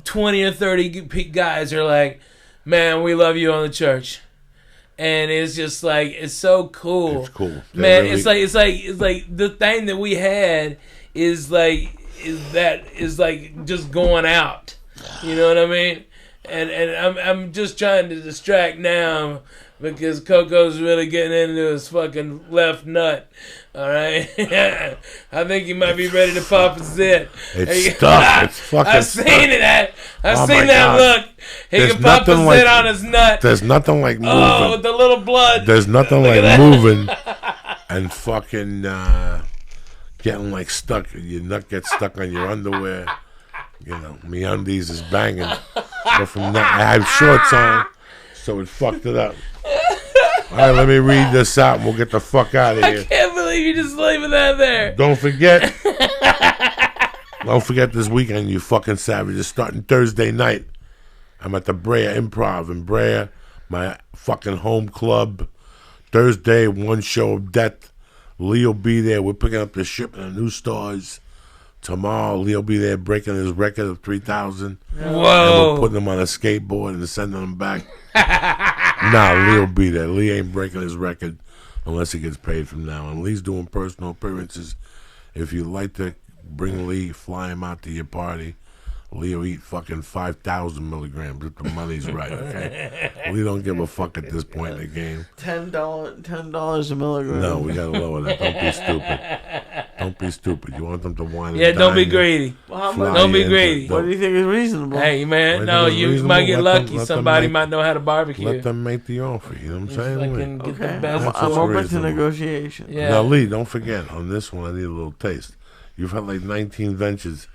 20 or 30 guys are like, "Man, we love you on the church." And it's just like, it's so cool. It's cool. Man, really- it's like the thing that we had is just going out. You know what I mean? And I'm just trying to distract now because Coco's really getting into his fucking left nut. All right, I think he might be ready to pop his zit. It's stuck. It's fucking I've stuck. seen it. I've Oh seen my that God. look. He There's can pop his nothing like- zit on his nut. There's nothing like moving. Oh, with the little blood. There's nothing Look like at that. moving and fucking getting like stuck. Your nut gets stuck on your underwear. You know, me undies is banging. But from that, I have shorts on, so it fucked it up. All right, let me read this out and we'll get the fuck out of I here. can't believe you just leaving that there. Don't forget this weekend, you fucking savages. Starting Thursday night, I'm at the Brea Improv in Brea, my fucking home club. Thursday, one show of death. Lee will be there. We're picking up the shipment of new stars. Tomorrow, Lee will be there breaking his record of 3,000. And we're Whoa. putting him on a skateboard and sending him back. Nah, Lee will be there. Lee ain't breaking his record unless he gets paid from now on. Lee's doing personal appearances. If you'd like to bring Lee, fly him out to your party. Lee will eat fucking 5,000 milligrams if the money's right, okay? Lee don't give a fuck at this point in the game. $10 a milligram. No, we gotta lower that. Don't be stupid. Don't be stupid. You want them to whine and Yeah, don't be dine you, greedy. Well, how fly much? Don't be you greedy. into- What do you think is reasonable? Hey, man, When no, it's you reasonable, might get let them- lucky. let them Somebody make- might know how to barbecue. Let them make the offer. You know what I'm saying? Lee? Fucking get Okay, the best. I'm That's open to reasonable. negotiation. Yeah. Now, Lee, don't forget, on this one, I need a little taste. You've had like 19 ventures.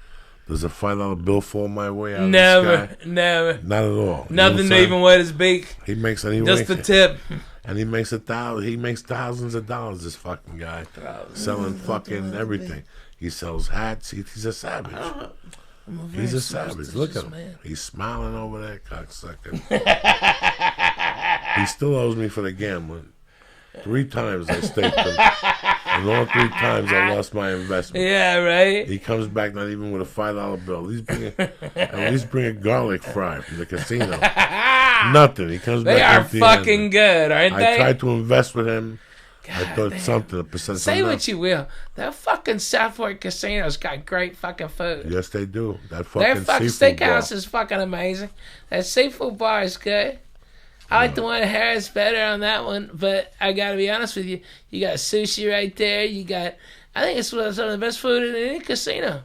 Does a $5 bill fall my way out of the Never, sky? never. Not at all. You know what Nothing I'm to saying? even wet his beak. He makes and Just the tip. and he makes he makes thousands of dollars. This fucking guy selling fucking everything. He sells hats. He's a savage. He's a savage. Look at him. He's smiling over there, cocksucker. He still owes me for the gambling. 3 times I staked him, and all 3 times I lost my investment. Yeah, right. He comes back not even with a $5 bill. At least bring a garlic fry from the casino. Nothing. He comes They back are empty-handed. fucking good, aren't I they? tried to invest with him. I God thought damn. something, a percent. Say what you will. That fucking Southport Casino's got great fucking food. Yes, they do. That Their fucking fucking seafood steakhouse bar. is fucking amazing. That seafood bar is good. I like the one at Harris better on that one, but I gotta be honest with you. You got sushi right there. You got, I think it's some of the best food in any casino.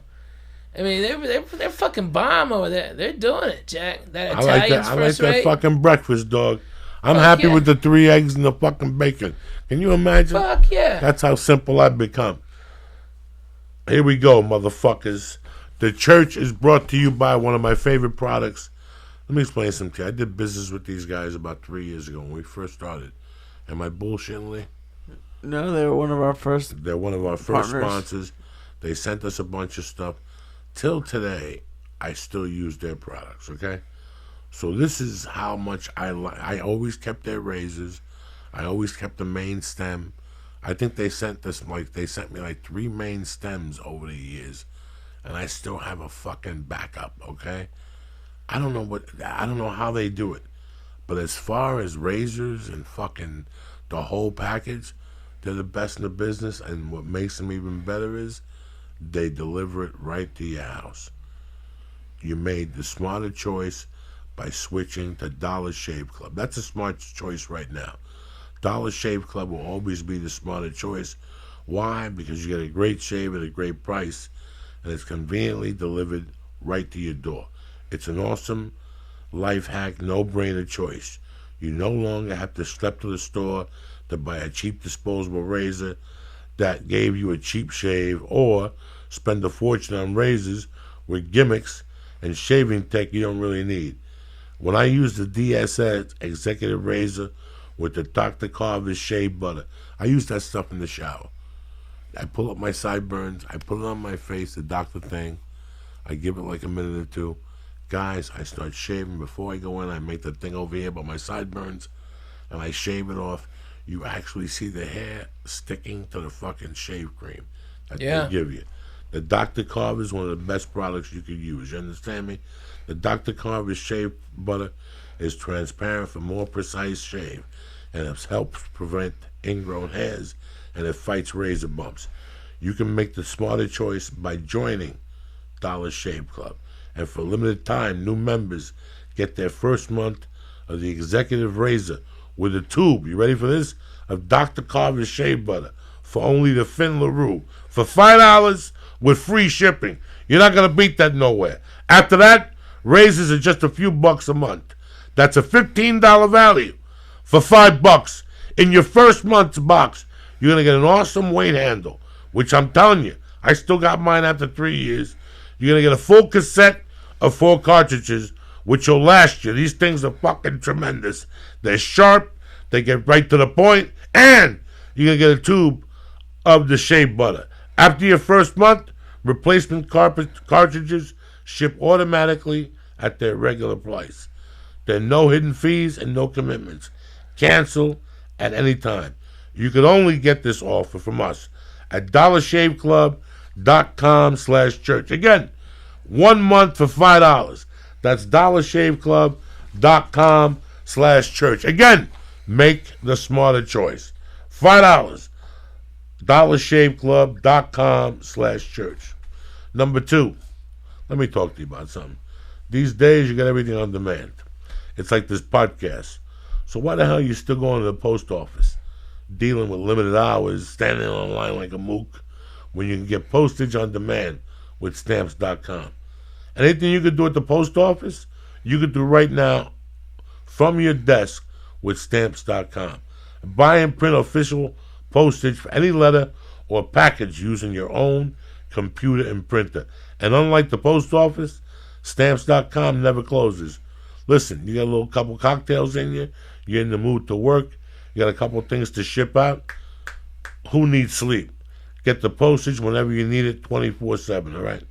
I mean, they're fucking bomb over there. They're doing it, Jack. That I like that. Italian's I like first that rate. fucking breakfast, dog. I'm Fuck happy yeah. with the 3 eggs and the fucking bacon. Can you imagine? Fuck yeah. That's how simple I've become. Here we go, motherfuckers. The church is brought to you by one of my favorite products. Let me explain something to you. I did business with these guys about 3 years ago when we first started. Am I bullshitting, Lee? No, they were one of our first. They're one of our first Partners. sponsors. They sent us a bunch of stuff. Till today, I still use their products, okay? So this is how much I always kept their razors. I always kept the main stem. I think they sent me like 3 main stems over the years. And I still have a fucking backup, okay? I don't know how they do it. But as far as razors and fucking the whole package, they're the best in the business. And what makes them even better is they deliver it right to your house. You made the smarter choice by switching to Dollar Shave Club. That's a smart choice right now. Dollar Shave Club will always be the smarter choice. Why? Because you get a great shave at a great price, and it's conveniently delivered right to your door. It's an awesome life hack, no-brainer choice. You no longer have to step to the store to buy a cheap disposable razor that gave you a cheap shave, or spend a fortune on razors with gimmicks and shaving tech you don't really need. When I used the Diaz Executive Razor, with the Dr. Carver's shea butter. I use that stuff in the shower. I pull up my sideburns. I put it on my face, the doctor thing. I give it like a minute or two. Guys, I start shaving. Before I go in, I make the thing over here by my sideburns, and I shave it off. You actually see the hair sticking to the fucking shave cream that they give you. The Dr. Carver is one of the best products you could use. You understand me? The Dr. Carver's shave butter is transparent for more precise shave, and it helps prevent ingrown hairs, and it fights razor bumps. You can make the smarter choice by joining Dollar Shave Club. And for a limited time, new members get their first month of the executive razor with a tube, you ready for this, of Dr. Carver's shave butter for only the Finn LaRue for $5 with free shipping. You're not going to beat that nowhere. After that, razors are just a few bucks a month. That's a $15 value for $5 in your first month's box. You're going to get an awesome weight handle, which I'm telling you, I still got mine after 3 years. You're going to get a full cassette of 4 cartridges, which will last you. These things are fucking tremendous. They're sharp, they get right to the point, and you're going to get a tube of the shea butter. After your first month, replacement cartridges ship automatically at their regular price. There are no hidden fees and no commitments. Cancel at any time. You can only get this offer from us at dollarshaveclub.com/church. Again, 1 month for $5. That's dollarshaveclub.com/church. Again, make the smarter choice. $5. dollarshaveclub.com/church. Number 2, let me talk to you about something. These days, you got everything on demand. It's like this podcast. So why the hell are you still going to the post office, dealing with limited hours, standing online like a mook, when you can get postage on demand with Stamps.com? Anything you could do at the post office, you could do right now from your desk with Stamps.com. Buy and print official postage for any letter or package using your own computer and printer. And unlike the post office, Stamps.com never closes. Listen, you got a little couple cocktails in you, you're in the mood to work, you got a couple things to ship out. Who needs sleep? Get the postage whenever you need it, 24/7, all right?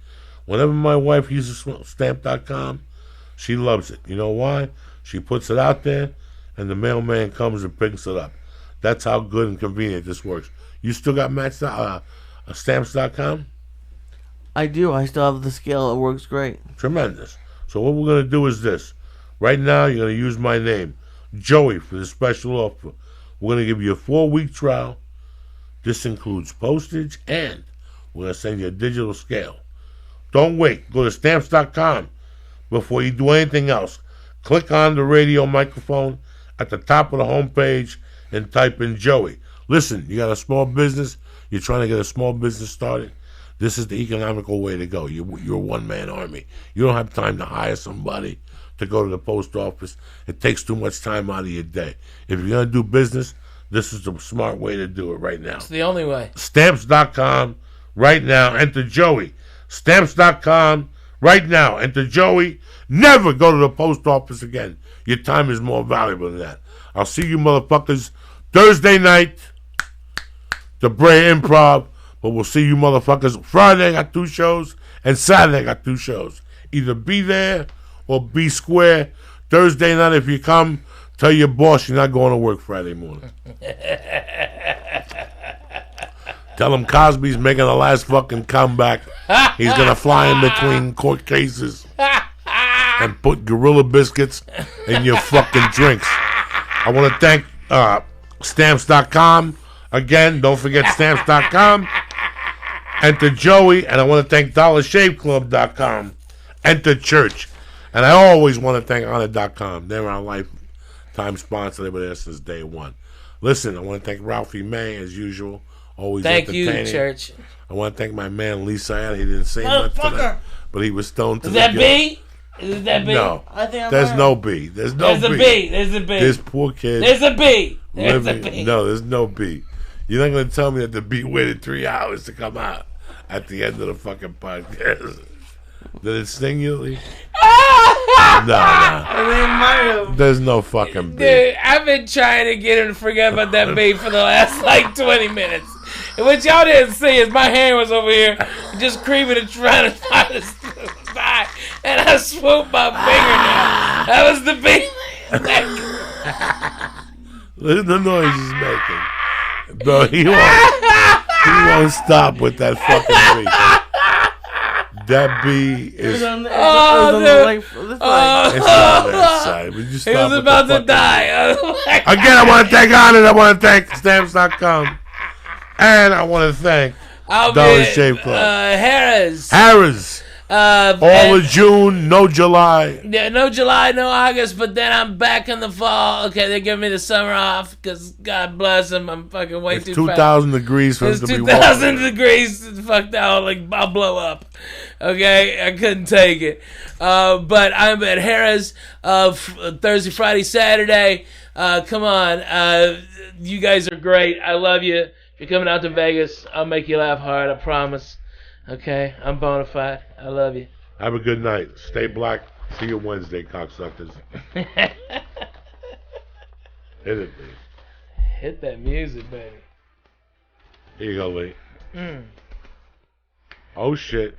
Whenever my wife uses Stamp.com, she loves it. You know why? She puts it out there, and the mailman comes and picks it up. That's how good and convenient this works. You still got Stamps.com? I do. I still have the scale. It works great. Tremendous. So what we're going to do is this. Right now, you're going to use my name, Joey, for the special offer. We're going to give you a 4-week trial. This includes postage, and we're going to send you a digital scale. Don't wait. Go to Stamps.com before you do anything else. Click on the radio microphone at the top of the homepage and type in Joey. Listen, you got a small business. You're trying to get a small business started. This is the economical way to go. You're a one-man army. You don't have time to hire somebody to go to the post office. It takes too much time out of your day. If you're going to do business, this is the smart way to do it right now. It's the only way. Stamps.com right now. Enter Joey. Stamps.com right now. Enter Joey. Never go to the post office again. Your time is more valuable than that. I'll see you motherfuckers Thursday night, the Brea Improv. But we'll see you motherfuckers Friday. I got 2 shows. And Saturday I got 2 shows. Either be there or be square. Thursday night, if you come, tell your boss you're not going to work Friday morning. Tell him Cosby's making the last fucking comeback. He's going to fly in between court cases and put Gorilla Biscuits in your fucking drinks. I want to thank Stamps.com. Again, don't forget Stamps.com. Enter Joey. And I want to thank DollarShaveClub.com. Enter Church. And I always want to thank Honor.com. They're our lifetime sponsor. They've been there since day one. Listen, I want to thank Ralphie May, as usual. Always entertaining. Thank you, Church. I want to thank my man, Lee Syatt. He didn't say much tonight, but he was stoned to Is the that guilt. B? Is that B? No. I think There's no B. There's no There's B. a B. There's a B. This poor kid. There's a B. There's a living, B. no, there's no B. You're not going to tell me that the B waited 3 hours to come out at the end of the fucking podcast. Did it sting you, Lee? No. I think it might have. There's no fucking bee. Dude, I've been trying to get him to forget about that bee for the last like 20 minutes. And what y'all didn't see is my hand was over here just creeping and trying to find a spot. And I swooped my fingernail. That was the bee. Listen to the noise he's making. Bro, he won't stop with that fucking bee. That bee is... It's on dude. It's on that side. Would you He stop was with about the to fucking die. bee? Again, I want to thank Honor. I want to thank Stamps.com. And I want to thank Dollar Shave Club. Harras. All of June, no July. Yeah, no July, no August, but then I'm back in the fall. Okay, they give me the summer off because God bless them. I'm fucking way It's too 2,000 degrees for us It's to be 2,000 walking. degrees. Fuck that. I'll blow up. Okay, I couldn't take it. But I'm at Harras Thursday, Friday, Saturday. Come on. You guys are great. I love you. If you're coming out to Vegas, I'll make you laugh hard. I promise. Okay, I'm bona fide. I love you. Have a good night. Stay black. See you Wednesday, cocksuckers. Hit it, Lee. Hit that music, baby. Here you go, Lee. Oh, shit.